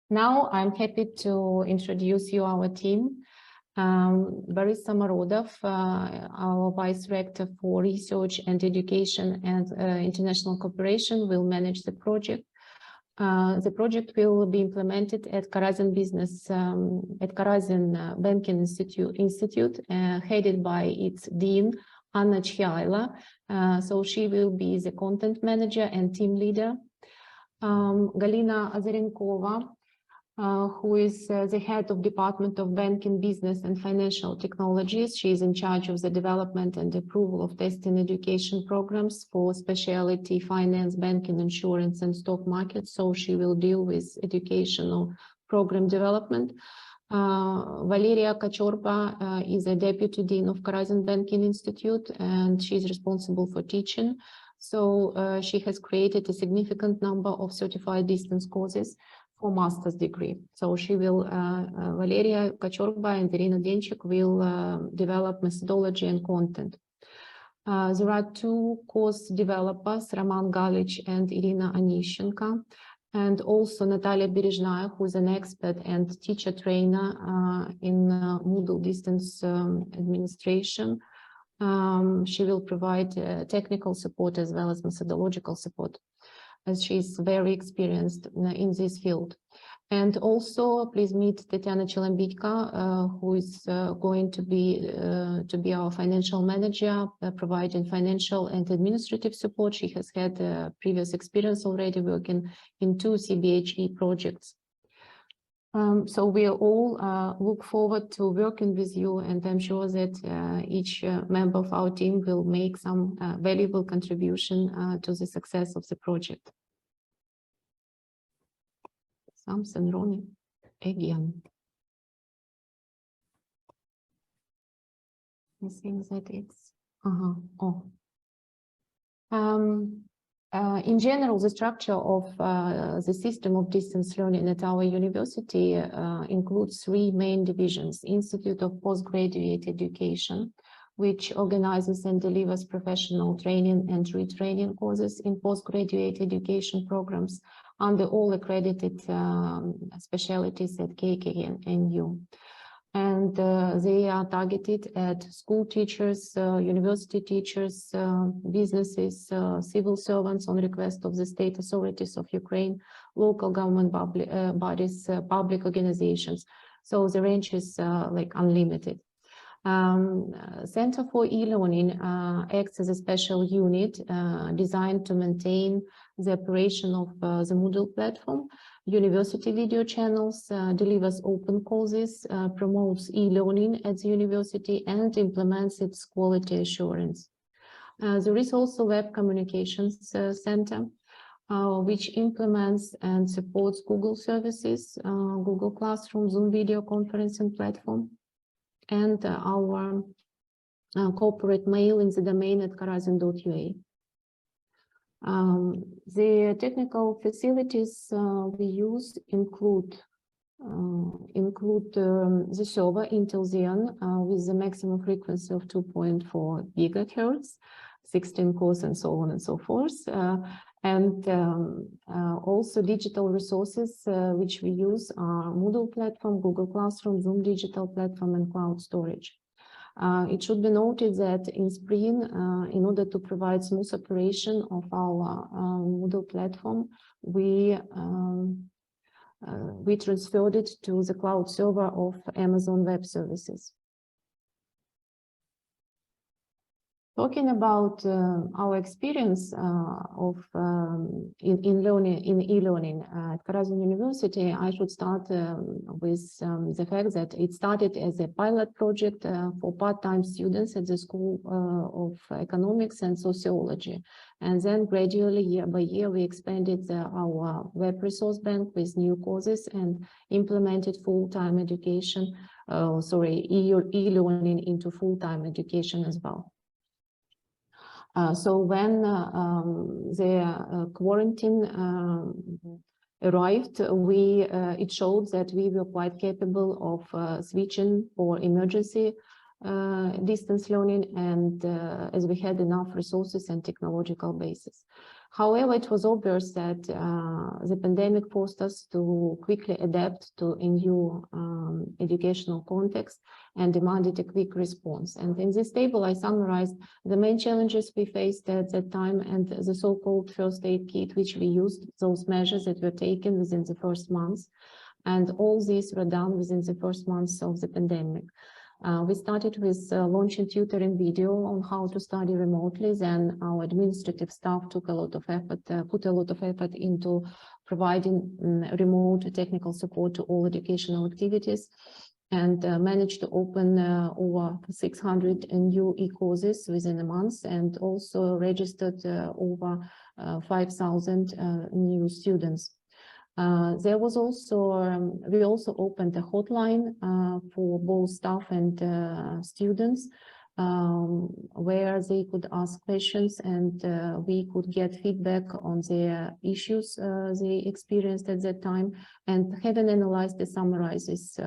Now, I'm happy to introduce you our team. Boris Samorodov, our Vice-rector for Research and Education and International Cooperation, will manage the project. The project will be implemented at Karazin Banking Institute, headed by its dean, Anna Mohyla. So she will be the content manager and team leader. Galina Azarenkova, who is the head of Department of Banking, Business and Financial Technologies. She is in charge of the development and approval of testing education programs for specialty finance, banking, insurance, and stock markets. So she will deal with educational program development. Valeria Kachorba is a deputy dean of Karazin Banking Institute, and she's responsible for teaching. So she has created a significant number of certified distance courses for master's degree. So she will, Valeria Kachorba and Irina Denchik will develop methodology and content. There are two course developers, Roman Galich and Irina Anishenko, and also Natalia Berezhnaya, who is an expert and teacher trainer in Moodle distance administration. She will provide technical support as well as methodological support, as she's very experienced in this field. And also, please meet Tatiana Chelambitska, who is going to be our financial manager, providing financial and administrative support. She has had previous experience already working in 2 CBHE projects. So we all look forward to working with you, and I'm sure that each member of our team will make some valuable contribution to the success of the project. Something wrong again. I think that it's in general, the structure of the system of distance learning at our university includes 3 main divisions: Institute of Postgraduate Education, which organizes and delivers professional training and retraining courses in postgraduate education programs under all accredited specialties at KK and NU. And they are targeted at school teachers, university teachers, businesses, civil servants on request of the state authorities of Ukraine, local government bodies, public organizations. So the range is like unlimited. Center for e-learning acts as a special unit designed to maintain the operation of the Moodle platform, university video channels, delivers open courses, promotes e-learning at the university, and implements its quality assurance. There is also Web Communications Center, which implements and supports Google services, Google Classroom, Zoom video conferencing platform, and our corporate mail in the domain at karazin.ua. The technical facilities we use include the server Intel Xeon with the maximum frequency of 2.4 gigahertz, 16 cores, and so on and so forth. And also digital resources which we use are Moodle platform, Google Classroom, Zoom digital platform, and cloud storage. It should be noted that in spring, in order to provide smooth operation of our Moodle platform, we transferred it to the cloud server of Amazon Web Services. Talking about our experience of in e-learning at Karazin University, I should start with the fact that it started as a pilot project for part-time students at the School of Economics and Sociology. And then gradually, year by year, we expanded our web resource bank with new courses and implemented full-time education, e-learning into full-time education as well. So when the quarantine arrived, it showed that we were quite capable of switching for emergency distance learning, and as we had enough resources and technological basis. However, it was obvious that the pandemic forced us to quickly adapt to a new educational context and demanded a quick response. And in this table, I summarized the main challenges we faced at that time and the so-called first aid kit, which we used, those measures that were taken within the first months. And all these were done within the first months of the pandemic. We started with launching tutoring video on how to study remotely. Then our administrative staff took a lot of effort, put a lot of effort into providing remote technical support to all educational activities, and managed to open over 600 new e-courses within a month, and also registered over 5,000 new students. There was also, we also opened a hotline for both staff and students, where they could ask questions, and we could get feedback on their issues they experienced at that time. And having analyzed the summarizes,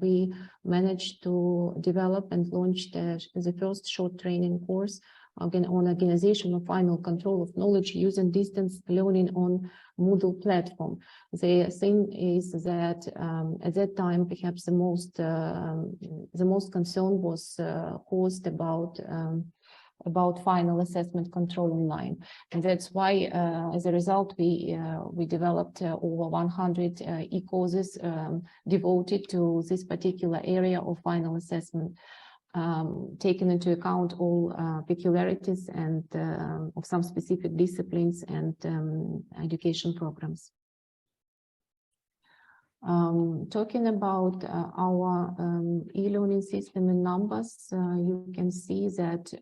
we managed to develop and launch the first short training course on organization of final control of knowledge using distance learning on Moodle platform. The thing is that at that time, perhaps the most concern was caused about final assessment control online, and that's why, as a result, we developed over 100 e-courses devoted to this particular area of final assessment, taking into account all peculiarities and of some specific disciplines and education programs. Talking about our e-learning system in numbers, you can see that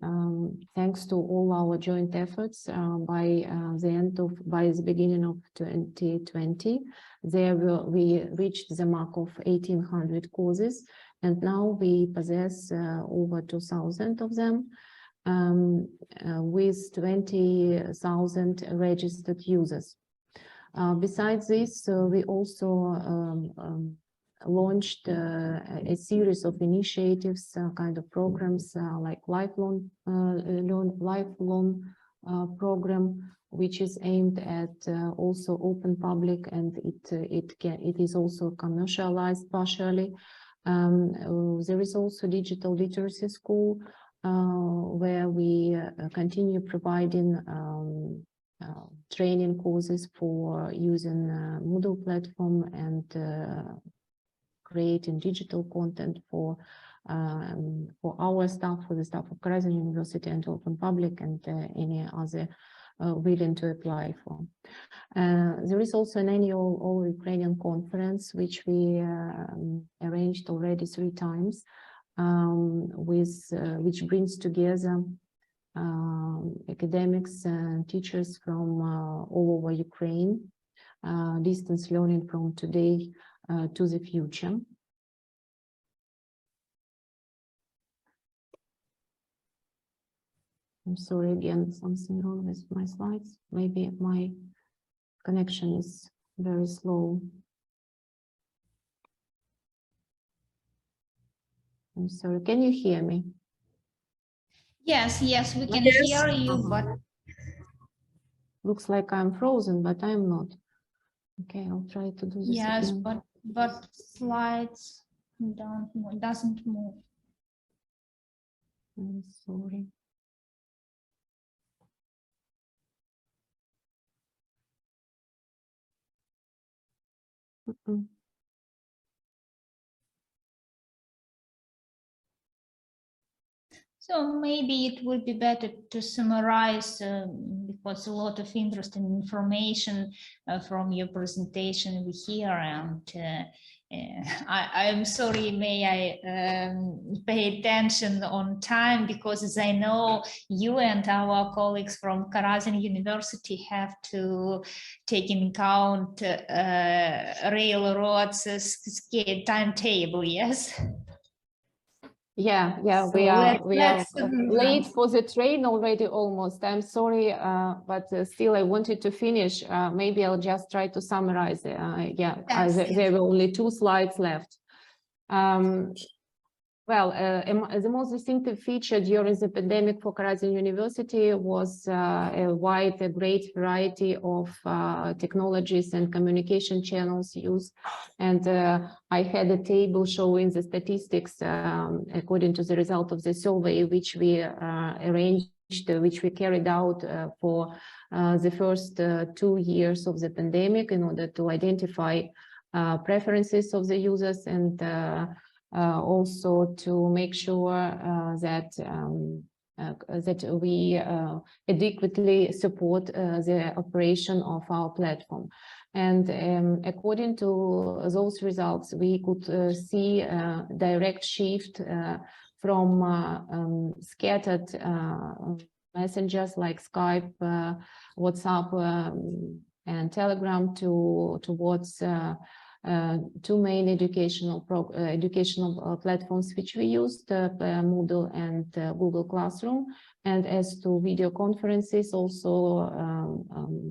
thanks to all our joint efforts, by the beginning of 2020, we reached the mark of 1,800 courses. And now we possess over 2,000 of them, with 20,000 registered users. Besides this, we also launched a series of initiatives, kind of programs like lifelong program, which is aimed at also open public, and it is also commercialized partially. There is also digital literacy school, where we continue providing training courses for using Moodle platform and creating digital content for our staff, for the staff of Karyna University and open public, and any other willing to apply for. There is also an annual All-Ukrainian conference, which we arranged already 3 times, which brings together academics and teachers from all over Ukraine, distance learning from today to the future. I'm sorry, again, something wrong with my slides. Maybe my connection is very slow. I'm sorry, can you hear me? Yes, we can hear you, but looks like I'm frozen, but I'm not. Okay, I'll try to do this again. but slides doesn't move. I'm sorry. So maybe it would be better to summarize, because a lot of interesting information from your presentation we hear, and I'm sorry, may I pay attention on time, because as I know, you and our colleagues from Karyna University have to take in account railroads timetable, yes? Yeah, So we are late let's for the train already almost. I'm sorry, but still I wanted to finish. Maybe I'll just try to summarize. There were only 2 slides left. The most distinctive feature during the pandemic for Karyna University was a great variety of technologies and communication channels used. And I had a table showing the statistics according to the result of the survey, which we arranged, which we carried out for the first 2 years of the pandemic, in order to identify preferences of the users, and also to make sure that we adequately support the operation of our platform. And according to those results, we could see a direct shift from scattered messengers like Skype, WhatsApp, and Telegram towards two main educational platforms which we used, Moodle and Google Classroom. And as to video conferences, also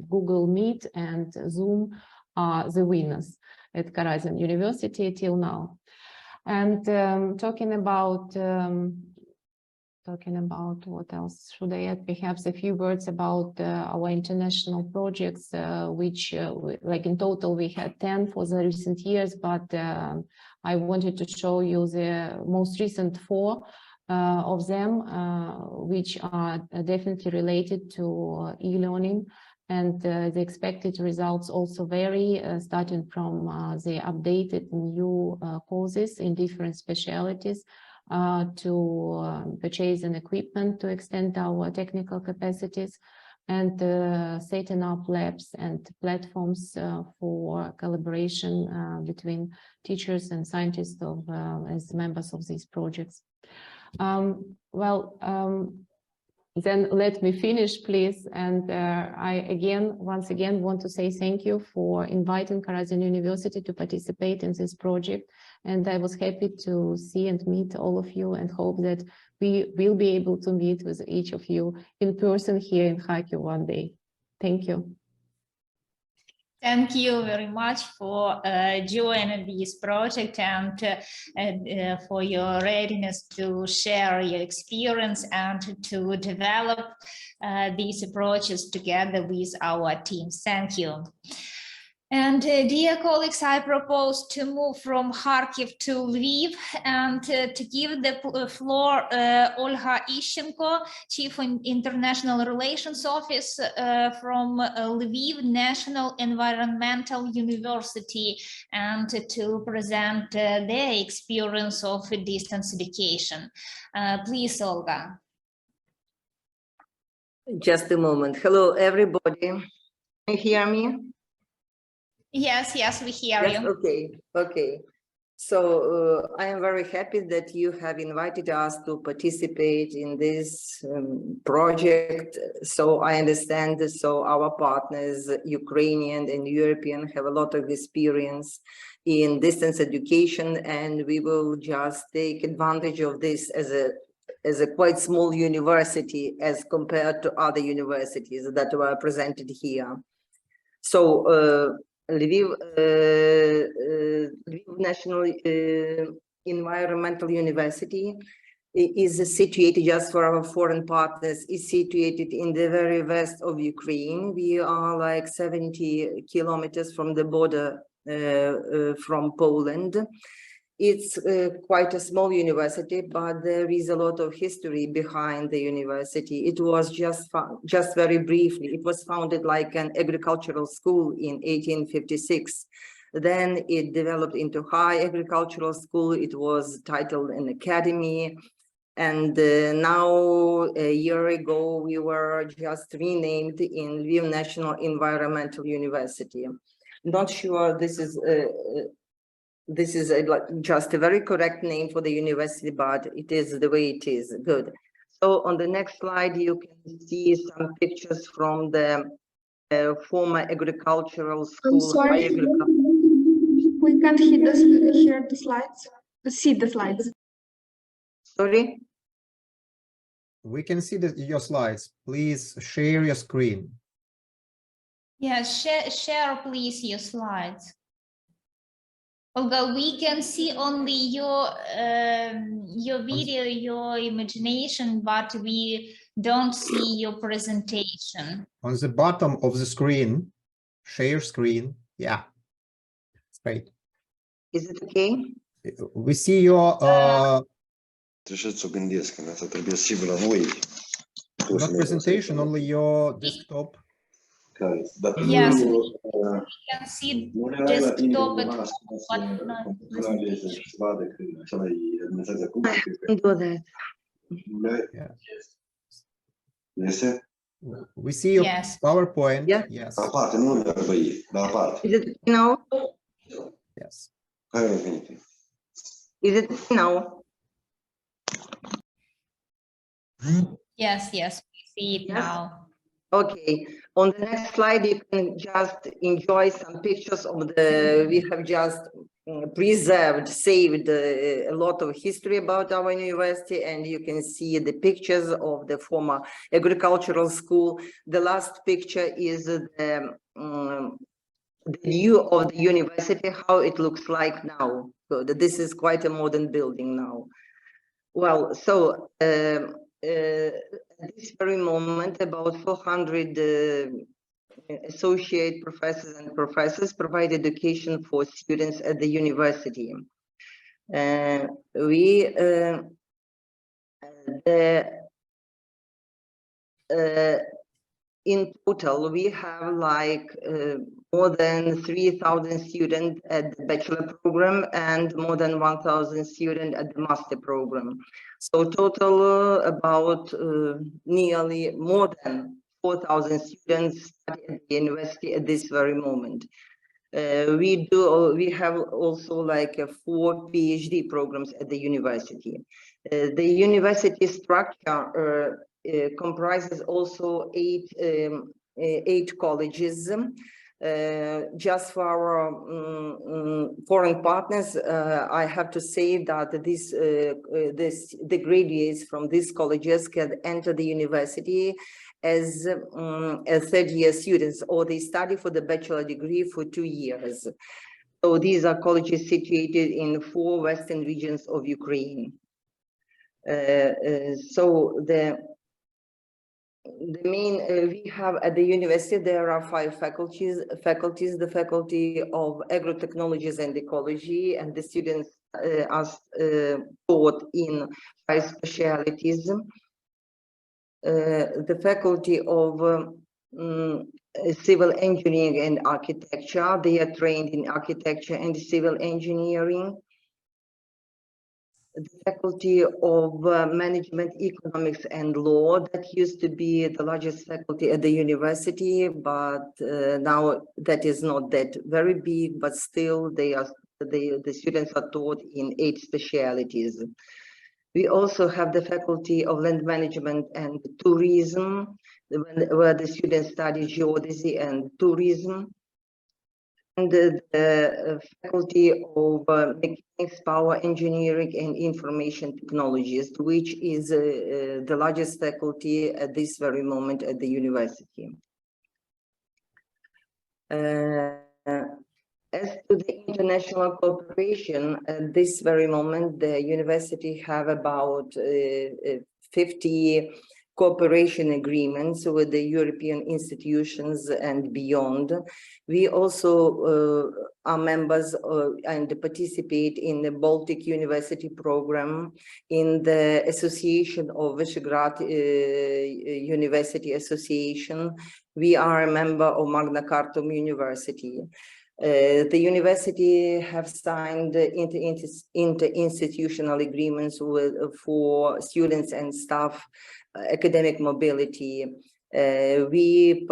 Google Meet and Zoom are the winners at Karazin University till now. And talking about what else should I add? Perhaps a few words about our international projects, which like in total we had 10 for the recent years, but I wanted to show you the most recent 4 of them, which are definitely related to e-learning. And the expected results also vary, starting from the updated new courses in different specialities, to purchasing equipment to extend our technical capacities, and setting up labs and platforms for collaboration between teachers and scientists as members of these projects. Then let me finish, please. And I once again want to say thank you for inviting Karazin University to participate in this project. And I was happy to see and meet all of you, and hope that we will be able to meet with each of you in person here in Kharkiv one day. Thank you. Thank you very much for joining this project and for your readiness to share your experience and to develop these approaches together with our teams. Thank you. And dear colleagues, I propose to move from Kharkiv to Lviv and to give the floor Olga Ishchenko, Chief International Relations Office from Lviv National Environmental University, and to present their experience of distance education. Please, Olga. Just a moment. Hello, everybody. Can you hear me? Yes, yes, we hear you. Okay. So I am very happy that you have invited us to participate in this project. So I understand that our partners, Ukrainian and European, have a lot of experience in distance education, and we will just take advantage of this as a quite small university as compared to other universities that were presented here. So Lviv National Environmental University is situated, just for our foreign partners, is situated in the very west of Ukraine. We are like 70 kilometers from the border from Poland. It's quite a small university, but there is a lot of history behind the university. It was just very briefly, it was founded like an agricultural school in 1856. Then it developed into high agricultural school. It was titled an academy. And now, a year ago, we were just renamed in Lviv National Environmental University. Not sure this is just a very correct name for the university, but it is the way it is. Good. So on the next slide, you can see some pictures from the former agricultural school. I'm sorry, we can't hear the slides. See the slides. Sorry? We can see your slides. Please share your screen. Yes, share please your slides. Olga, we can see only your video, your imagination, but we don't see your presentation. On the bottom of the screen, share screen. Yeah, it's great. Is it okay? We see your not presentation, only your desktop. Yes, we can see desktop, but not presentation. Do that. Yes. We see your PowerPoint. Yeah. Yes. Is it now? Yes. Is it now? Yes, we see it now. Okay, on the next slide, you can just enjoy some pictures of the, we have just preserved, saved a lot of history about our university, and you can see the pictures of the former agricultural school. The last picture is the view of the university, how it looks like now. So this is quite a modern building now. Well, so at this very moment, about 400 associate professors and professors provide education for students at the university. In total, we have like more than 3,000 students at the bachelor program and more than 1,000 students at the master program. So total about nearly more than 4,000 students study at the university at this very moment. We have also like 4 PhD programs at the university. The university structure comprises also 8 colleges. Just for our foreign partners, I have to say that the graduates from these colleges can enter the university as third-year students, or they study for the bachelor degree for 2 years. So these are colleges situated in 4 western regions of Ukraine. So the main we have at the university, there are 5 faculties. The faculty of agrotechnologies and ecology, and the students are taught in 5 specialities. The faculty of civil engineering and architecture, they are trained in architecture and civil engineering. The faculty of management, economics and law, that used to be the largest faculty at the university, but now that is not that very big, but still the students are taught in 8 specialities. We also have the faculty of land management and tourism, where the students study geodesy and tourism. And the faculty of mechanics, power engineering and information technologies, which is the largest faculty at this very moment at the university. As to the international cooperation, at this very moment, the university have about 50 cooperation agreements with the European institutions and beyond. We also are members and participate in the Baltic University program, in the Association of Visegrad University Association. We are a member of Magna Carta University. The university have signed inter-institutional agreements for students and staff academic mobility. We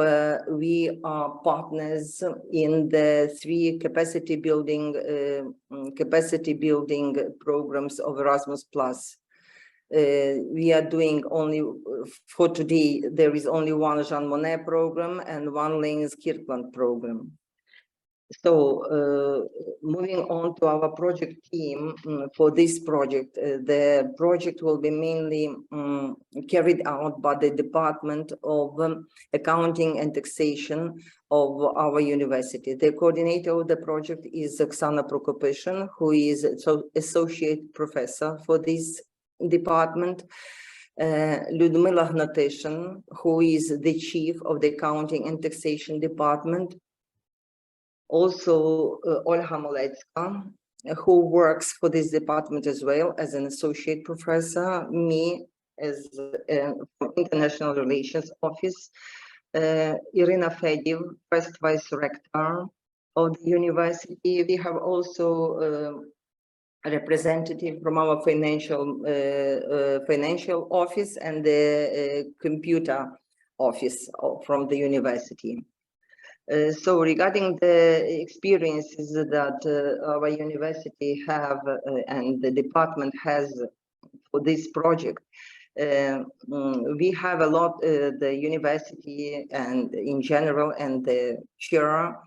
are partners in the 3 capacity building programs of Erasmus+. We are doing only, for today, there is only 1 Jean Monnet program and 1 Lenin's Kirkland program. So moving on to our project team for this project, the project will be mainly carried out by the Department of Accounting and Taxation of our university. The coordinator of the project is Oksana Prokopyshin, who is associate professor for this department. Lyudmila Gnatyshin, who is the chief of the Accounting and Taxation Department. Also, Olga Moletska, who works for this department as well as an associate professor, me as from International Relations Office, Irina Fedyev, first vice-rector of the university. We have also a representative from our financial office and the computer office from the university. So regarding the experiences that our university have and the department has for this project, We have a lot, the university and in general, and the chair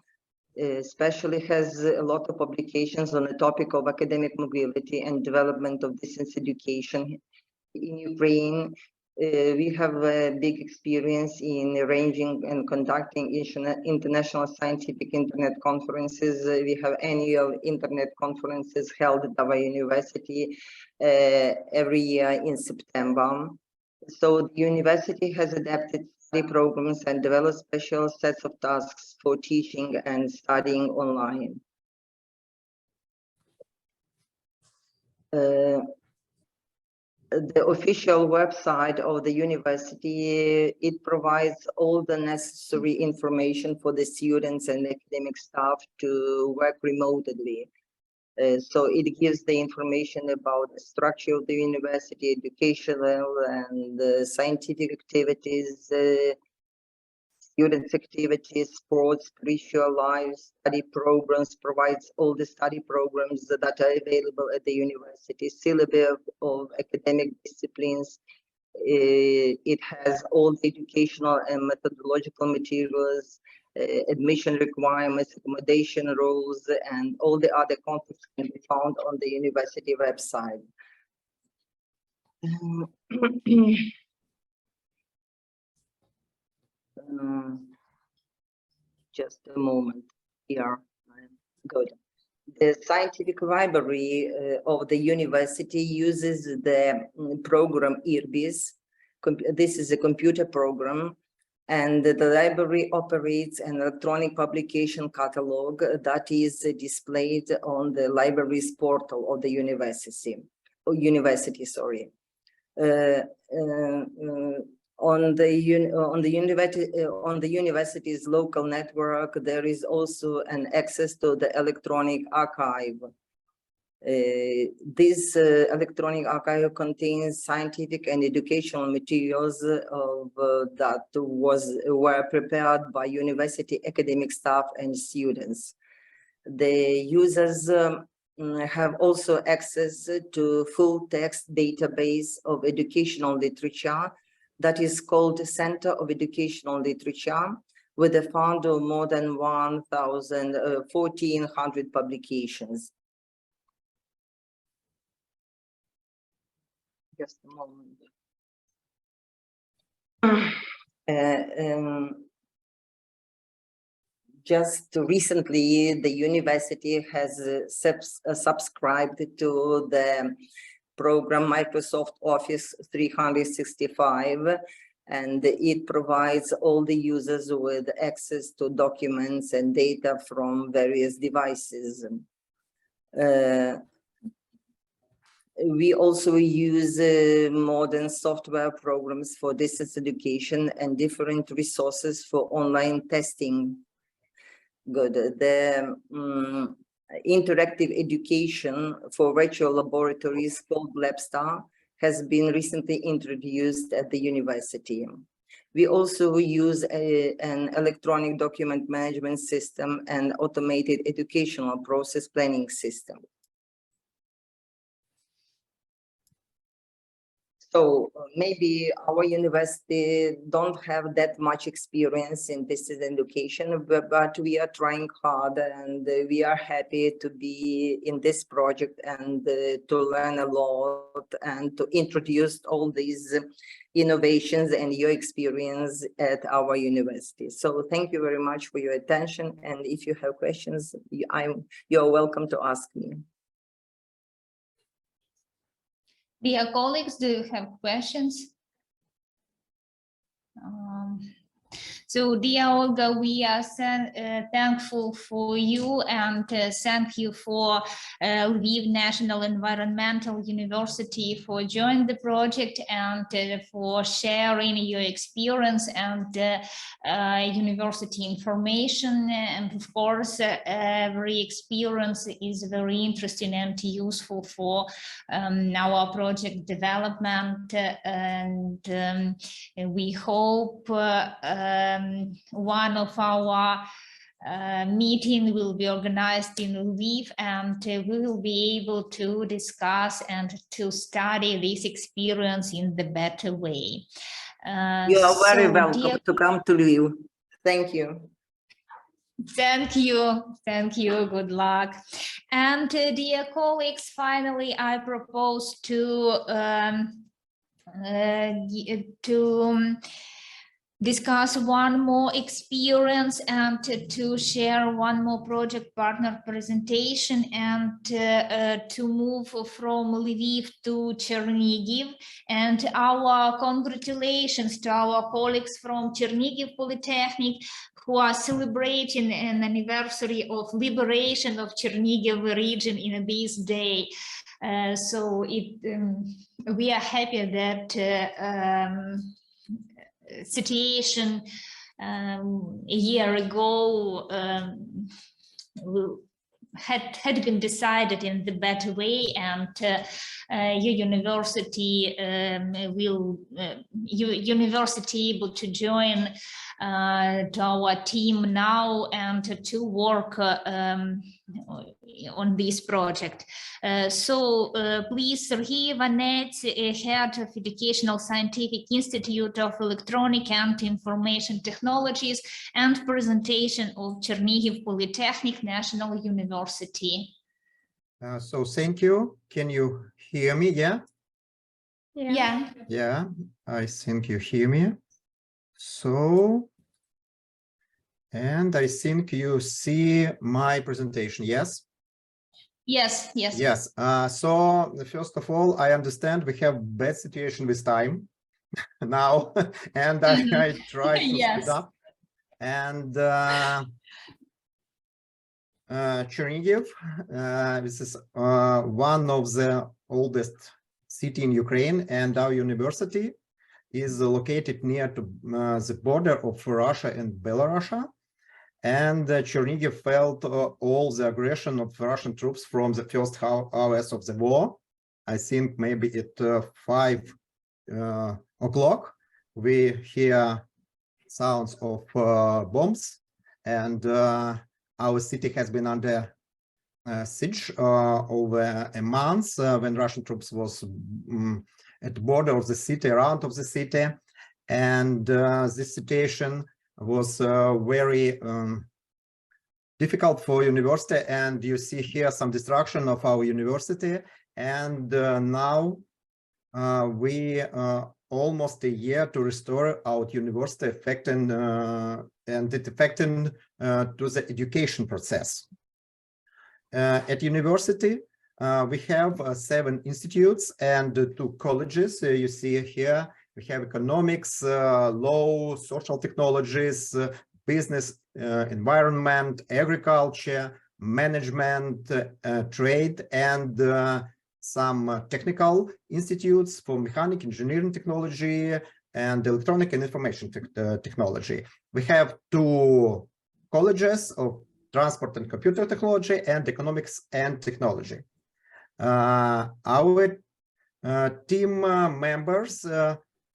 especially has a lot of publications on the topic of academic mobility and development of distance education in Ukraine. We have a big experience in arranging and conducting international scientific internet conferences. We have annual internet conferences held at our university every year in September. So the university has adapted study programs and developed special sets of tasks for teaching and studying online. The official website of the university, it provides all the necessary information for the students and academic staff to work remotely. So it gives the information about the structure of the university, educational and scientific activities, students' activities, sports, spiritual life, study programs, provides all the study programs that are available at the university, syllabus of academic disciplines. It has all the educational and methodological materials, admission requirements, accommodation rules, and all the other contents can be found on the university website. Just a moment here. Good. The scientific library of the university uses the program IRBIS. This is a computer program, and the library operates an electronic publication catalog that is displayed on the library's portal of the university. On the university's local network, there is also an access to the electronic archive. This electronic archive contains scientific and educational materials that were prepared by university academic staff and students. The users have also access to full text database of educational literature that is called the Center of Educational Literature, with a fund of more than 1,400 publications. Just a moment. Just recently, the university has subscribed to the program Microsoft Office 365, and it provides all the users with access to documents and data from various devices. We also use modern software programs for distance education and different resources for online testing. Good. The interactive education for virtual laboratories called LabStar has been recently introduced at the university. We also use an electronic document management system and automated educational process planning system. So maybe our university don't have that much experience in distance education, but we are trying hard, and we are happy to be in this project and to learn a lot and to introduce all these innovations and your experience at our university. So thank you very much for your attention. And if you have questions, you're welcome to ask me. Dear colleagues, do you have questions? So, dear Olga, we are thankful for you, and thank you for Kyiv National Environmental University for joining the project and for sharing your experience and university information. And of course, every experience is very interesting and useful for our project development, and we hope one of our meeting will be organized in Lviv, and we will be able to discuss and to study this experience in the better way. You are very So, welcome to come to Lviv. Thank you. Thank you, good luck. And dear colleagues, finally, I propose to discuss one more experience and to share one more project partner presentation, and to move from Lviv to Chernihiv. And our congratulations to our colleagues from Chernihiv Polytechnic, who are celebrating an anniversary of liberation of Chernihiv region in this day. So we are happy that situation a year ago had been decided in the better way, and your university university able to join to our team now and to work on this project. Please, Serhiy Vanets, Head of Educational Scientific Institute of Electronic and Information Technologies, and presentation of Chernihiv Polytechnic National University. So thank you. Can you hear me? Yeah? Yeah. Yeah, I think you hear me. So, and I think you see my presentation, yes? Yes, yes. Yes. So first of all, I understand we have bad situation with time now, and I try to speed up. And Chernihiv, this is one of the oldest city in Ukraine, and our university is located near to the border of Russia and Belarus. And Chernihiv felt all the aggression of Russian troops from the first hours of the war. I think maybe at 5 o'clock, we hear sounds of bombs, and our city has been under siege over a month when Russian troops was at the border of the city, around of the city. And this situation was very difficult for university, and you see here some destruction of our university. And now we almost a year to restore our university, affecting and it affecting to the education process. At university, we have 7 institutes and 2 colleges. You see here, we have economics, law, social technologies, business, environment, agriculture, management, trade, and some technical institutes for mechanic, engineering technology, and electronic and information technology. We have 2 colleges of transport and computer technology and economics and technology. Our team members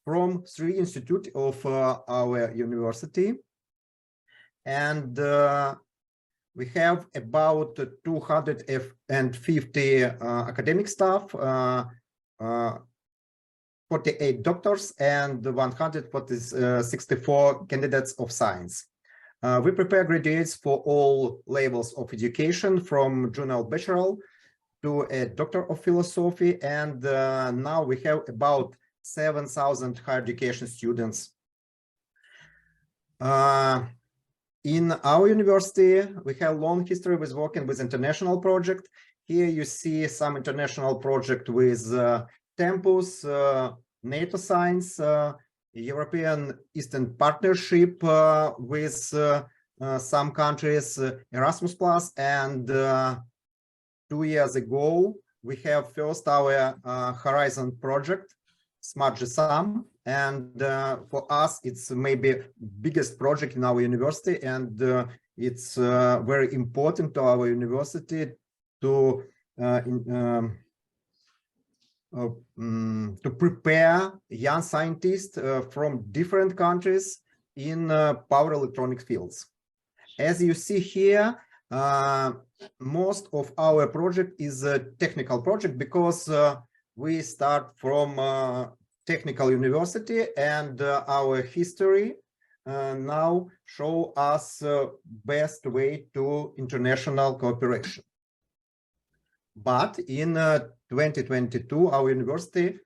from 3 institutes of our university, and we have about 250 academic staff, 48 doctors, and 164 candidates of science. We prepare graduates for all levels of education, from junior bachelor to a doctor of philosophy, and now we have about 7,000 higher education students. In our university, we have long history with working with international project. Here you see some international project with Tempus, NATO Science, European Eastern Partnership with some countries, Erasmus Plus, and 2 years ago, we have first our Horizon project, Smart GSAM, and for us, it's maybe biggest project in our university, and it's very important to our university to prepare young scientists from different countries in power electronic fields. As you see here, most of our project is a technical project because we start from technical university, and our history now show us best way to international cooperation. But in 2022, our university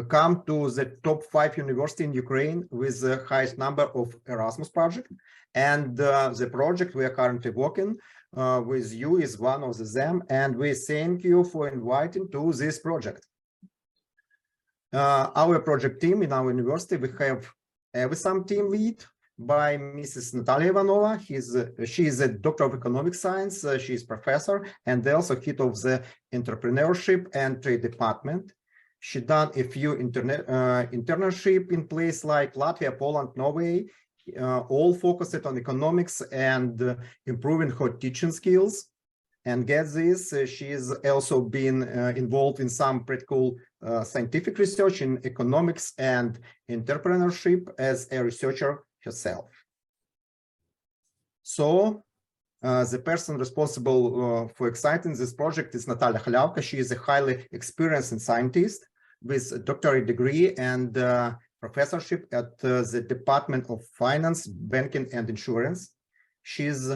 come to the top 5 university in Ukraine with the highest number of Erasmus project, and the project we are currently working with you is one of them, and we thank you for inviting to this project. Our project team in our university, we have some team lead by Mrs. Natalia Ivanova. She is a doctor of economic science, she is professor and also head of the entrepreneurship and trade department. She done a few internship in places like Latvia, Poland, Norway, all focused on economics and improving her teaching skills. And get this, she's also been involved in some practical scientific research in economics and entrepreneurship as a researcher herself. So the person responsible for exciting this project is Natalia Khalyavka. She is a highly experienced scientist with a doctorate degree and professorship at the Department of Finance, Banking and Insurance. She's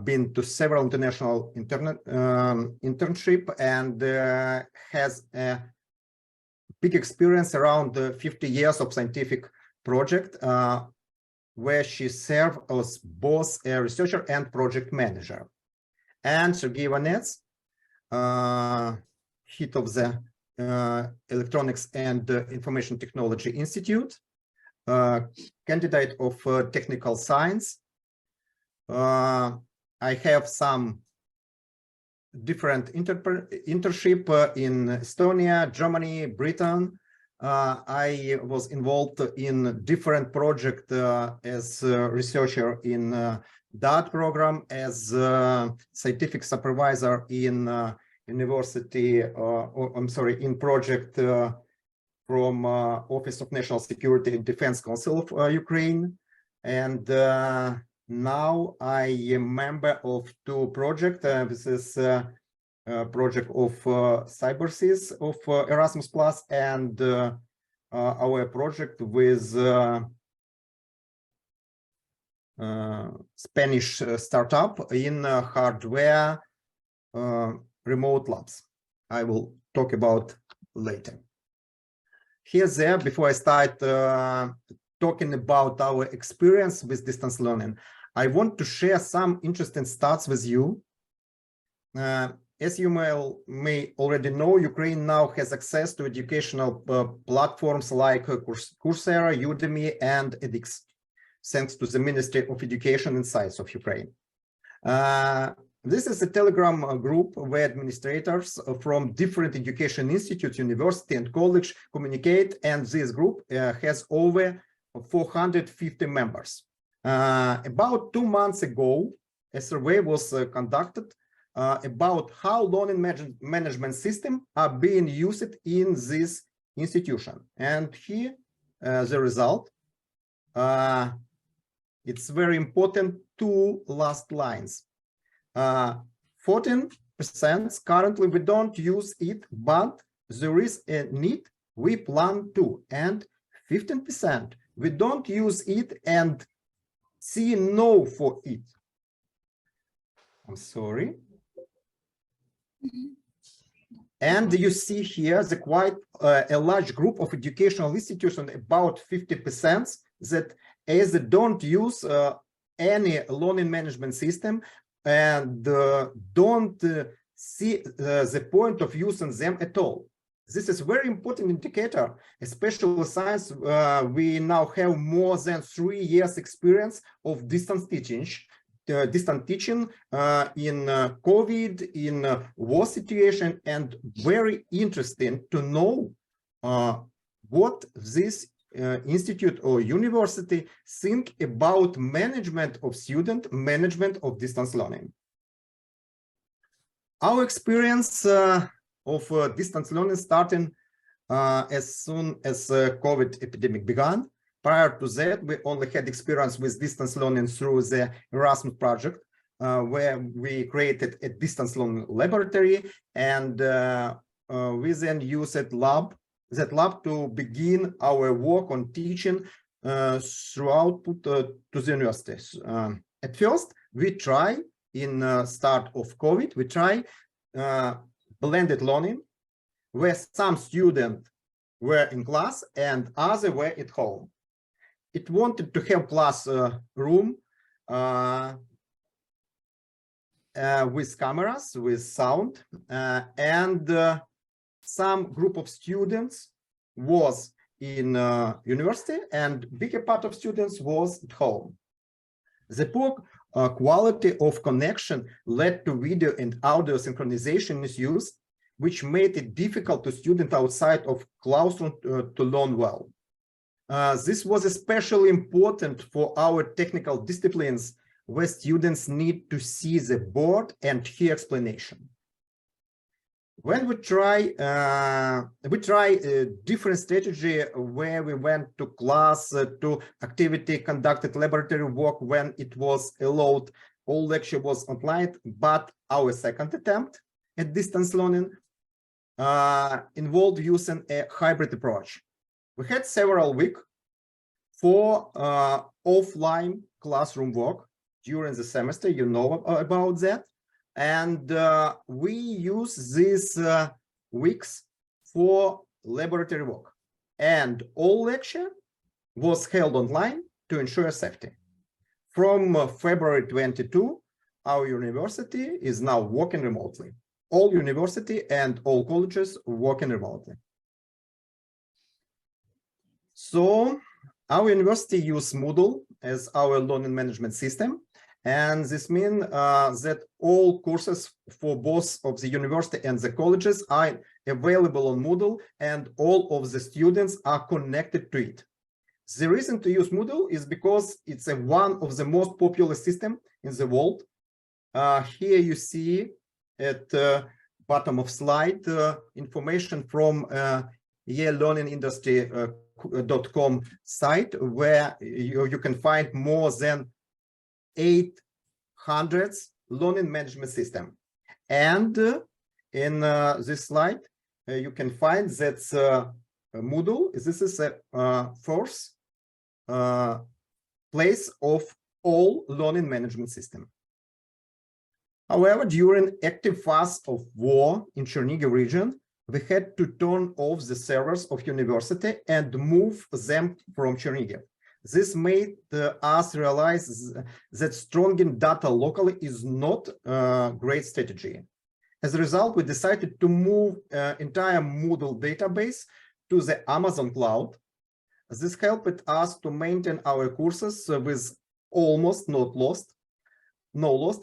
been to several international internship and has a big experience around 50 years of scientific project, where she served as both a researcher and project manager. And Sergey Ivanets, head of the Electronics and Information Technology Institute, candidate of technical science. I have some different internship in Estonia, Germany, Britain. I was involved in different projects as a researcher in that program, as a scientific supervisor in university, in project from Office of National Security and Defense Council of Ukraine. And now I am member of 2 projects. This is project of CyberSys of Erasmus Plus and our project with Spanish startup in hardware remote labs. I will talk about later. Here's there, before I start talking about our experience with distance learning, I want to share some interesting stats with you. As you may already know, Ukraine now has access to educational platforms like Coursera, Udemy, and edX, thanks to the Ministry of Education and Science of Ukraine. This is a Telegram group where administrators from different education institutes, university, and college communicate, and this group has over 450 members. About 2 months ago, a survey was conducted about how learning management systems are being used in this institution. And here, the result, it's very important, 2 last lines. 14% currently we don't use it, but there is a need, we plan to. And 15% we don't use it and see no for it. I'm sorry. And you see here the quite a large group of educational institutions, about 50%, that as they don't use any learning management system and don't see the point of using them at all. This is a very important indicator, especially since we now have more than 3 years experience of distance teaching in COVID, in war situation, and very interesting to know what this institute or university think about management of student, management of distance learning. Our experience of distance learning starting as soon as COVID epidemic began. Prior to that, we only had experience with distance learning through the Erasmus project, where we created a distance learning laboratory, and we then used that lab to begin our work on teaching throughout to the universities. At first, we try in start of COVID, we try blended learning, where some students were in class and others were at home. It wanted to have classroom with cameras, with sound, and some group of students was in university and bigger part of students was at home. The poor quality of connection led to video and audio synchronization issues, which made it difficult to students outside of classroom to learn well. This was especially important for our technical disciplines, where students need to see the board and hear explanation. When we try a different strategy where we went to class, to activity, conducted laboratory work when it was allowed, all lecture was online, but our second attempt at distance learning involved using a hybrid approach. We had several weeks for offline classroom work during the semester, you know about that. And we use these weeks for laboratory work. And all lecture was held online to ensure safety. From February 22, our university is now working remotely. All university and all colleges working remotely. So our university uses Moodle as our learning management system. And this means that all courses for both of the university and the colleges are available on Moodle, and all of the students are connected to it. The reason to use Moodle is because it's one of the most popular systems in the world. Here you see at the bottom of slide information from learningindustry.com site, where you can find more than 800 learning management system. And in this slide, you can find that Moodle, this is a first place of all learning management system. However, during active phase of war in Chernihiv region, we had to turn off the servers of university and move them from Chernihiv. This made us realize that storing data locally is not a great strategy. As a result, we decided to move entire Moodle database to the Amazon cloud. This helped us to maintain our courses with almost no loss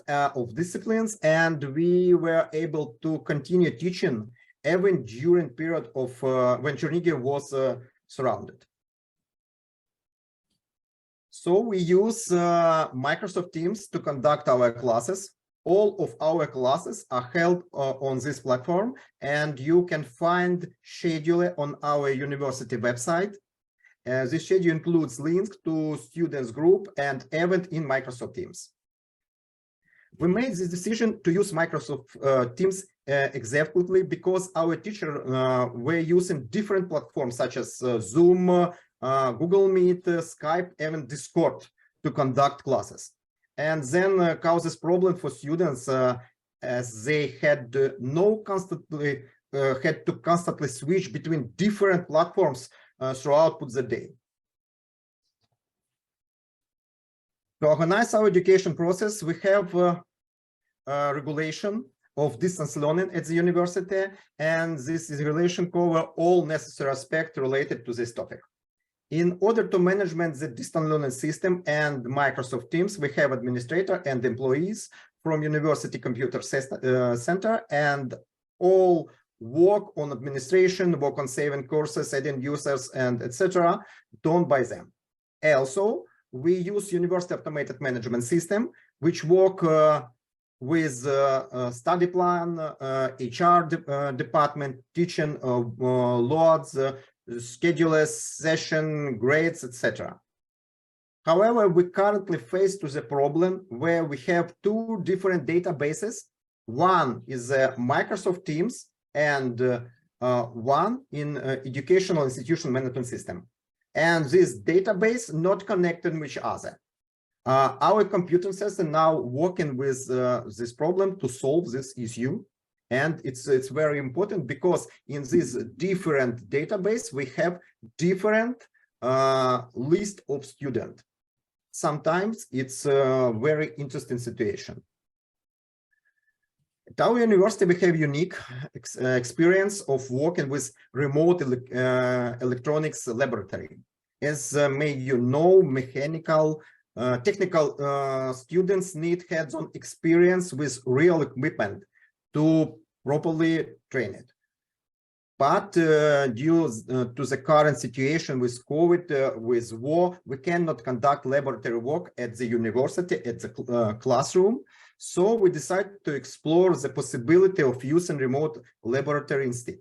of disciplines, and we were able to continue teaching even during period of when Chernihiv was surrounded. So we use Microsoft Teams to conduct our classes. All of our classes are held on this platform, and you can find schedule on our university website. This schedule includes links to students group and event in Microsoft Teams. We made this decision to use Microsoft Teams exactly because our teachers were using different platforms such as Zoom, Google Meet, Skype, even Discord to conduct classes. And then causes problem for students as they had to constantly switch between different platforms throughout the day. To organize our education process, we have regulation of distance learning at the university, and this regulation covers all necessary aspects related to this topic. In order to manage the distance learning system and Microsoft Teams, we have administrator and employees from University Computer Center, and all work on administration, work on saving courses, adding users, and etc. done by them. Also, we use University Automated Management System, which work with study plan, HR department, teaching loads, schedule a session, grades, etc. However, we currently face to the problem where we have two different databases. One is Microsoft Teams and one in educational institution management system. And this database not connected with each other. Our computer science are now working with this problem to solve this issue. And it's very important because in this different database, we have different list of students. Sometimes it's a very interesting situation. At our university, we have unique experience of working with remote electronics laboratory. As may you know, mechanical, technical students need hands-on experience with real equipment to properly train it. But due to the current situation with COVID, with war, we cannot conduct laboratory work at the university, at the classroom. So we decided to explore the possibility of using remote laboratory instead.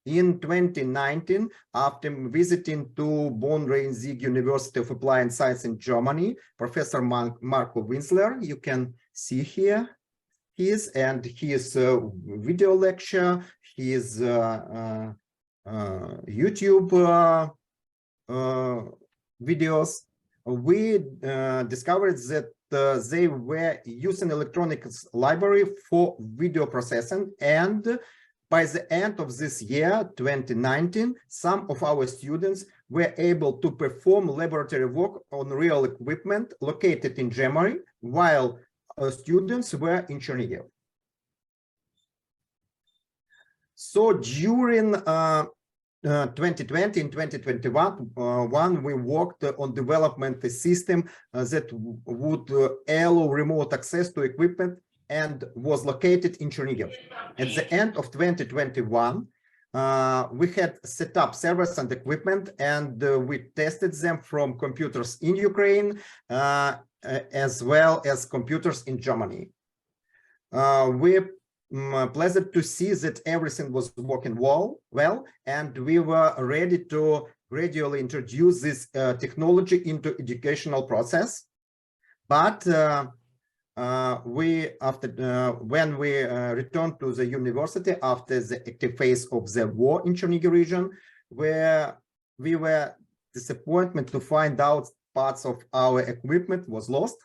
In 2019, after visiting to Bonn-Rhein-Sieg University of Applied Science in Germany, Professor Marco Winsler, you can see here, his video lecture, his YouTube videos, we discovered that they were using electronics library for video processing, and by the end of this year, 2019, some of our students were able to perform laboratory work on real equipment located in Germany, while students were in Chernihiv. So during 2020 and 2021, we worked on development a system that would allow remote access to equipment and was located in Chernihiv. At the end of 2021, we had set up servers and equipment, and we tested them from computers in Ukraine as well as computers in Germany. We're pleased to see that everything was working well, and we were ready to gradually introduce this technology into educational process. But when we returned to the university after the active phase of the war in Chernihiv region, where we were disappointed to find out parts of our equipment was lost.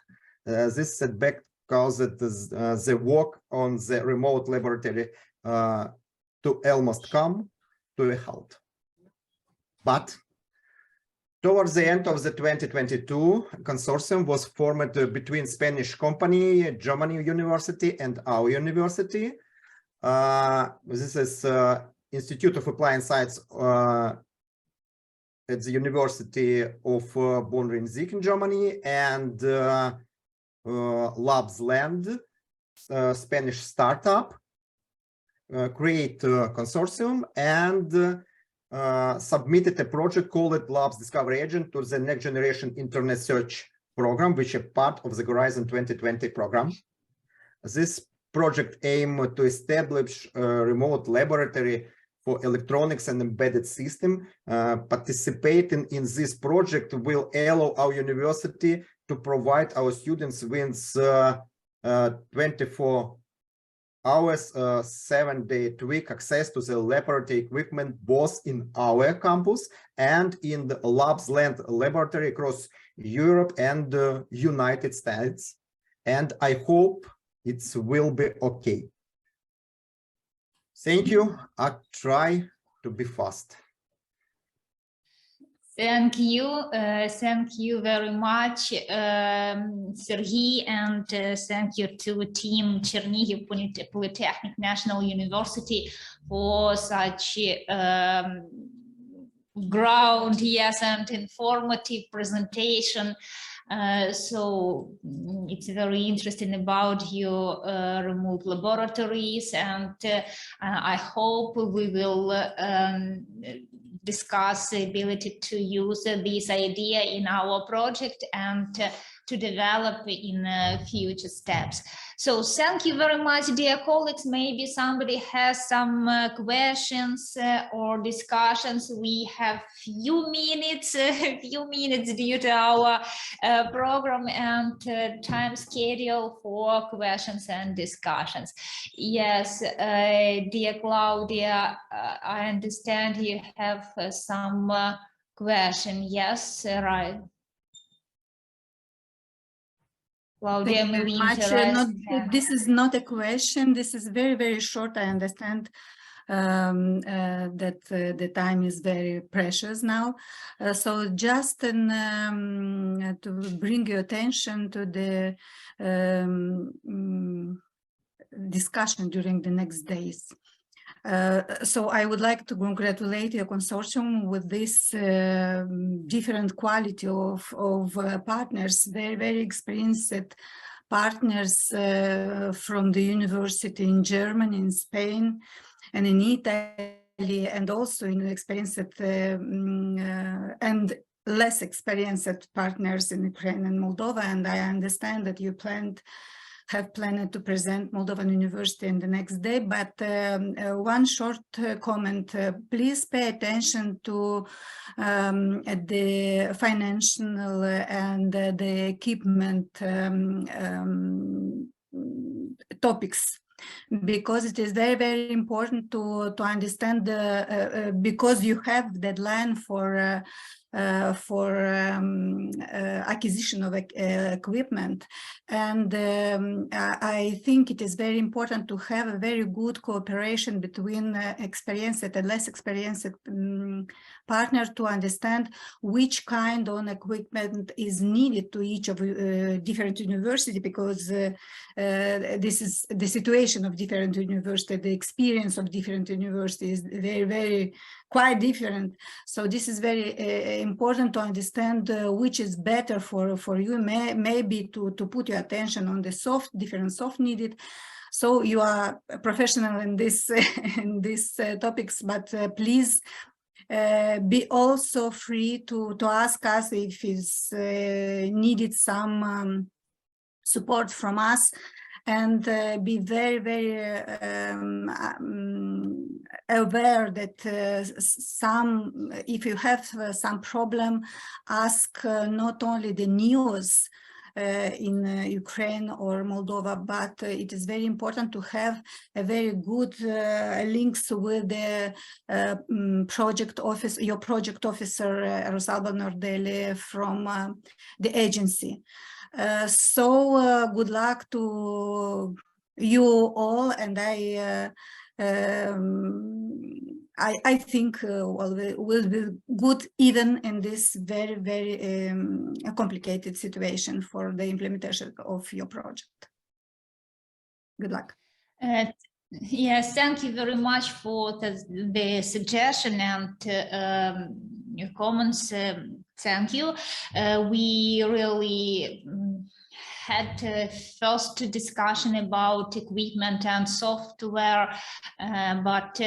This setback caused the work on the remote laboratory to almost come to a halt. But towards the end of the 2022, a consortium was formed between Spanish company, Germany university, and our university. This is Institute of Applied Science at the University of Bonn-Rhein-Sieg in Germany, and Labs Land, Spanish startup, create a consortium and submitted a project called Labs Discovery Agent to the Next Generation Internet Search Program, which is part of the Horizon 2020 program. This project aimed to establish a remote laboratory for electronics and embedded system. Participating in this project will allow our university to provide our students with 24 hours, 7-day-a-week access to the laboratory equipment, both in our campus and in the Labs Land laboratory across Europe and United States. And I hope it will be okay. Thank you. I'll try to be fast. Thank you very much, Sergey, and thank you to Team Chernihiv Polytechnic National University for such ground, yes, and informative presentation. So it's very interesting about your remote laboratories, and I hope we will discuss the ability to use this idea in our project, and to develop in future steps. So thank you very much, dear colleagues. Maybe somebody has some questions or discussions. We have few minutes due to our program and time schedule for questions and discussions. Yes, dear Claudia, I understand you have some question. Yes, right. Claudia, maybe this is not a question. This is very, very short. I understand that the time is very precious now. So just to bring your attention to the discussion during the next days. So I would like to congratulate your consortium with this different quality of partners, very, very experienced partners from the university in Germany, in Spain, and in Italy, and also in experienced and less experienced partners in Ukraine and Moldova. And I understand that you have planned to present Moldovan University in the next day, but one short comment, please pay attention to the financial and the equipment topics, because it is very, very important to understand because you have deadline for acquisition of equipment, and I think it is very important to have a very good cooperation between experienced and less experienced partner to understand which kind of equipment is needed to each of different university, because this is the situation of different universities, the experience of different universities is very, very quite different. So this is very important to understand which is better for you, maybe to put your attention on the different soft needed. So you are a professional in this in these topics, but please be also free to ask us if it's needed some support from us, and be very, very aware that if you have some problem, ask not only the news in Ukraine or Moldova, but it is very important to have a very good links with the project office, your project officer, Rosalba NARDELLI from the agency. So good luck to you all, and I think will be good even in this very, very complicated situation for the implementation of your project. Good luck. Yes, thank you very much for the suggestion and your comments. Thank you. We really had first discussion about equipment and software, but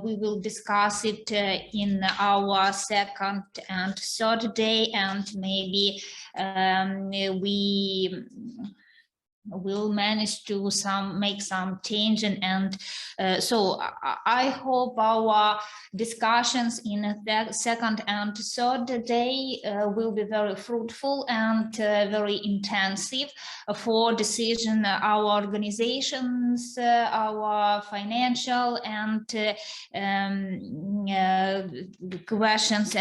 we will discuss it in our second and third day, and maybe we will manage to make some change, and so I hope our discussions in the second and third day will be very fruitful and very intensive for decision our organizations, our financial and questions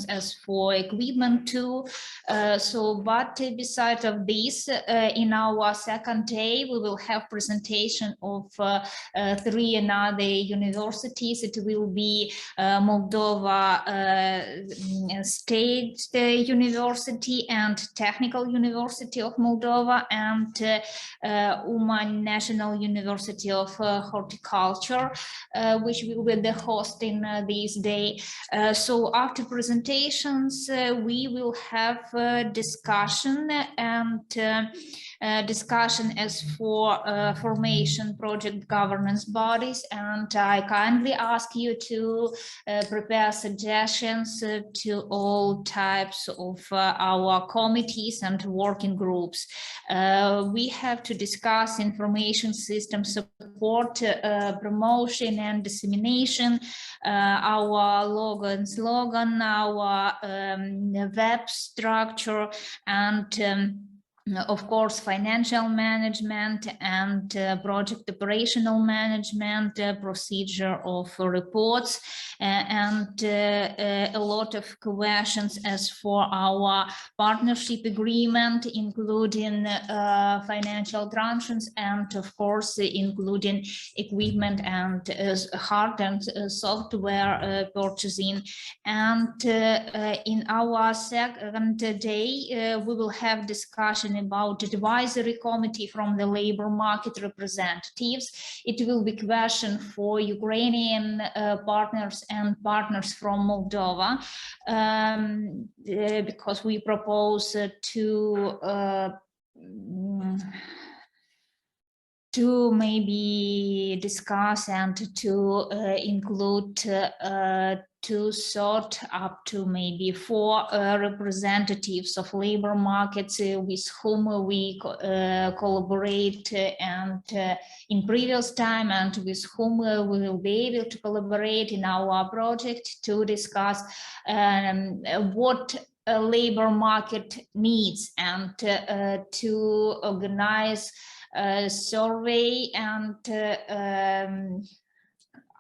as for equipment too. But besides of this, in our second day, we will have presentation of 3 another universities. It will be Moldova State University and Technical University of Moldova, and Uman National University of Horticulture, which will be the host in this day. So after presentations, we will have a discussion, and discussion as for formation project governance bodies, and I kindly ask you to prepare suggestions to all types of our committees and working groups. We have to discuss information system support, promotion and dissemination, our logo and slogan, our web structure, and of course, financial management and project operational management, procedure of reports, and a lot of questions as for our partnership agreement, including financial transactions, and of course, including equipment and hard and software purchasing. And in our second day, we will have discussion about advisory committee from the labor market representatives. It will be question for Ukrainian partners and partners from Moldova, because we propose to maybe discuss and to include to sort up to maybe 4 representatives of labor markets with whom we collaborate and in previous time, and with whom we will be able to collaborate in our project to discuss what a labor market needs, and to organize a survey and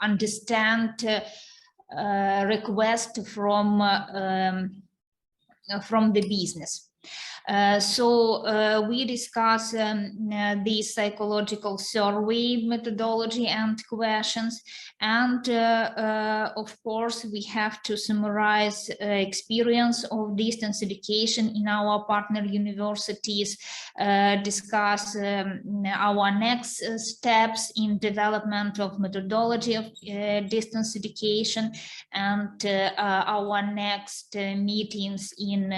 understand request from the business. So we discuss the psychological survey methodology and questions, and of course we have to summarize experience of distance education in our partner universities, discuss our next steps in development of methodology of distance education, and our next meetings in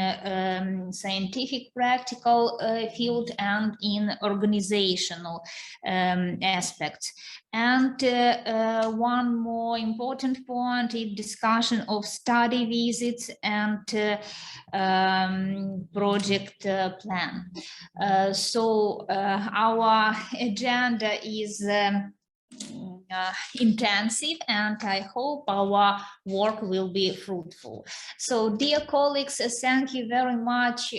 scientific practical field and in organizational aspects. And one more important point is discussion of study visits and project plan. So our agenda is intensive, and I hope our work will be fruitful. So dear colleagues, thank you very much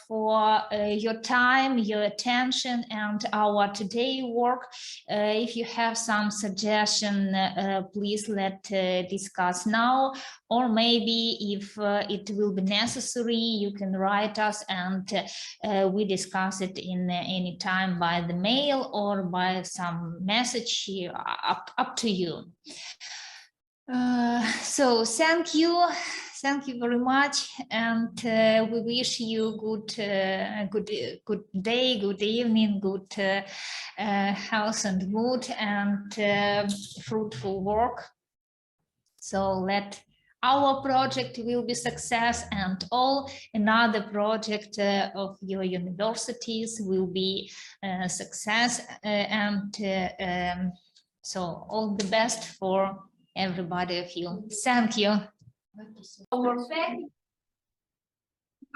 for your time, your attention, and our today work. If you have some suggestion, please let's discuss now, or maybe if it will be necessary, you can write us and we discuss it in any time by the mail or by some message here, up to you. So thank you very much, and we wish you good day, good evening, good health and mood, and fruitful work. So let our project will be success, and all another project of your universities will be success, and so all the best for everybody of you. Thank you.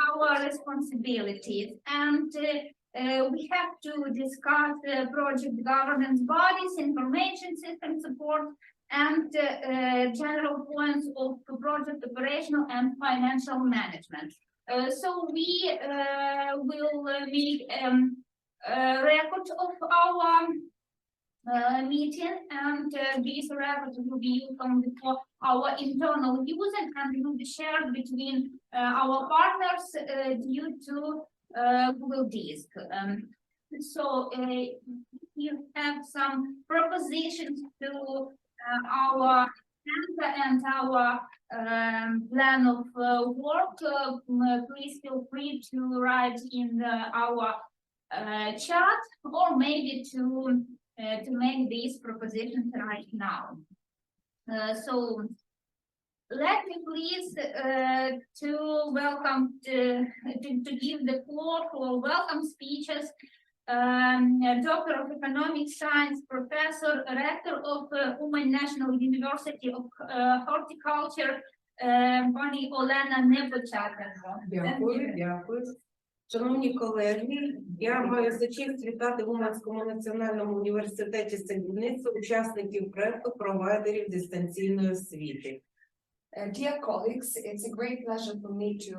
Our responsibilities, and we have to discuss project governance bodies, information system support, and general points of project operational and financial management. So we will make a record of our meeting, and this record will be used only for our internal use and will be shared between our partners due to Google Disk. So you have some propositions to our center and our plan of work, please feel free to write in our chat, or maybe to make these propositions right now. So let me please to welcome to give the floor for welcome speeches Doctor of Economic Science, Professor, Rector of Uman National University of Horticulture, пані Олена Непочатенко. Дякую. Шановні колеги, я маю за честь вітати в Уманському національному університеті садівництва учасників проєкту провайдерів дистанційної освіти. Dear colleagues, it's a great pleasure for me to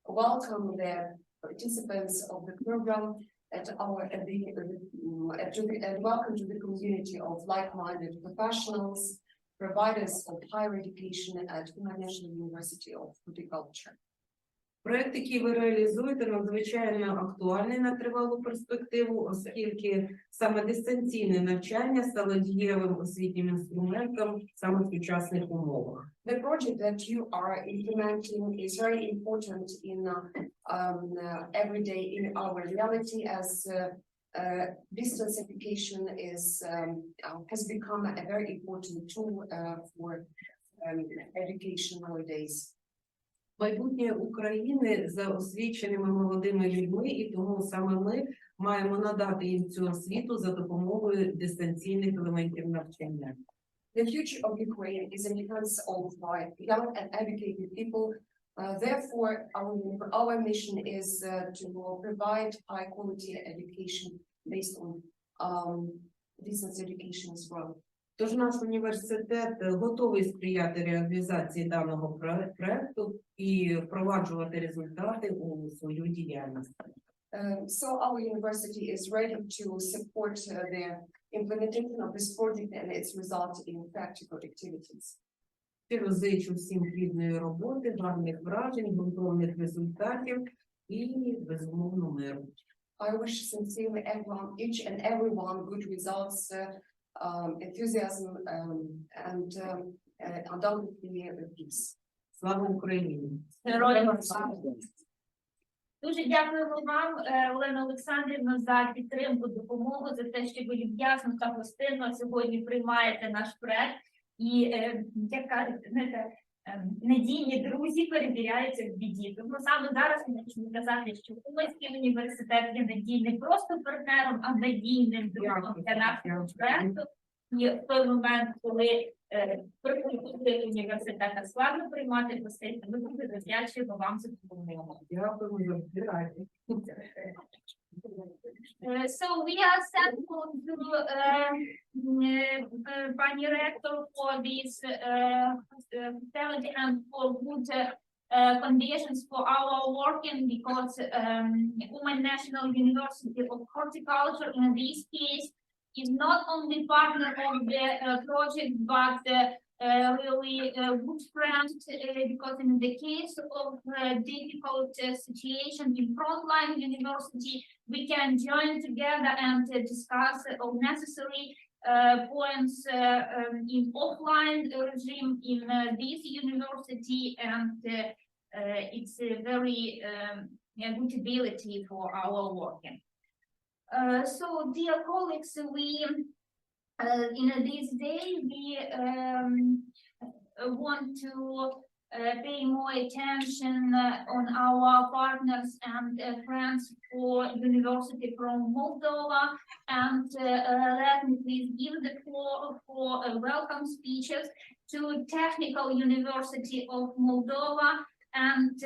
welcome the participants of the program and welcome to the community of like-minded professionals, providers of higher education at Kyiv National University of Horticulture. Проєкт, який ви реалізуєте, надзвичайно актуальний на тривалу перспективу, оскільки саме дистанційне навчання стало дієвим освітнім інструментом саме в сучасних умовах. The project that you are implementing is very important in every day in our reality, as distance education has become a very important tool for education nowadays. Майбутнє України за освіченими молодими людьми, і тому саме ми маємо надати їм цю освіту за допомогою дистанційних елементів навчання. The future of Ukraine is in the hands of young and educated people. Therefore, our mission is to provide high-quality education based on distance education as well. Тож наш університет готовий сприяти реалізації даного проєкту і впроваджувати результати у свою діяльність. So our university is ready to support the implementation of this project and its result in practical activities. Щиро зичу всім плідної роботи, гарних вражень, ґрунтовних результатів і, безумовно, миру. I wish sincerely everyone, each and everyone, good results, enthusiasm, and undoubtedly peace. Слава Україні! Героям слава! Дуже дякуємо вам, Олена Олександрівна, за підтримку, допомогу, за те, що ви люб'язно та гостинно сьогодні приймаєте наш проект. І, як кажуть, надійні друзі перевіряються в біді. Тому саме зараз ми хочемо казати, що Уманський університет є надійним не просто партнером, а надійним другом для нашого проекту. І в той момент, коли приходить університету складно приймати гостей, ми дуже вдячні вам за допомогу. Дякую за So we are thankful to Pani Rector for this facility and for good conditions for our working, because Uman National University of Horticulture in this case is not only partner of the project, but really good friend, because in the case of difficult situation in frontline university, we can join together and discuss all necessary points in offline regime in this university, and it's a very good ability for our working. So, dear colleagues, we in this day we want to pay more attention on our partners and friends for university from Moldova, and let me please give the floor for welcome speeches to Technical University of Moldova and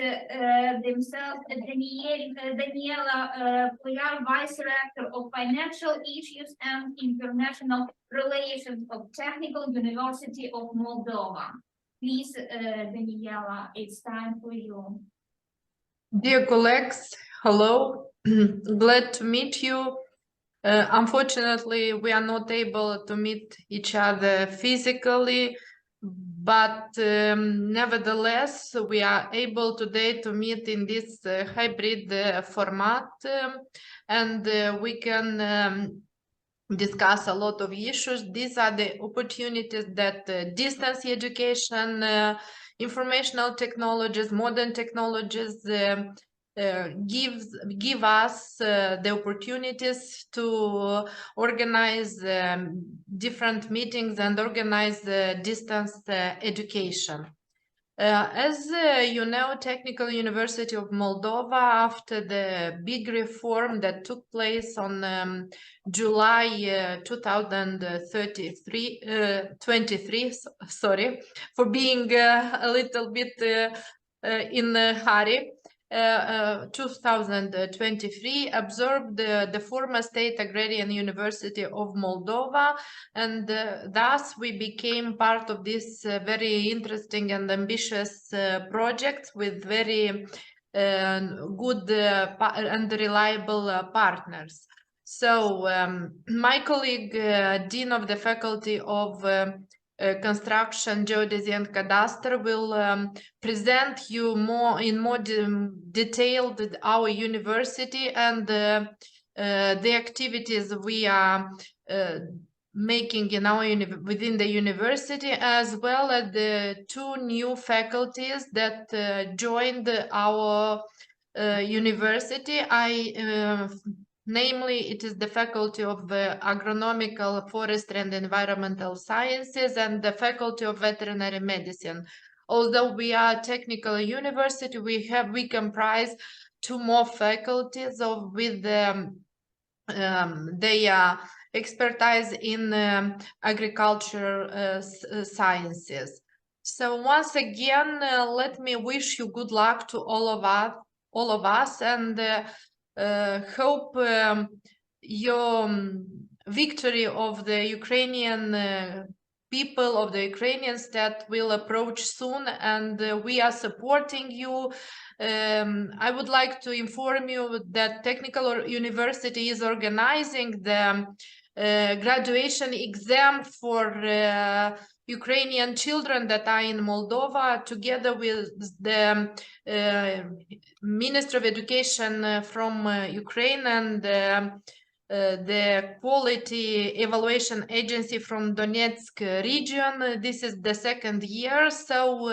themselves, Daniela KOTLYAR, Vice-rector of Financial Issues and International Relations of Technical University of Moldova. Please, Daniela, it's time for you. Dear colleagues, hello. Glad to meet you. Unfortunately, we are not able to meet each other physically, but nevertheless, we are able today to meet in this hybrid format, and we can discuss a lot of issues. These are the opportunities that distance education, informational technologies, modern technologies give us the opportunities to organize different meetings and organize distance education. As you know, Technical University of Moldova, after the big reform that took place on July 2023, sorry, for being a little bit in a hurry, 2023 absorbed the former State Agrarian University of Moldova, and thus we became part of this very interesting and ambitious project with very good and reliable partners. So my colleague, Dean of the Faculty of Construction, Geodesy and Cadastre will present you more detailed our university and the activities we are making in our within the university, as well as the two new faculties that joined our university. Namely, it is the Faculty of Agronomical, Forestry and Environmental Sciences and the Faculty of Veterinary Medicine. Although we are a technical university, we comprise two more faculties with their expertise in agriculture sciences. So once again, let me wish you good luck to all of us, and hope your victory of the Ukrainian people, of the Ukrainian state, will approach soon, and we are supporting you. I would like to inform you that Technical University is organizing the graduation exam for Ukrainian children that are in Moldova, together with the Minister of Education from Ukraine and the Quality Evaluation Agency from Donetsk region. This is the second year, so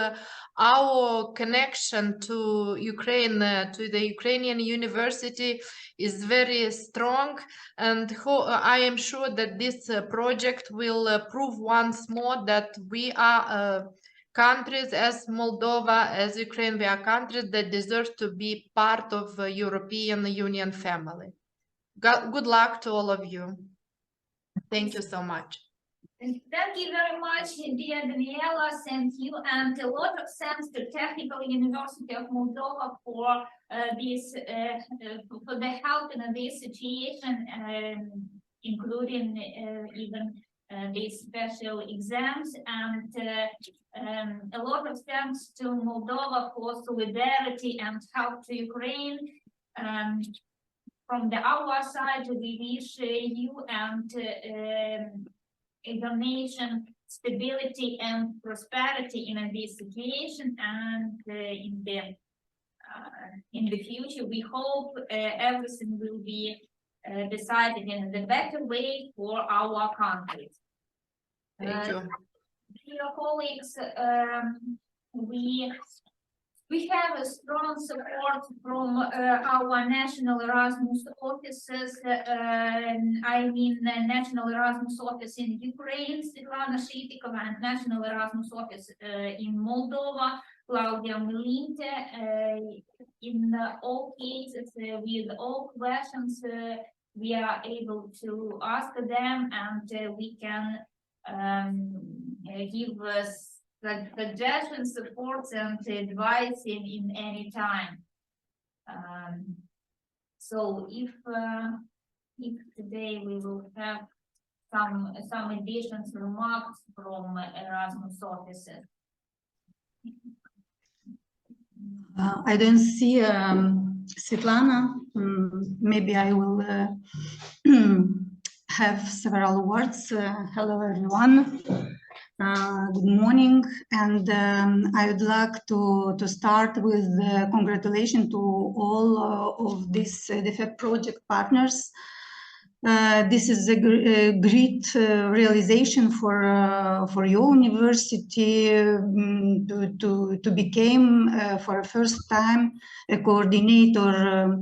our connection to Ukraine, to the Ukrainian university, is very strong, and I am sure that this project will prove once more that we are countries as Moldova, as Ukraine, we are countries that deserve to be part of the European Union family. Good luck to all of you. Thank you so much. Thank you very much, dear Daniela. Thank you, and a lot of thanks to Technical University of Moldova for this, for the help in this situation, including even these special exams, and a lot of thanks to Moldova for solidarity and help to Ukraine. From our side, we wish you and the nation stability and prosperity in this situation, and in the future we hope everything will be decided in the better way for our countries. Thank you. Dear colleagues, we have a strong support from our national Erasmus offices. I mean, the National Erasmus Office in Ukraine, Svitlana, SHYTIKOVA, and National Erasmus Office in Moldova, Claudia, MELINTE. In all cases, with all questions, we are able to ask them, and we can give us suggestions, supports, and advice in any time. So if today we will have some additions, remarks from Erasmus offices. I don't see Svitlana. Maybe I will have several words. Hello, everyone. Good morning, and I would like to start with congratulations to all of these DEFEP project partners. This is a great realization for your university to become for the first time a coordinator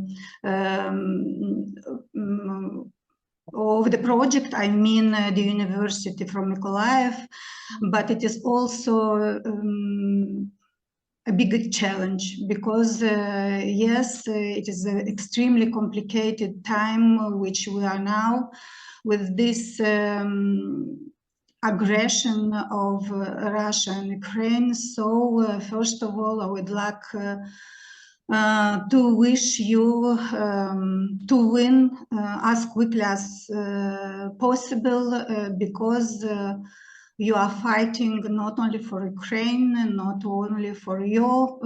of the project. I mean the university from Mykolaiv, but it is also a big challenge because yes, it is an extremely complicated time which we are now with this aggression of Russia and Ukraine. So first of all, I would like to wish you to win as quickly as possible because you are fighting not only for Ukraine, not only for your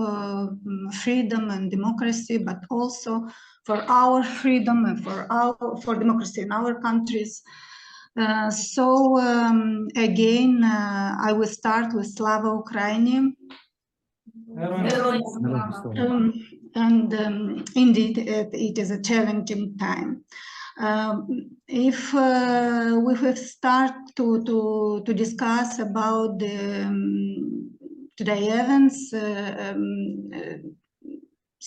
freedom and democracy, but also for our freedom and for democracy in our countries. So again, I will start with Slava Ukraini. Indeed, it is a challenging time. If we will start to discuss about today events,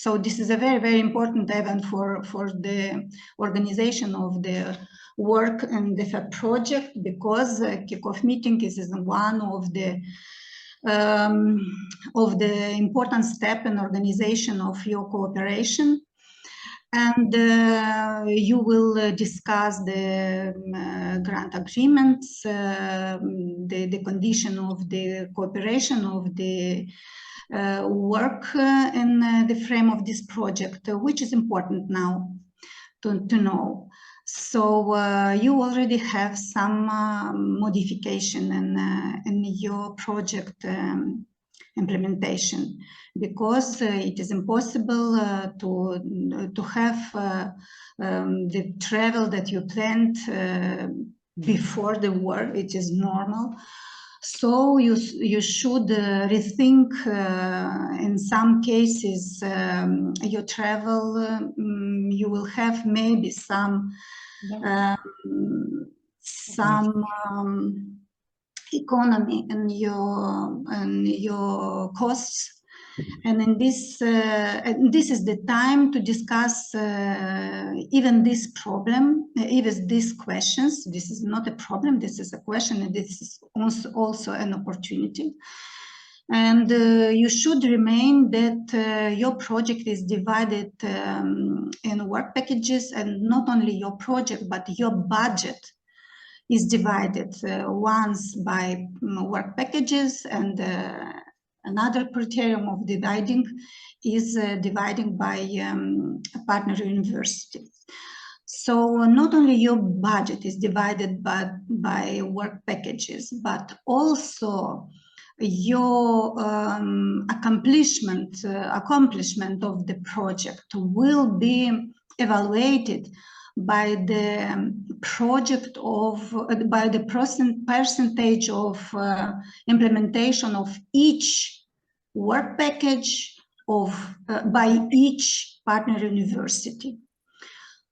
so this is a very, very important event for the organization of the work and DEFEP project, because kickoff meeting is one of the important step in organization of your cooperation. And you will discuss the grant agreements, the condition of the cooperation of the work in the frame of this project, which is important now to know. So you already have some modification in your project implementation, because it is impossible to have the travel that you planned before the war. It is normal. So you should rethink in some cases your travel. You will have maybe some economy in your costs, and in this is the time to discuss even this problem, even these questions. This is not a problem, this is a question, and this is also an opportunity. And you should remain that your project is divided in work packages, and not only your project, but your budget is divided once by work packages, and another criterion of dividing is dividing by partner universities. So not only your budget is divided by work packages, but also your accomplishment of the project will be evaluated by the project by the percentage of implementation of each work package by each partner university.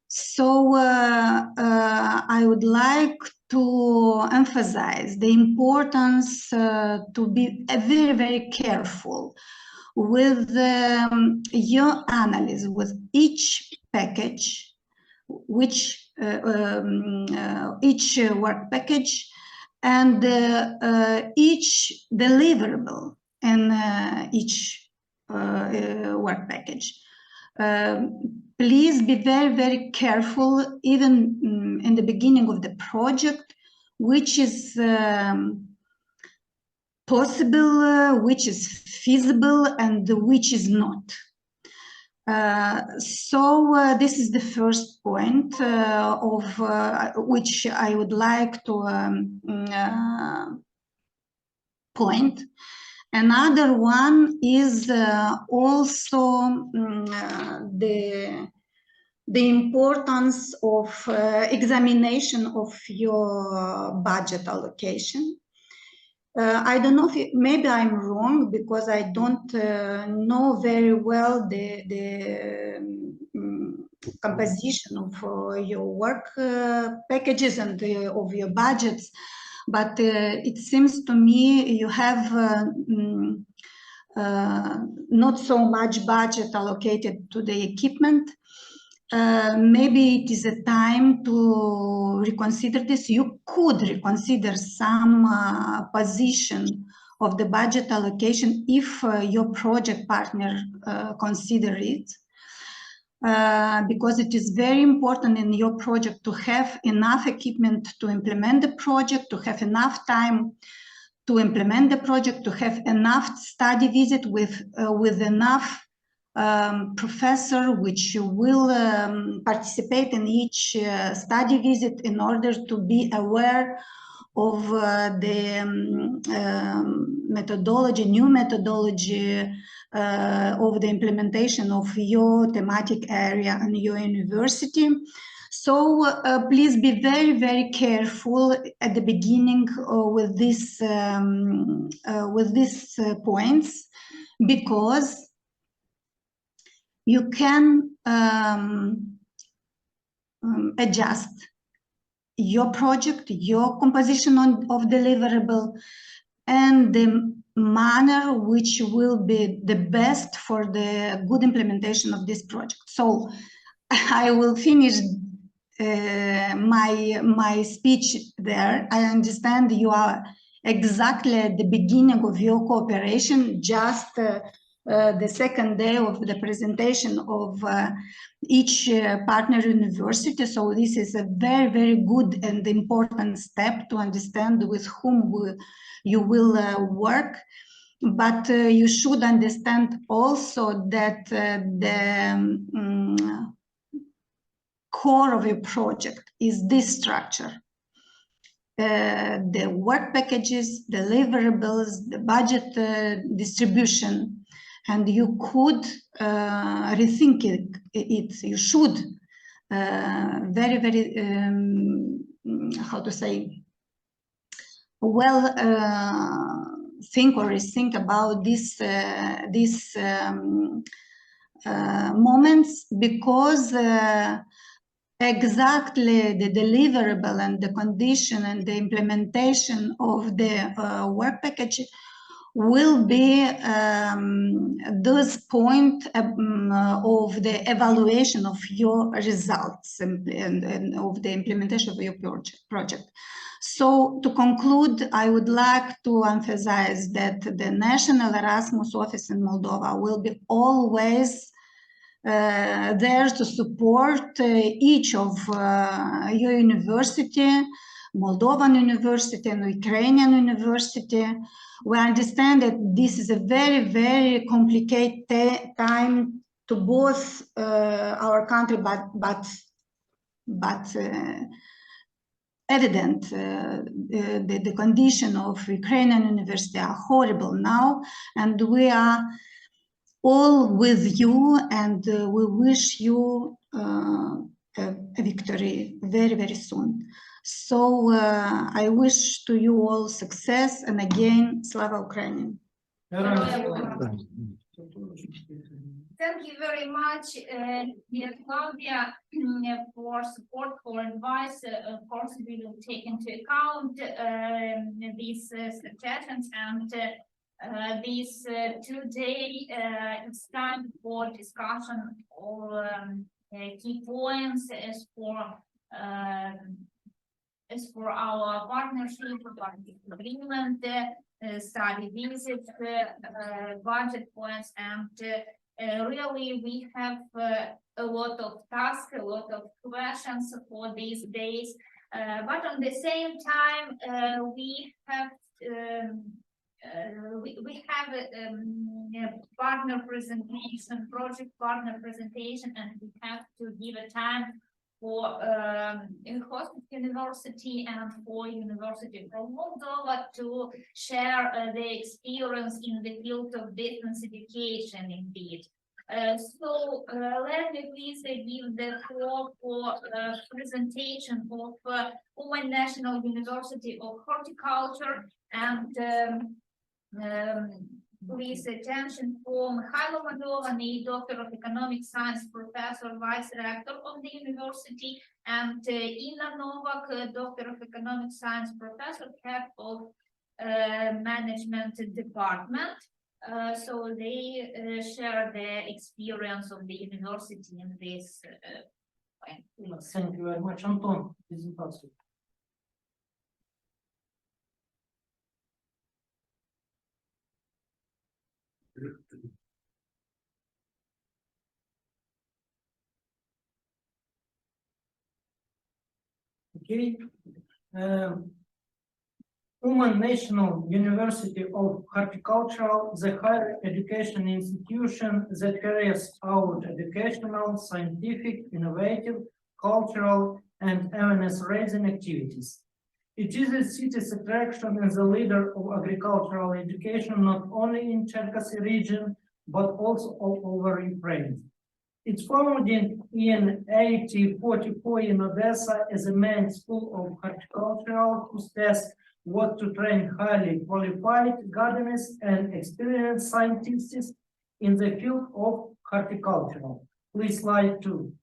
So I would like to emphasize the importance to be very, very careful with your analysis with each package, which each work package, and each deliverable in each work package. Please be very, very careful, even in the beginning of the project, which is possible, which is feasible, and which is not. So this is the first point of which I would like to point. Another one is also the importance of examination of your budget allocation. I don't know if maybe I'm wrong, because I don't know very well the composition of your work packages and of your budgets, but it seems to me you have not so much budget allocated to the equipment. Maybe it is a time to reconsider this. You could reconsider some position of the budget allocation if your project partner consider it. Because it is very important in your project to have enough equipment to implement the project, to have enough time to implement the project, to have enough study visit with enough professor which will participate in each study visit in order to be aware of the methodology, new methodology of the implementation of your thematic area and your university. So please be very, very careful at the beginning with these points, because you can adjust your project, your composition of deliverable, and the manner which will be the best for the good implementation of this project. So I will finish my speech there. I understand you are exactly at the beginning of your cooperation, just the second day of the presentation of each partner university. So this is a very, very good and important step to understand with whom you will work. But you should understand also that the core of your project is this structure. The work packages, deliverables, the budget distribution, and you could rethink it. You should very, very, how to say, well, think or rethink about these moments, because exactly the deliverable and the condition and the implementation of the work package will be this point of the evaluation of your results and of the implementation of your project. So to conclude, I would like to emphasize that the National Erasmus Office in Moldova will be always there to support each of your university, Moldovan university and Ukrainian university. We understand that this is a very, very complicated time to both our country, but evident the condition of Ukrainian university are horrible now, and we are all with you, and we wish you a victory very, very soon. So I wish to you all success, and again, Slava Ukraini. Thank you very much, dear Claudia, for support, for advice. Of course, we will take into account these suggestions, and this today it's time for discussion of key points as for our partnership, agreement, study visits, budget points, and really we have a lot of tasks, a lot of questions for these days, but on the same time we have a partner presentation, project partner presentation, and we have to give a time for Hosted University and for University of Moldova to share their experience in the field of distance education indeed. So let me please give the floor for presentation of Oman National University of Horticulture, and please attention for Mohyla, a Doctor of Economic Science Professor, Vice-rector of the university, and Inna Novak, Doctor of Economic Science Professor, Head of Management Department. So they share the experience of the university in this point. Thank you very much. Anton, presentation. Okay. Uman National University of Horticulture, the higher education institution that carries out educational, scientific, innovative, cultural, and awareness-raising activities. It is a city's attraction and the leader of agricultural education, not only in Cherkasy region, but also all over Ukraine. Its founding in 1844 in Odessa as a main school of horticultural whose task was to train highly qualified gardeners and experienced scientists in the field of horticulture. Please slide 2.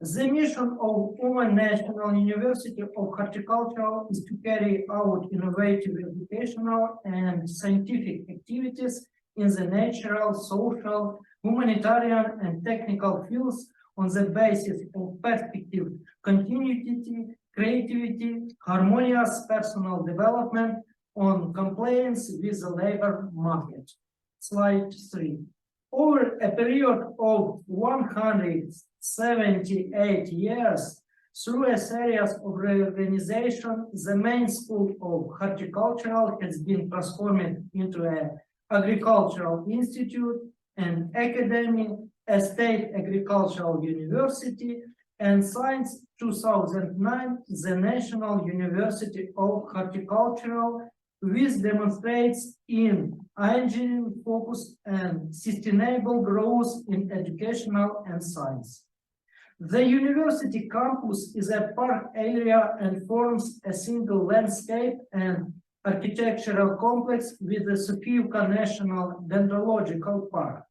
The mission of Uman National University of Horticulture is to carry out innovative educational and scientific activities in the natural, social, humanitarian, and technical fields on the basis of perspective, continuity, creativity, harmonious personal development, on compliance with the labor market. Slide 3. Over a period of 178 years, through a series of reorganization, the main school of horticultural has been transformed into an agricultural institute, an academy, a state agricultural university, and since 2009, the National University of Horticultural, which demonstrates in engineering focus and sustainable growth in educational and science. The university campus is a park area and forms a single landscape and architectural complex with the Kyiv National Dendrological Park.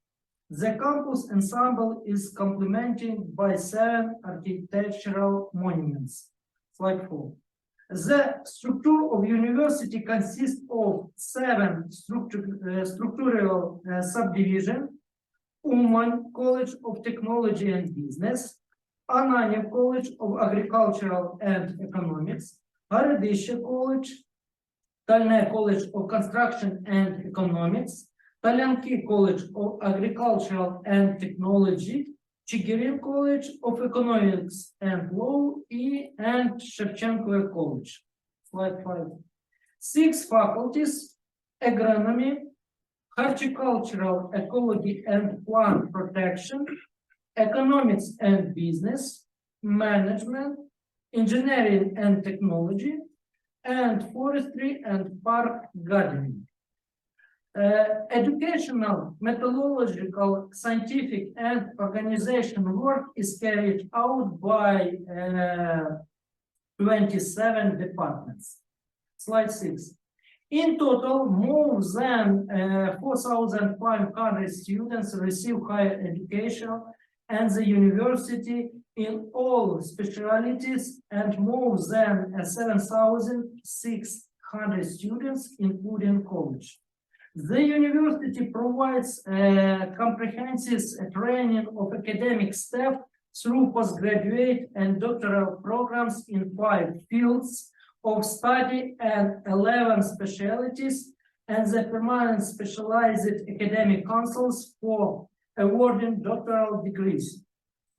The campus ensemble is complemented by 7 architectural monuments. Slide 4. The structure of university consists of 7 structural subdivisions: Uman College of Technology and Business, Ananya College of Agricultural and Economics, Haradisha College, Talne College of Construction and Economics, Talyanki College of Agricultural and Technology, Chigirin College of Economics and Law, and Shevchenko College. Slide 5. 6 faculties: agronomy, horticultural ecology and plant protection, economics and business, management, engineering and technology, and forestry and park gardening. Educational, methodological, scientific, and organizational work is carried out by 27 departments. Slide 6. In total, more than 4,500 students receive higher education and the university in all specialties, and more than 7,600 students, including college. The university provides comprehensive training of academic staff through postgraduate and doctoral programs in 5 fields of study and 11 specialties, and the permanent specialized academic councils for awarding doctoral degrees.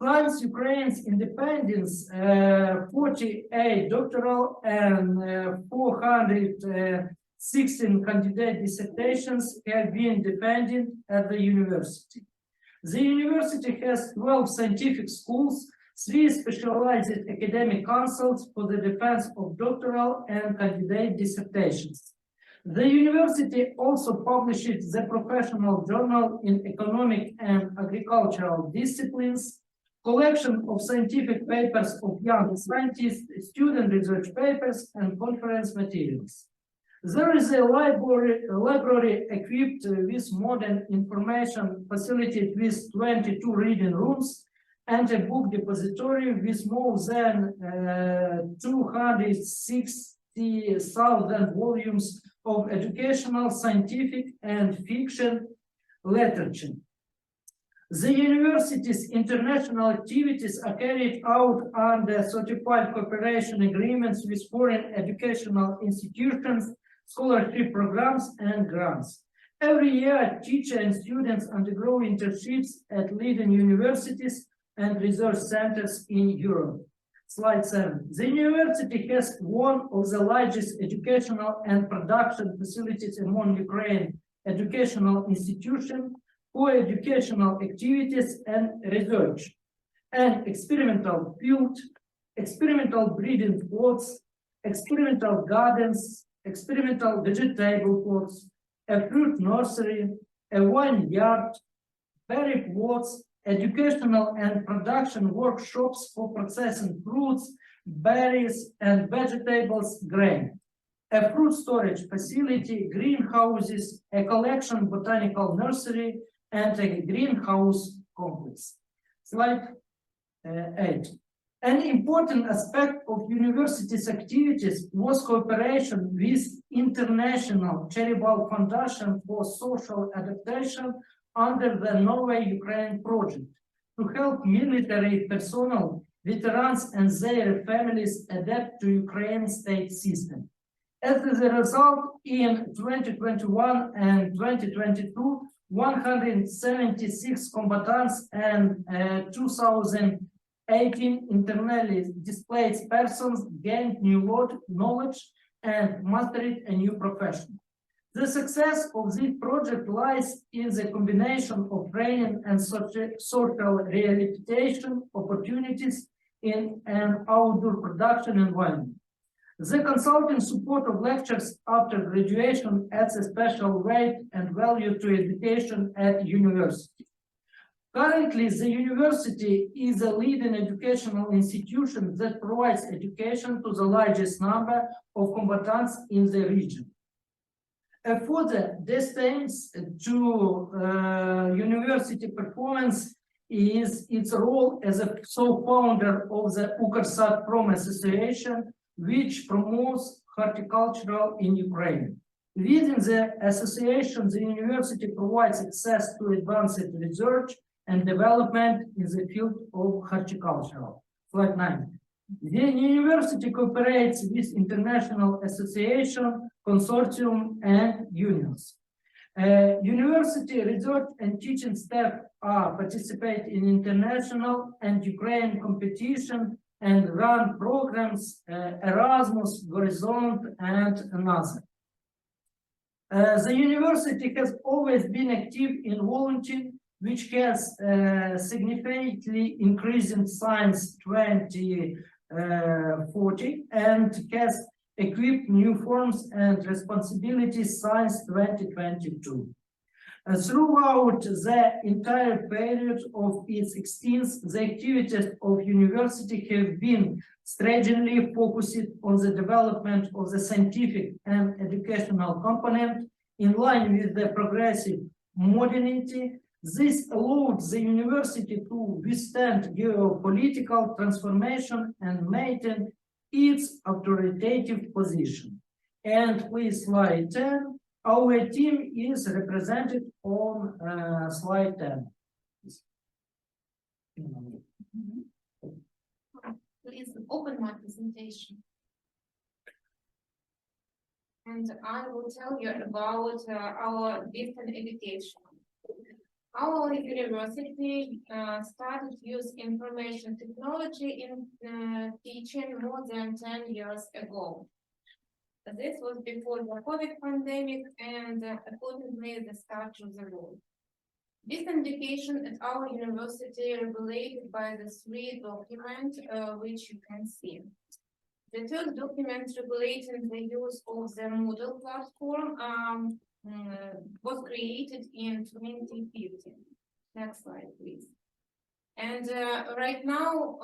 Since Ukraine's independence, 48 doctoral and 416 candidate dissertations have been defended at the university. The university has 12 scientific schools, 3 specialized academic councils for the defense of doctoral and candidate dissertations. The university also publishes the professional journal in economic and agricultural disciplines, collection of scientific papers of young scientists, student research papers, and conference materials. There is a library equipped with modern information facility with 22 reading rooms and a book depository with more than 260,000 volumes of educational, scientific, and fiction literature. The university's international activities are carried out under certified cooperation agreements with foreign educational institutions, scholarship programs, and grants. Every year, teachers and students undergo internships at leading universities and research centers in Europe. Slide 7. The university has one of the largest educational and production facilities among Ukraine educational institutions for educational activities and research, an experimental field, experimental breeding plots, experimental gardens, experimental vegetable plots, a fruit nursery, a wine yard, berry plots, educational and production workshops for processing fruits, berries, and vegetables, grain, a fruit storage facility, greenhouses, a collection botanical nursery, and a greenhouse complex. Slide 8. An important aspect of university's activities was cooperation with International Charitable Foundation for Social Adaptation under the Norway Ukraine project to help military personnel, veterans, and their families adapt to Ukraine's state system. As a result, in 2021 and 2022, 176 combatants and 2,018 internally displaced persons gained new knowledge and mastered a new profession. The success of this project lies in the combination of training and social rehabilitation opportunities in an outdoor production environment. The consulting support of lectures after graduation adds a special weight and value to education at university. Currently, the university is a leading educational institution that provides education to the largest number of combatants in the region. A further distance to university performance is its role as a sole founder of the Ukarsat Prom Association, which promotes horticulture in Ukraine. Within the association, the university provides access to advanced research and development in the field of horticulture. Slide 9. The university cooperates with international association, consortium, and unions. University research and teaching staff participate in international and Ukrainian competition and run programs Erasmus, Horizon, and another. The university has always been active in volunteering, which has significantly increased in science 2040 and has equipped new forms and responsibilities science 2022. Throughout the entire period of its existence, the activities of university have been stringently focused on the development of the scientific and educational component in line with the progressive modernity. This allowed the university to withstand geopolitical transformation and maintain its authoritative position. And please, slide 10. Our team is represented on slide 10. Please open my presentation. And I will tell you about our distance education. Our university started use information technology in teaching more than 10 years ago. This was before the COVID pandemic and accordingly the start of the war. Distance education at our university regulated by the 3 documents which you can see. The third document regulating the use of the Moodle platform was created in 2015. Next slide, please. And right now,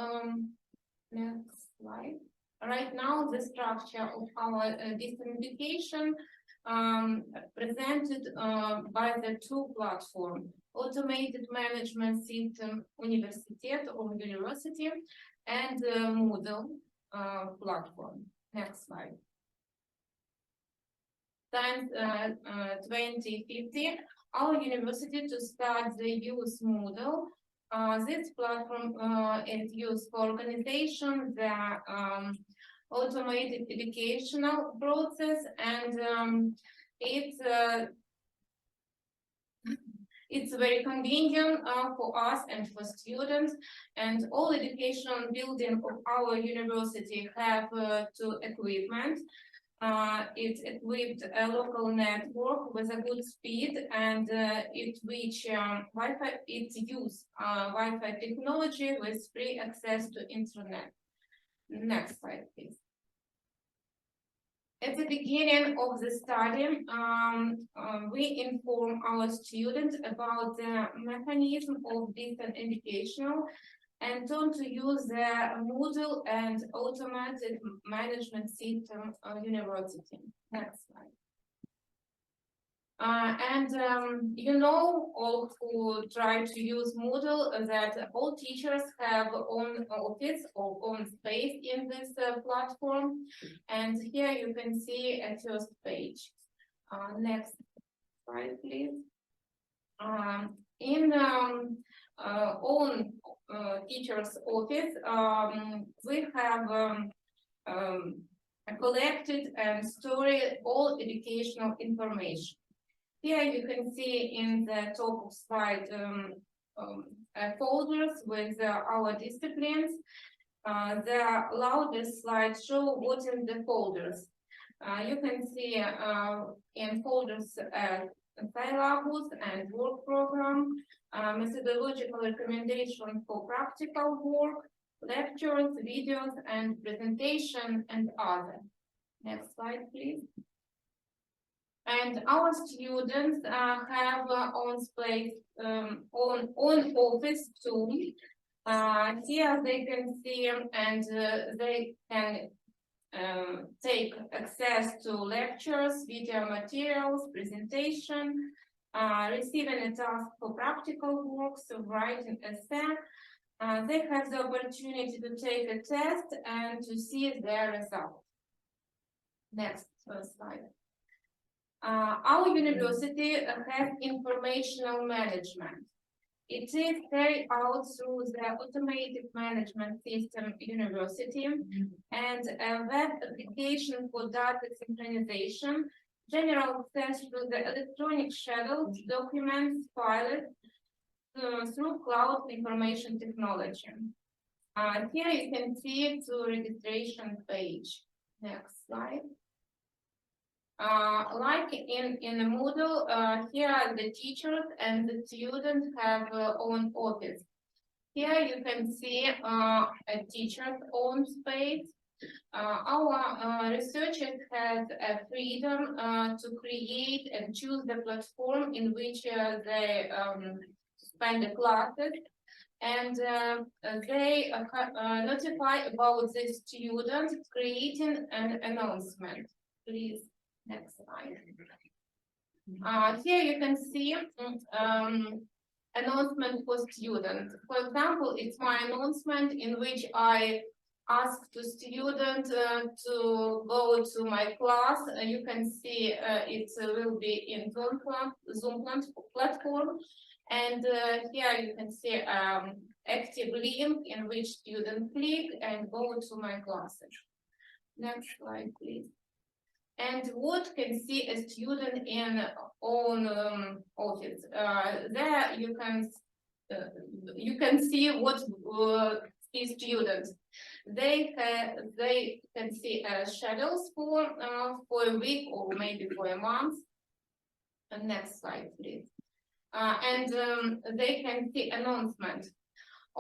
next slide. Right now, the structure of our distance education presented by the 2 platforms: automated management system Universitet or university and Moodle platform. Next slide. Since 2050, our university to start the use Moodle. This platform is used for organization, the automated educational process, and it's It's very convenient for us and for students, and all educational building of our university have two equipment. It's equipped a local network with a good speed, and it Wi-Fi. It use Wi-Fi technology with free access to internet. Next slide, please. At the beginning of the study, we inform our students about the mechanism of distance educational and turn to use the Moodle and automated management system of university. Next slide. You know, all who try to use Moodle, that all teachers have own office or own space in this platform. And here you can see a first page. Next slide, please. In own teacher's office, we have collected and stored all educational information. Here you can see in the top of slide folders with our disciplines. The loudest slide show what in the folders. You can see in folders syllabus and work program, methodological recommendation for practical work, lectures, videos, and presentation, and other. Next slide, please. And our students have own space, own office too. Here they can see and they can take access to lectures, video materials, presentation, receiving a task for practical works, so writing essay. They have the opportunity to take a test and to see their results. Next slide. Our university has informational management. It is carried out through the automated management system university and a web application for data synchronization, general access to the electronic schedules, documents, files through cloud information technology. Here you can see the registration page. Next slide. Like in the Moodle, here the teachers and the students have own office. Here you can see a teacher's own space. Our researchers have a freedom to create and choose the platform in which they spend the classes, and they notify about the student creating an announcement. Please. Next slide. Here you can see announcement for students. For example, it's my announcement in which I ask the student to go to my class. You can see it will be in Zoom platform. And here you can see active link in which student click and go to my classes. Next slide, please. And what can see a student in own office? There you can see what is students. They can see schedules for a week or maybe for a month. And next slide, please. And they can see announcement.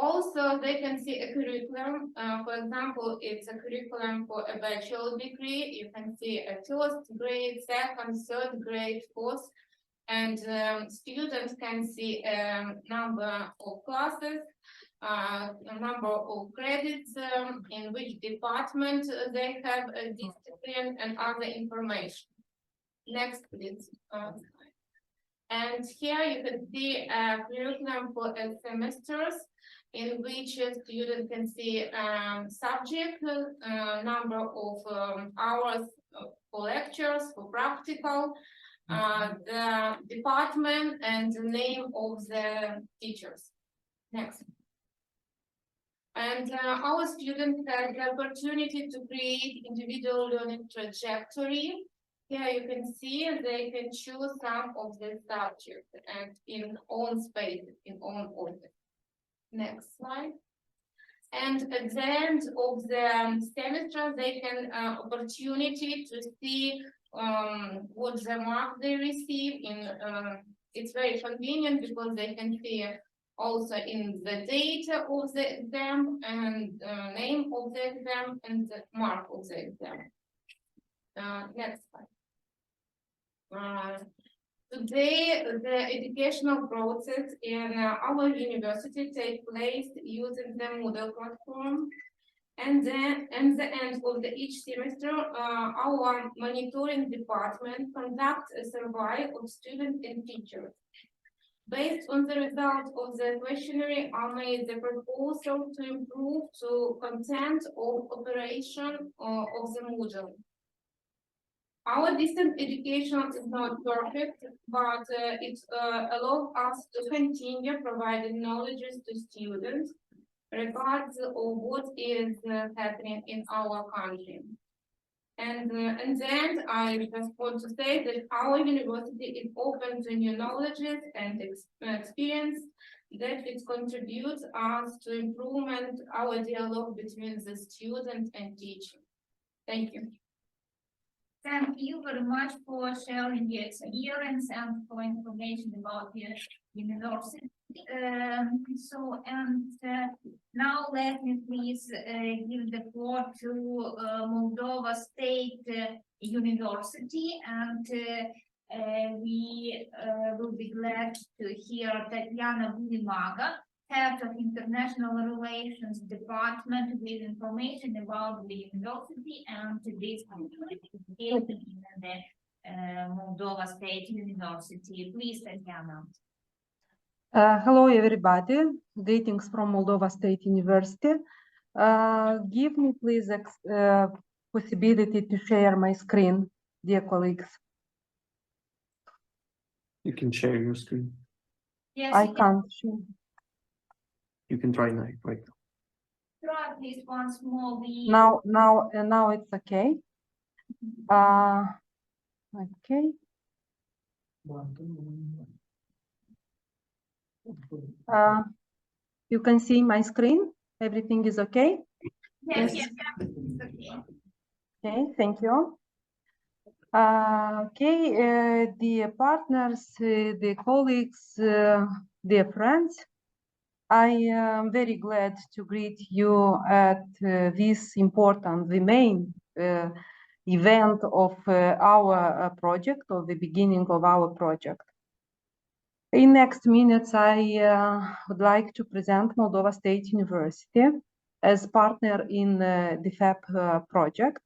Also, they can see a curriculum. For example, it's a curriculum for a bachelor degree. You can see a first grade, second, third grade, fourth, and students can see a number of classes, a number of credits, in which department they have a discipline and other information. Next, please. And here you can see a curriculum for semesters, in which a student can see subject, number of hours for lectures, for practical, the department, and the name of the teachers. Next. And our students have the opportunity to create individual learning trajectory. Here you can see they can choose some of the subjects and in own space, in own order. Next slide. And at the end of the semester, they can opportunity to see what the mark they receive. It's very convenient because they can see also in the data of the exam and name of the exam and the mark of the exam. Next slide. Today, the educational process in our university takes place using the Moodle platform. And then at the end of each semester, our monitoring department conducts a survey of students and teachers. Based on the result of the questionnaire, I made the proposal to improve the content of operation of the Moodle. Our distance education is not perfect, but it allows us to continue providing knowledge to students, regardless of what is happening in our country. And then I just want to say that our university is open to new knowledges and experience that it contributes us to improvement our dialogue between the student and teacher. Thank you. Thank you very much for sharing your experience and for information about your university. Now let me please give the floor to Moldova State University, and we will be glad to hear Tatiana Bulimaga, Head of International Relations Department, with information about the university and this in the Moldova State University. Please, Tatiana. Hello, everybody. Greetings from Moldova State University. Give me, please, possibility to share my screen, dear colleagues. You can share your screen. Yes, I can't share. You can try now, right now. Try please once more. Now it's okay. Okay. You can see my screen. Everything is okay. Yes. Okay. Okay. Thank you. Okay, dear partners, dear colleagues, dear friends. I am very glad to greet you at this important, the main event of our project, or the beginning of our project. In next minutes, I would like to present Moldova State University as partner in the DEFEP project.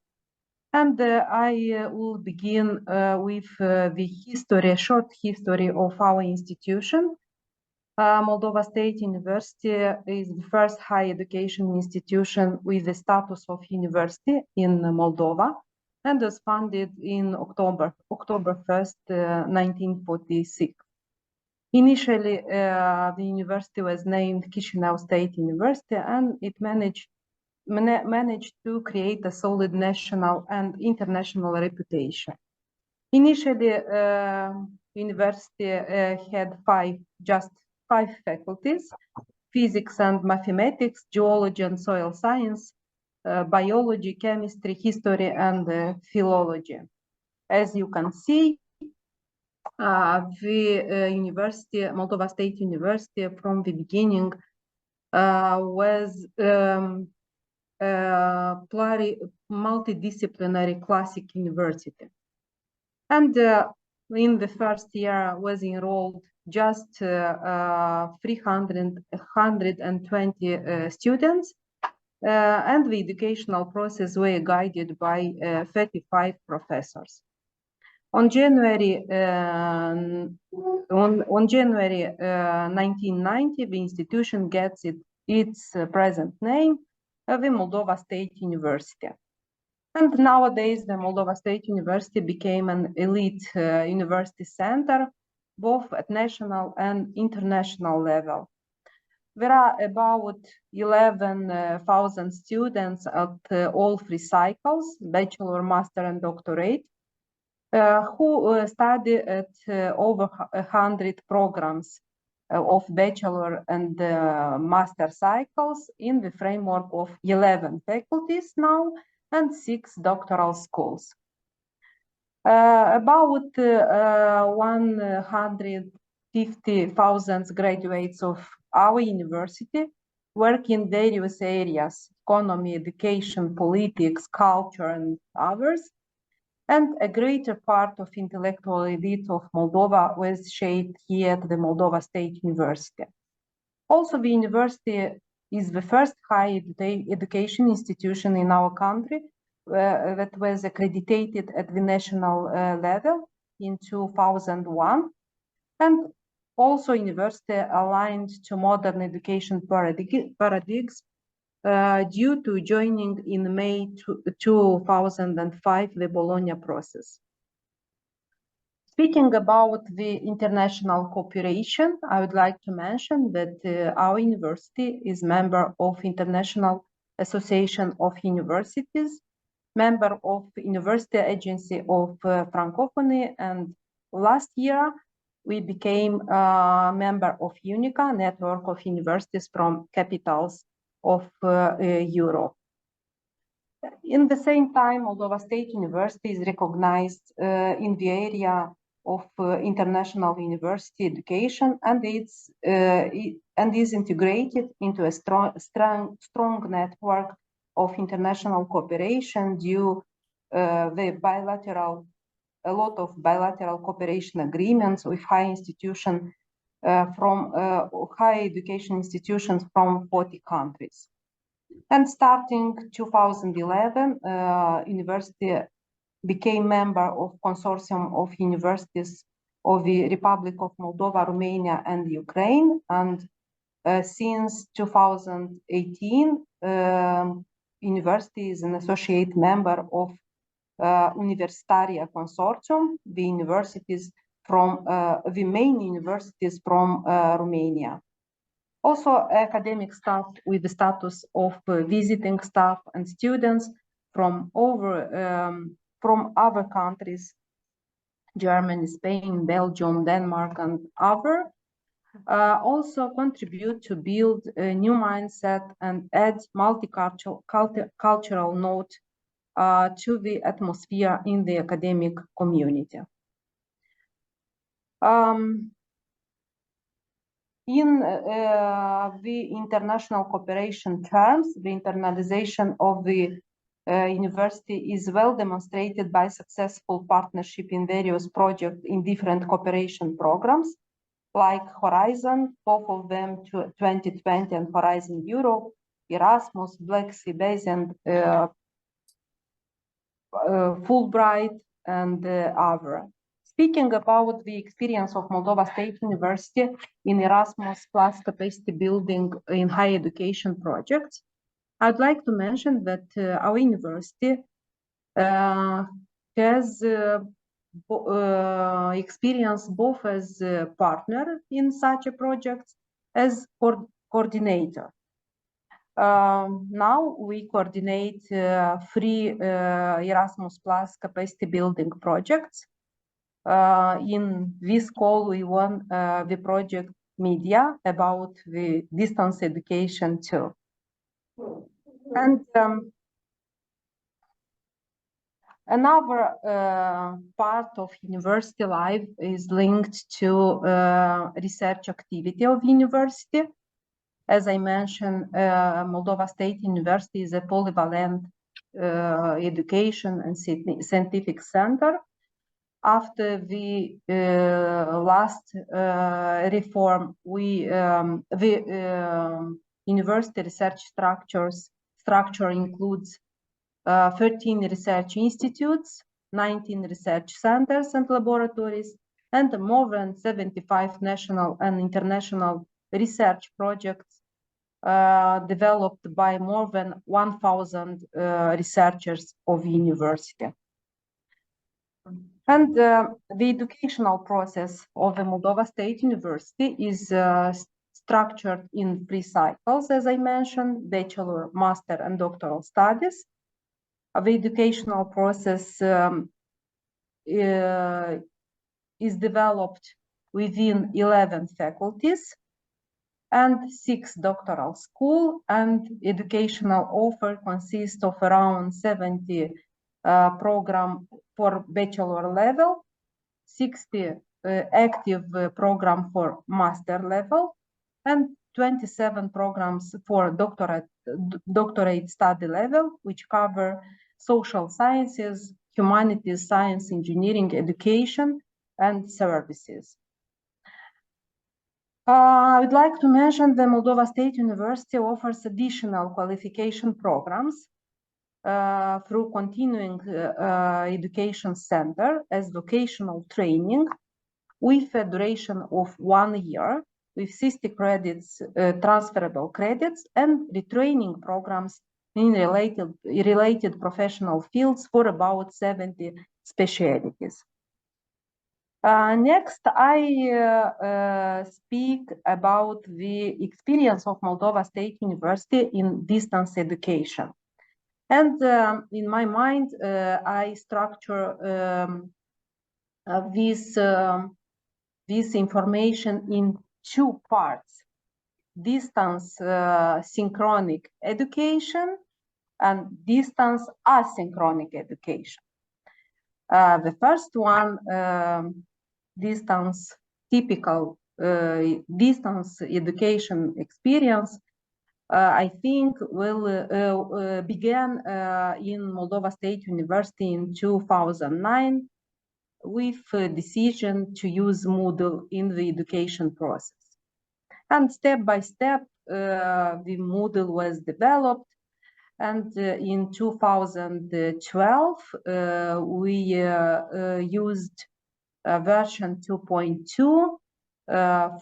And I will begin with the history, a short history of our institution. Moldova State University is the first higher education institution with the status of university in Moldova, and was founded in October 1st, 1946. Initially, the university was named Chisinau State University, and it managed to create a solid national and international reputation. Initially, university had just five faculties: physics and mathematics, geology and soil science, biology, chemistry, history, and philology. As you can see, the university, Moldova State University, from the beginning was multidisciplinary classic university. And in the first year was enrolled just 320 students, and the educational process were guided by 35 professors. On January 1990, the institution gets its present name, the Moldova State University. And nowadays, the Moldova State University became an elite university center, both at national and international level. There are about 11,000 students at all three cycles, bachelor, master, and doctorate. who study at over 100 programs of bachelor and master cycles in the framework of 11 faculties now and 6 doctoral schools. About 150,000 graduates of our university work in various areas: economy, education, politics, culture, and others. And a greater part of intellectual elite of Moldova was shaped here at the Moldova State University. Also, the university is the first higher education institution in our country that was accredited at the national level in 2001. And also university aligned to modern education paradigms due to joining in May 2005 the Bologna process. Speaking about the international cooperation, I would like to mention that our university is member of International Association of Universities, member of University Agency of Francophonie, and last year we became a member of UNICA, network of universities from capitals of Europe. In the same time, Moldova State University is recognized in the area of international university education, and is integrated into a strong network of international cooperation due a lot of bilateral cooperation agreements with higher education institutions from 40 countries. And starting 2011, university became member of consortium of universities of the Republic of Moldova, Romania, and Ukraine. And since 2018, university is an associate member of Universitaria Consortium, the universities from the main universities from Romania. Also, academic staff with the status of visiting staff and students from other countries, Germany, Spain, Belgium, Denmark, and other, also contribute to build a new mindset and add multicultural note to the atmosphere in the academic community. In the international cooperation terms, the internalization of the university is well demonstrated by successful partnership in various projects in different cooperation programs, like Horizon, both of them 2020 and Horizon Europe, Erasmus, Black Sea Basin, Fulbright, and other. Speaking about the experience of Moldova State University in Erasmus plus capacity building in higher education projects, I'd like to mention that our university has experience both as a partner in such a project as coordinator. Now we coordinate 3 Erasmus plus capacity building projects. In this call, we won the project media about the distance education too. And another part of university life is linked to research activity of university. As I mentioned, Moldova State University is a polyvalent education and scientific center. After the last reform, the university research structure includes 13 research institutes, 19 research centers and laboratories, and more than 75 national and international research projects developed by more than 1,000 researchers of the university. And the educational process of the Moldova State University is structured in 3 cycles, as I mentioned: bachelor, master, and doctoral studies. The educational process is developed within 11 faculties and 6 doctoral schools, and educational offer consists of around 70 program for bachelor level, 60 active program for master level, and 27 programs for doctorate study level, which cover social sciences, humanities, science, engineering, education, and services. I would like to mention the Moldova State University offers additional qualification programs through continuing education center as vocational training with a duration of 1 year, with 60 credits, transferable credits, and retraining programs in related professional fields for about 70 specialties. Next, I speak about the experience of Moldova State University in distance education. And in my mind, I structure this information in 2 parts: distance synchronic education and distance asynchronic education. The first one, distance typical distance education experience, I think will began in Moldova State University in 2009 with a decision to use Moodle in the education process. And step by step, the Moodle was developed. And in 2012, we used version 2.2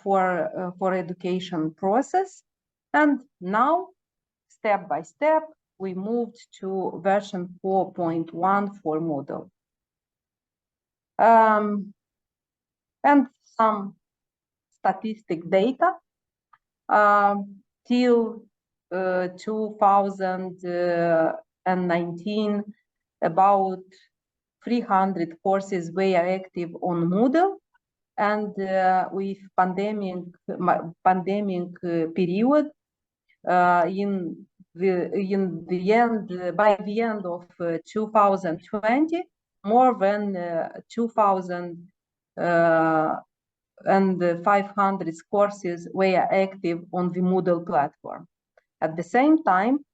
for education process. And now, step by step, we moved to version 4.1 for Moodle. And some statistic data. Till 2019, about 300 courses were active on Moodle, and with pandemic period, by the end of 2020, more than 2,500 courses were active on the Moodle platform. At the same time,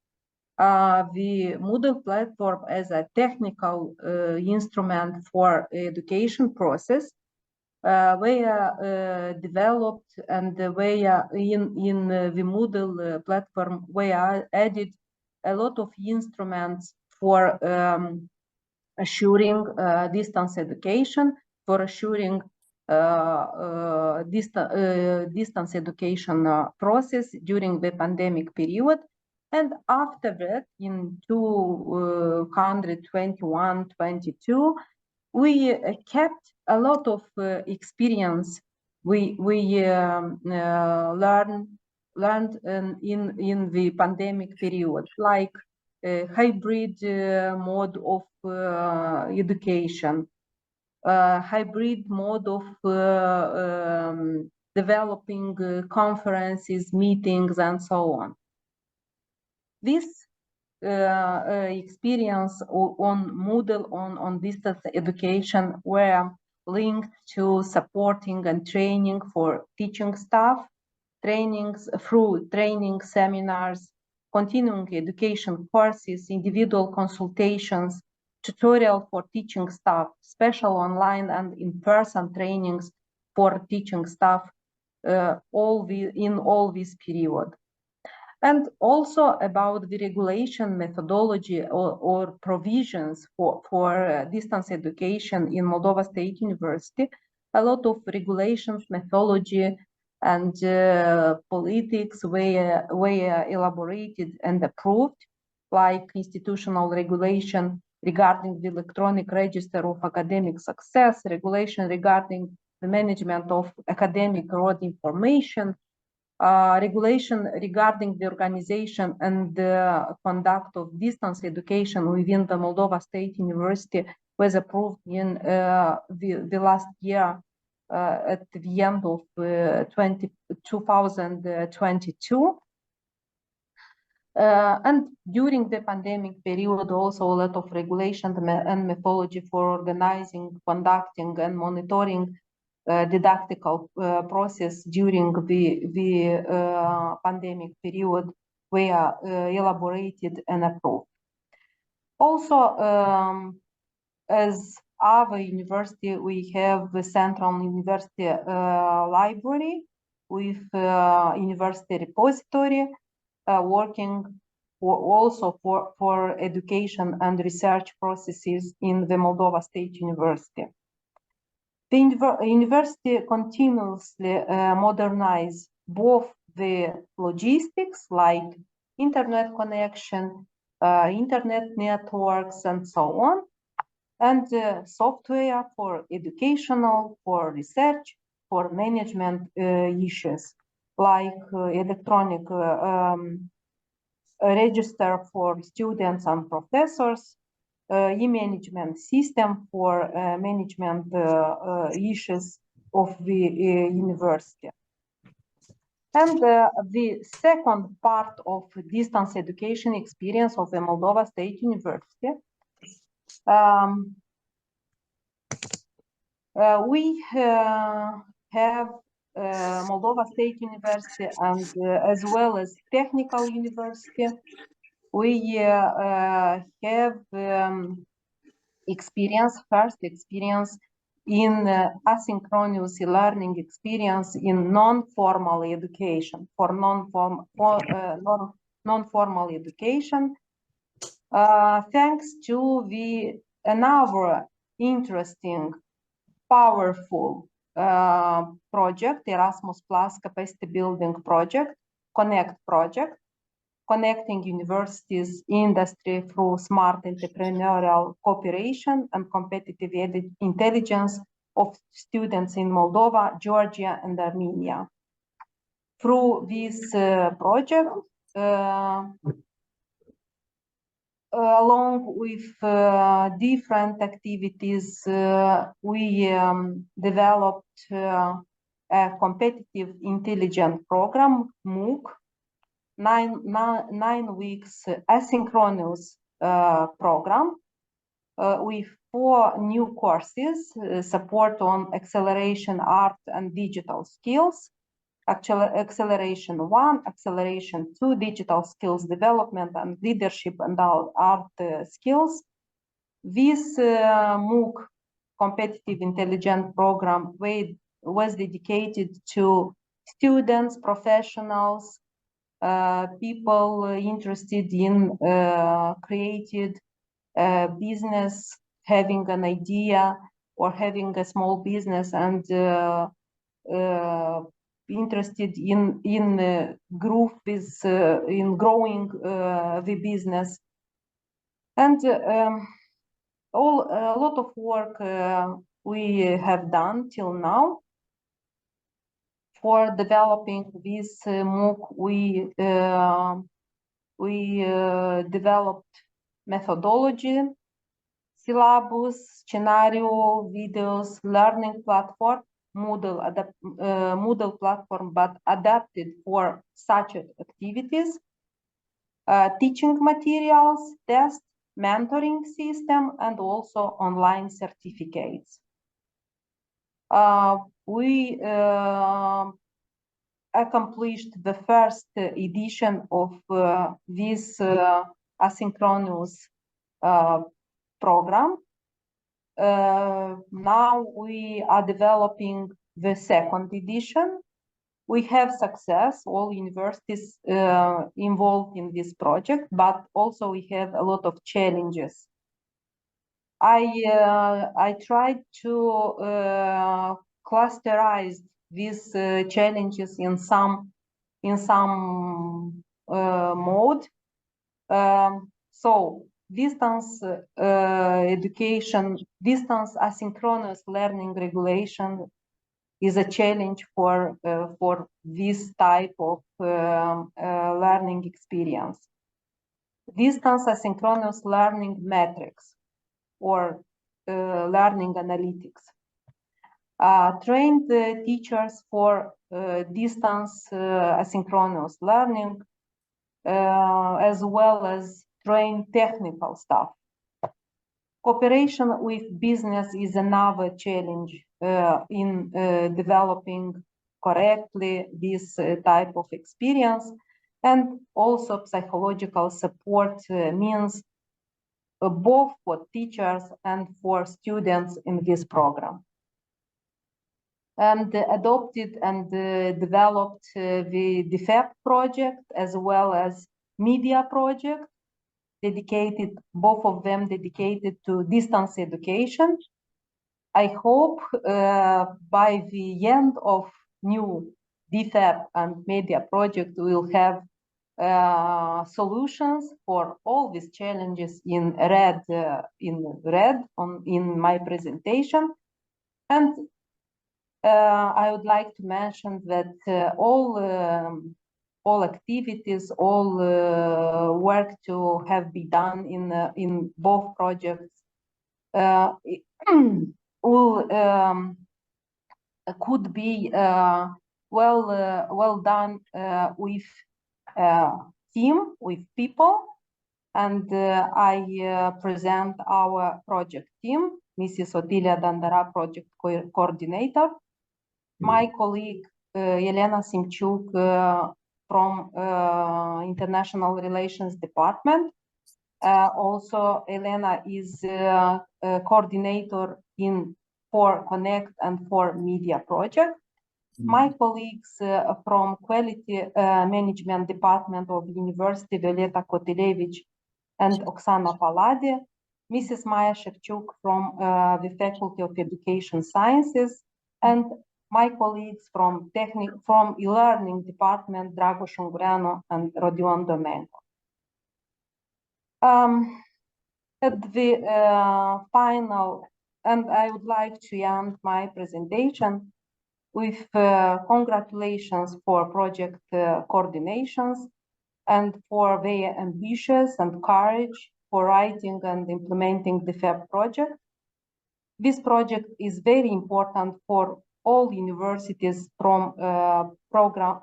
the Moodle platform as a technical instrument for education process were developed, and were in the Moodle platform were added a lot of instruments for assuring distance education, for assuring distance education process during the pandemic period. And after that, in 2021-22, we kept a lot of experience we learned in the pandemic period, like hybrid mode of education, hybrid mode of developing conferences, meetings, and so on. This experience on Moodle on distance education were linked to supporting and training for teaching staff, trainings through training seminars, continuing education courses, individual consultations, tutorial for teaching staff, special online and in-person trainings for teaching staff, in all this period. And also about the regulation methodology or provisions for distance education in Moldova State University. A lot of regulations, methodology, and politics were elaborated and approved, like institutional regulation regarding the electronic register of academic success, regulation regarding the management of academic road information, regulation regarding the organization and the conduct of distance education within the Moldova State University was approved in the last year at the end of 2022. And during the pandemic period, also a lot of regulation and methodology for organizing, conducting, and monitoring didactical process during the pandemic period were elaborated and approved. Also, as our university, we have the Central University Library with university repository, working also for education and research processes in the Moldova State University. The university continuously modernize both the logistics like internet connection, internet networks, and so on, and software for educational, for research, for management issues, like electronic register for students and professors, e-management system for management issues of the university. And the second part of distance education experience of the Moldova State University, we have Moldova State University and as well as Technical University. We have first experience in asynchronous learning experience in non-formal education, for non-formal education, thanks to another interesting, powerful project, Erasmus Plus Capacity Building Project, Connect project, connecting universities, industry through smart entrepreneurial cooperation and competitive intelligence of students in Moldova, Georgia, and Armenia. Through this project, along with different activities, we developed a competitive intelligence program, MOOC, 9 weeks asynchronous program with 4 new courses, support on acceleration, art, and digital skills, acceleration 1, acceleration 2, digital skills development and leadership and art skills. This MOOC competitive intelligence program was dedicated to students, professionals, people interested in created business, having an idea or having a small business and interested in growth with in growing the business, and a lot of work we have done till now for developing this MOOC. We developed methodology, syllabus, scenario, videos, learning platform, Moodle platform, but adapted for such activities, teaching materials, tests, mentoring system, and also online certificates. We accomplished the first edition of this asynchronous program. Now we are developing the second edition. We have success, all universities involved in this project, but also we have a lot of challenges. I tried to clusterize these challenges in some mode. So distance education, distance asynchronous learning regulation is a challenge for this type of learning experience. Distance asynchronous learning metrics or learning analytics. Trained teachers for distance asynchronous learning, as well as trained technical staff. Cooperation with business is another challenge in developing correctly this type of experience, and also psychological support means both for teachers and for students in this program. And adopted and developed the DEFEP project as well as media project, dedicated, both of them dedicated to distance education. I hope by the end of new DEFEP and media project, we will have solutions for all these challenges in red in my presentation. And I would like to mention that all activities, all work to have been done in both projects could be well done with team, with people. And I present our project team, Mrs. Otilia Dandara, project coordinator, my colleague Elena Simchuk from International Relations Department. Also, Elena is a coordinator for Connect and for Media project. My colleagues from Quality Management Department of University, Violeta Kotelevich and Oksana Paladi, Mrs. Maya Shevchuk from the Faculty of Education Sciences, and my colleagues from e-learning department, Drago Shungreanu and Rodion Domenko. At the final, and I would like to end my presentation with congratulations for project coordinations and for their ambitious and courage for writing and implementing the DEFEP project. This project is very important for all universities from partner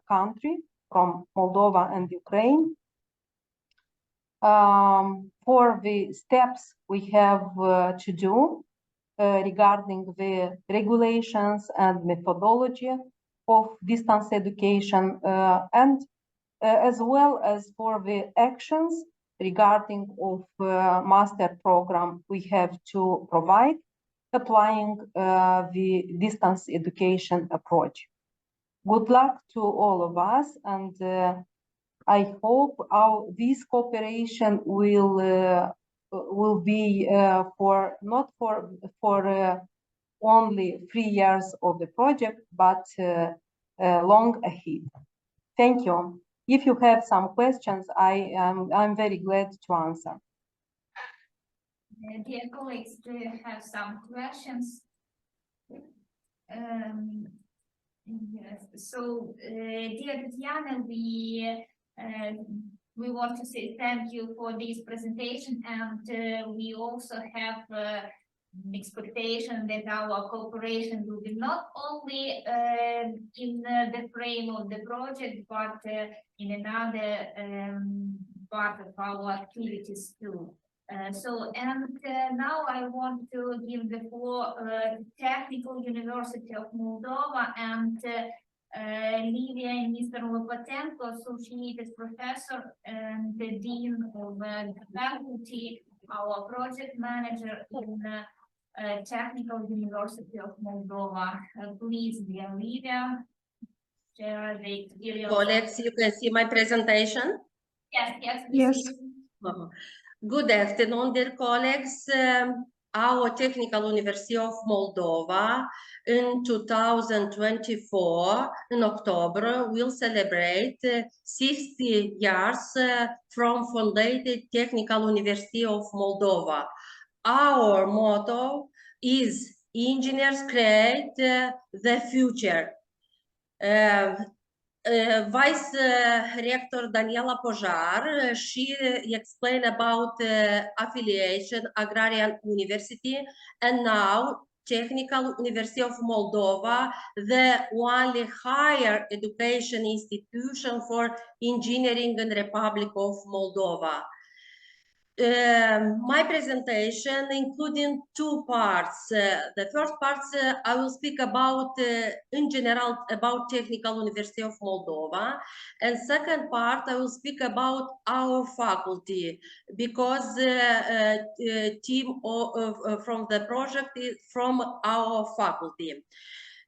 country, from Moldova and Ukraine. For the steps we have to do regarding the regulations and methodology of distance education, and as well as for the actions regarding of master program we have to provide, applying the distance education approach. Good luck to all of us, and I hope this cooperation will be not for only 3 years of the project, but long ahead. Thank you. If you have some questions, I'm very glad to answer. Dear colleagues, do you have some questions? Yes. So, dear Tatiana, we want to say thank you for this presentation, and we also have expectation that our cooperation will be not only in the frame of the project, but in another part of our activities too. Now I want to give the floor to Technical University of Moldova and Livia and NISTOR-LOPATENCO, Associated Professor and the Dean of the Faculty, our project manager in Technical University of Moldova. Please, dear Livia, share the experience. Colleagues, you can see my presentation? Yes. Good afternoon, dear colleagues. Our Technical University of Moldova in 2024, in October, will celebrate 60 years from founded Technical University of Moldova. Our motto is engineers create the future. Vice-rector Daniela Pojar, she explained about affiliation Agrarian University, and now Technical University of Moldova, the only higher education institution for engineering in Republic of Moldova. My presentation including two parts. The first part I will speak about in general about Technical University of Moldova, and second part I will speak about our faculty, because team from the project is from our faculty.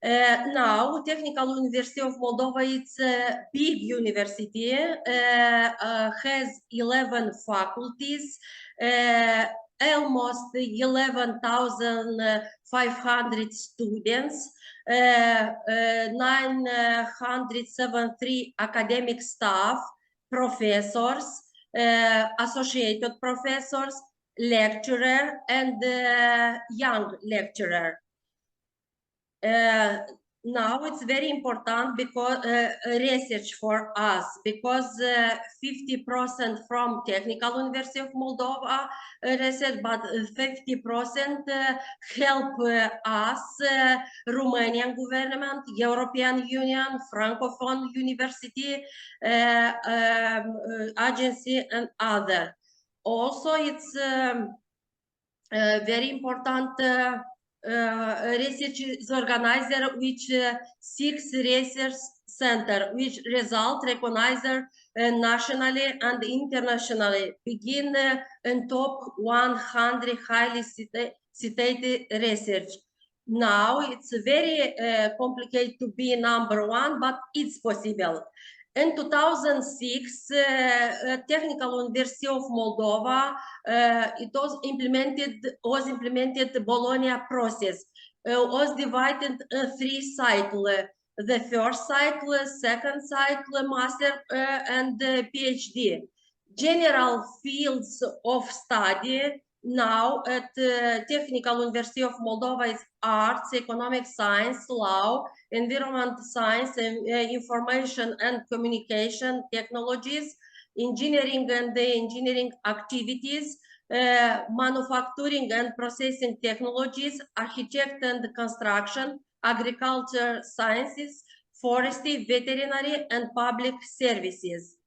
Now, Technical University of Moldova, it's a big university, has 11 faculties, almost 11,500 students, 973 academic staff, professors, associated professors, lecturer, and young lecturer. Now it's very important because research for us, because 50% from Technical University of Moldova research, but 50% help us, Romanian government, European Union, Francophone University, agency, and other. Also, it's very important. Research is organizer which 6 research center which result recognized nationally and internationally, begin in top 100 highly cited research. Now it's very complicated to be #1, but it's possible. In 2006, Technical University of Moldova, it was implemented the Bologna process, was divided in 3 cycles. The first cycle, second cycle, master and PhD. General fields of study now at Technical University of Moldova is arts, economic science, law, environment science, and information and communication technologies, engineering and engineering activities, manufacturing and processing technologies, architect and construction, agriculture sciences, forestry, veterinary, and public services.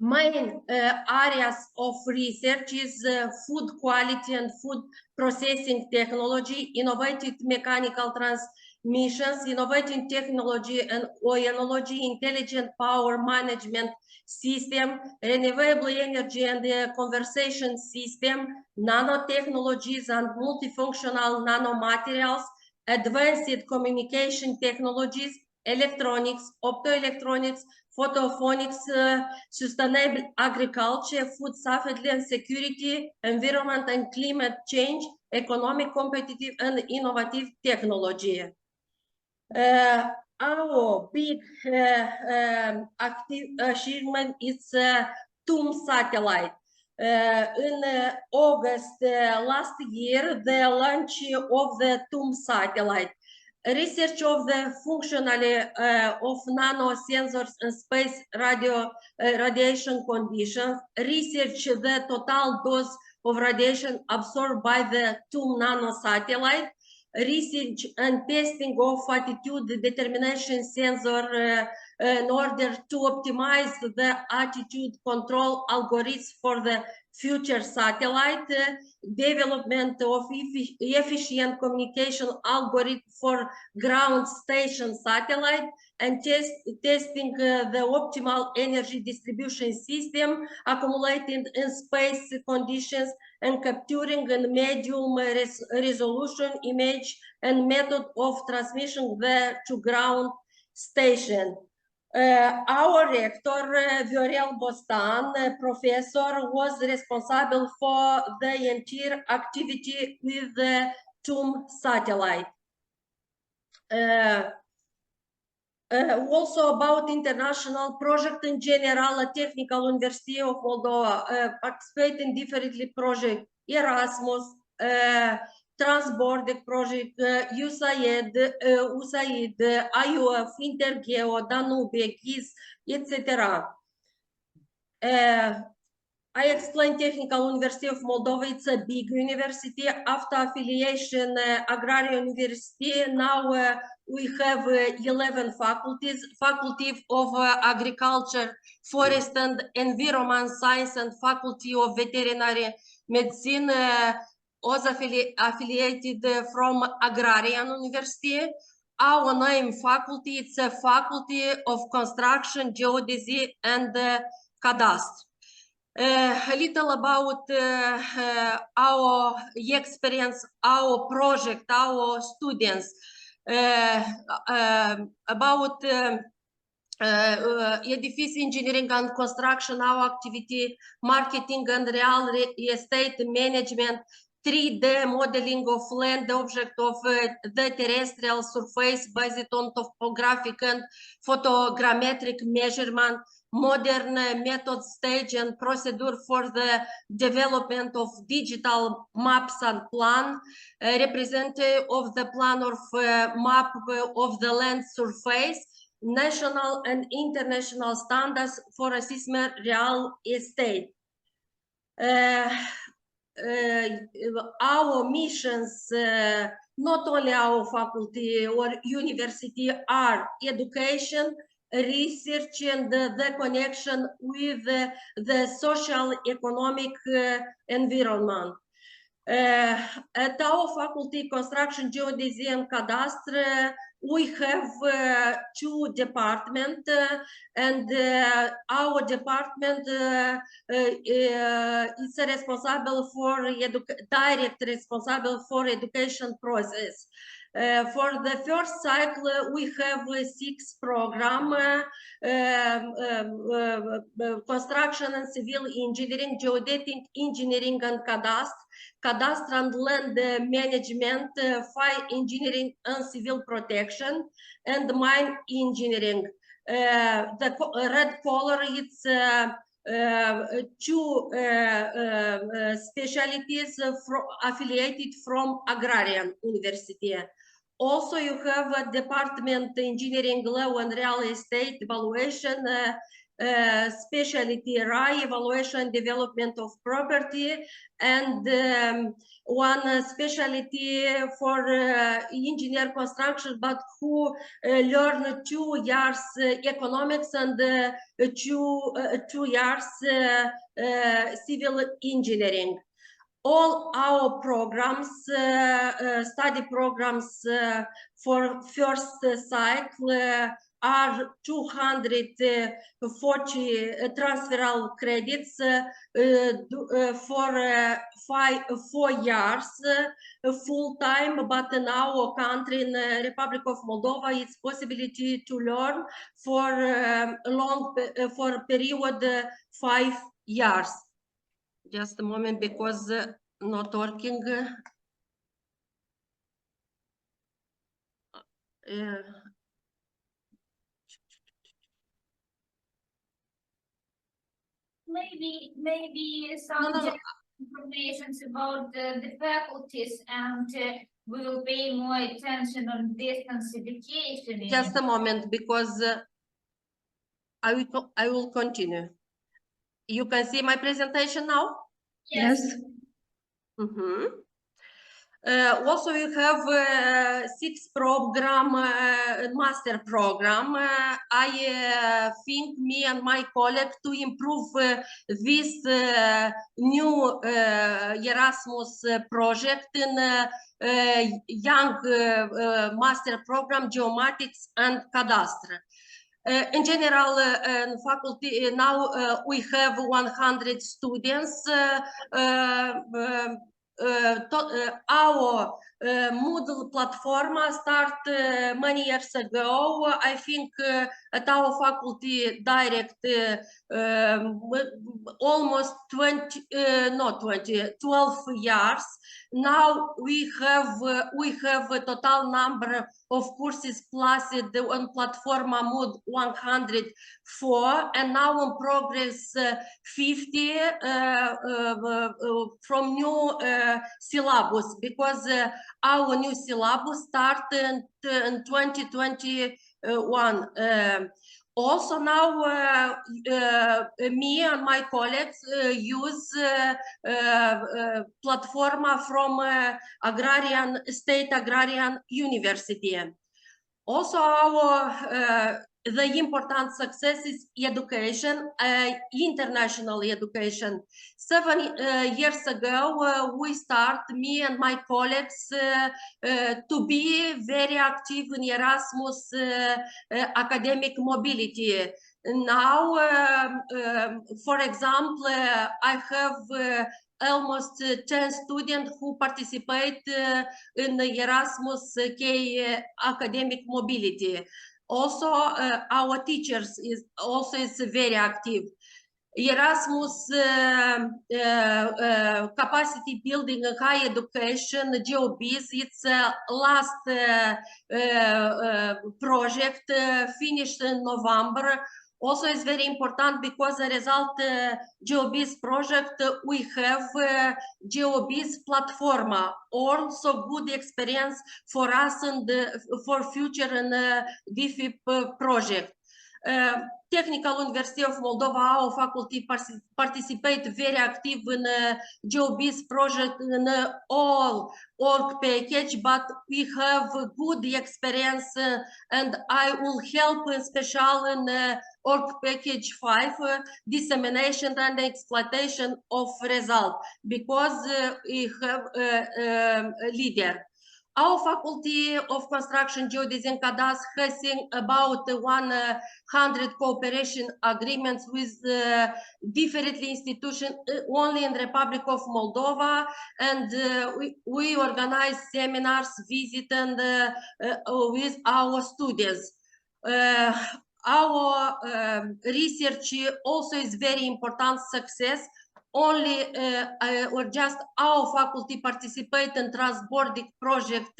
Main areas of research is food quality and food processing technology, innovative mechanical transmissions, innovative technology and oenology, intelligent power management system, renewable energy and conservation system, nanotechnologies and multifunctional nanomaterials, advanced communication technologies, electronics, optoelectronics, photophonics, sustainable agriculture, food safety and security, environment and climate change, economic, competitive, and innovative technology. Our big active achievement is TUM satellite. In August last year, the launch of the TUM satellite. Research of the functionality of nanosensors and space radiation conditions, research the total dose of radiation absorbed by the TUM nanosatellite, research and testing of attitude determination sensor in order to optimize the attitude control algorithms for the future satellite, development of efficient communication algorithm for ground station satellite, and testing the optimal energy distribution system accumulated in space conditions and capturing a medium resolution image and method of transmission to ground station. Our rector, Viorel Bostan, professor, was responsible for the entire activity with the TUM satellite. Also about international project in general, Technical University of Moldova participate in different projects, Erasmus, Transborder project, USAID, IOF, Intergeo, Danube, GIS, etc. I explained Technical University of Moldova. It's a big university. After affiliation, Agrarian University, now we have 11 faculties. Faculty of Agriculture, Forest and Environment Science, and Faculty of Veterinary Medicine, also affiliated from Agrarian University. Our name faculty, it's a Faculty of Construction, Geodesy, and Cadastre. A little about our experience, our project, our students, about edifice engineering and construction, our activity, marketing and real estate management, 3D modeling of land object of the terrestrial surface based on topographic and photogrammetric measurement, modern method, stage and procedure for the development of digital maps and plan, representative of the plan of map of the land surface, national and international standards for assessment real estate. Our missions, not only our faculty or university, are education, research, and the connection with the social economic environment. At our faculty, Construction, Geodesy, and Cadastre, we have two departments, and our department is responsible for direct responsible for education process. For the first cycle, we have 6 programs, construction and civil engineering, geodetic engineering and cadastre and land management, fire engineering and civil protection, and mine engineering. The red color is 2 specialties affiliated from Agrarian University. Also, you have a department engineering, law and real estate evaluation, specialty RAI, evaluation and development of property, and one specialty for engineer construction, but who learn 2 years economics and 2 years civil engineering. All our programs, study programs for first cycle are 240 transferal credits for 4 years full time, but in our country, in the Republic of Moldova, it's possibility to learn for for period 5 years. Just a moment, because not working. Maybe some information about the faculties, and we will pay more attention on distance education. Just a moment, because I will continue. You can see my presentation now? Yes. Also, we have 6 program, master program. I think me and my colleague to improve this new Erasmus project in young master program, geomatics and cadastre. In general, faculty now we have 100 students. Our Moodle platform started many years ago. I think at our faculty direct almost 12 years. Now we have a total number of courses placed on platform Moodle 104, and now on progress 50 from new syllabus, because our new syllabus started in 2021. Also now me and my colleagues use platform from State Agrarian University. Also the important success is education, international education. 7 years ago, we start, me and my colleagues, to be very active in Erasmus academic mobility. Now, for example, I have almost 10 students who participate in the Erasmus K academic mobility. Also, our teachers is very active. Erasmus capacity building and higher education, GOBs, it's last project finished in November. Also, it's very important because the result GOBs project we have GOBs platform, also good experience for us and for future and DEFEP project. Technical University of Moldova, our faculty participate very active in GOBs project in all org package, but we have good experience and I will help special in org package 5, dissemination and exploitation of result, because we have a leader. Our Faculty of Construction, Geodesy and Cadastre has about 100 cooperation agreements with different institutions only in the Republic of Moldova, and we organize seminars, visit, and with our students. Our research also is very important success. Only or just our faculty participate in transborder project,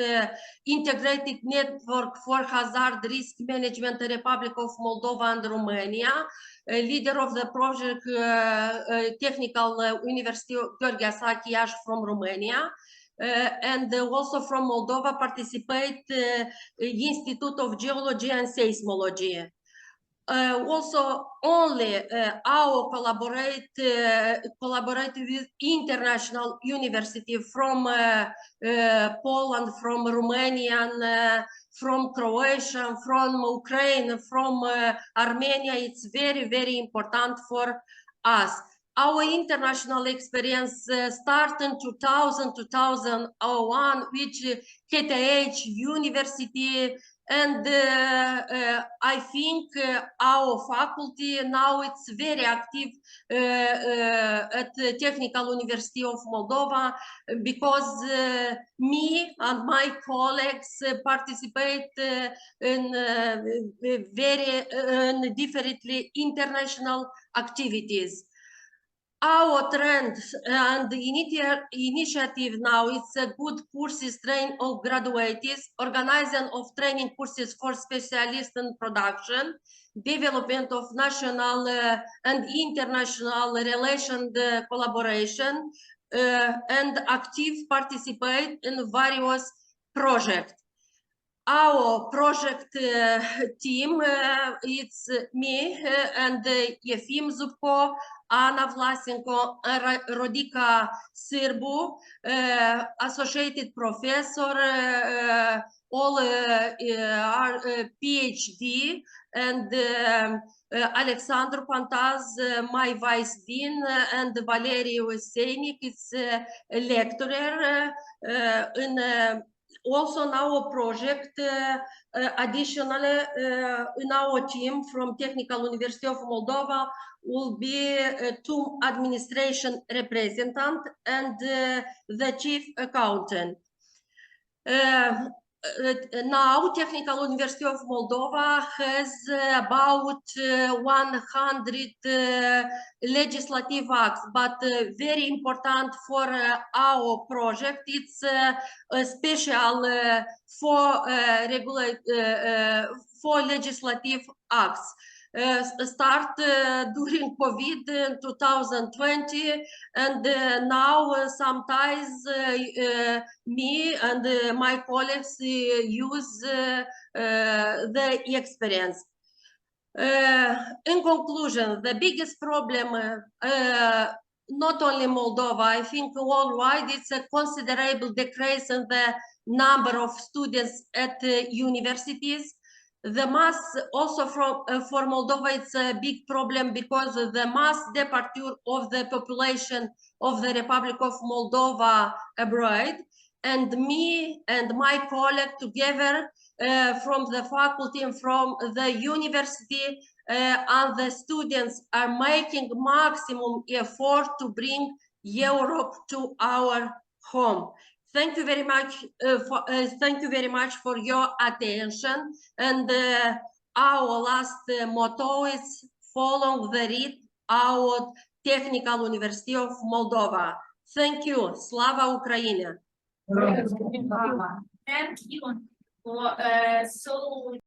integrated network for hazard risk management in the Republic of Moldova and Romania. Leader of the project, Technical University of Gheorghe from Romania. And also from Moldova participate Institute of Geology and Seismology. Also, only our collaborate with international university from Poland, from Romania, from Croatia, from Ukraine, from Armenia. It's very, very important for us. Our international experience started in 2001 with KTH University, and I think our faculty now it's very active at the Technical University of Moldova, because me and my colleagues participate in very differently international activities. Our trend and the initiative now, it's a good courses train of graduates, organizing of training courses for specialists in production, development of national and international relation collaboration, and active participate in various projects. Our project team, it's me and Efim Zubko, Anna Vlasenko, Rodica Sirbu, associated professor, all are PhD, and Alexandru Pantaz, my vice dean, and Valery Osenik, is a lecturer in also in our project. Additionally, in our team from Technical University of Moldova will be 2 administration representatives and the chief accountant. Now, Technical University of Moldova has about 100 legislative acts, but very important for our project, it's a special for legislative acts. Start during COVID in 2020, and now sometimes me and my colleagues use the experience. In conclusion, the biggest problem, not only Moldova, I think worldwide, it's a considerable decrease in the number of students at universities. The mass also for Moldova, it's a big problem because of the mass departure of the population of the Republic of Moldova abroad. And me and my colleague together from the faculty and from the university and the students are making maximum effort to bring Europe to our home. Thank you very much. Thank you very much for your attention. And our last motto is follow the lead our Technical University of Moldova. Thank you. Slava Ukraini. Thank you for so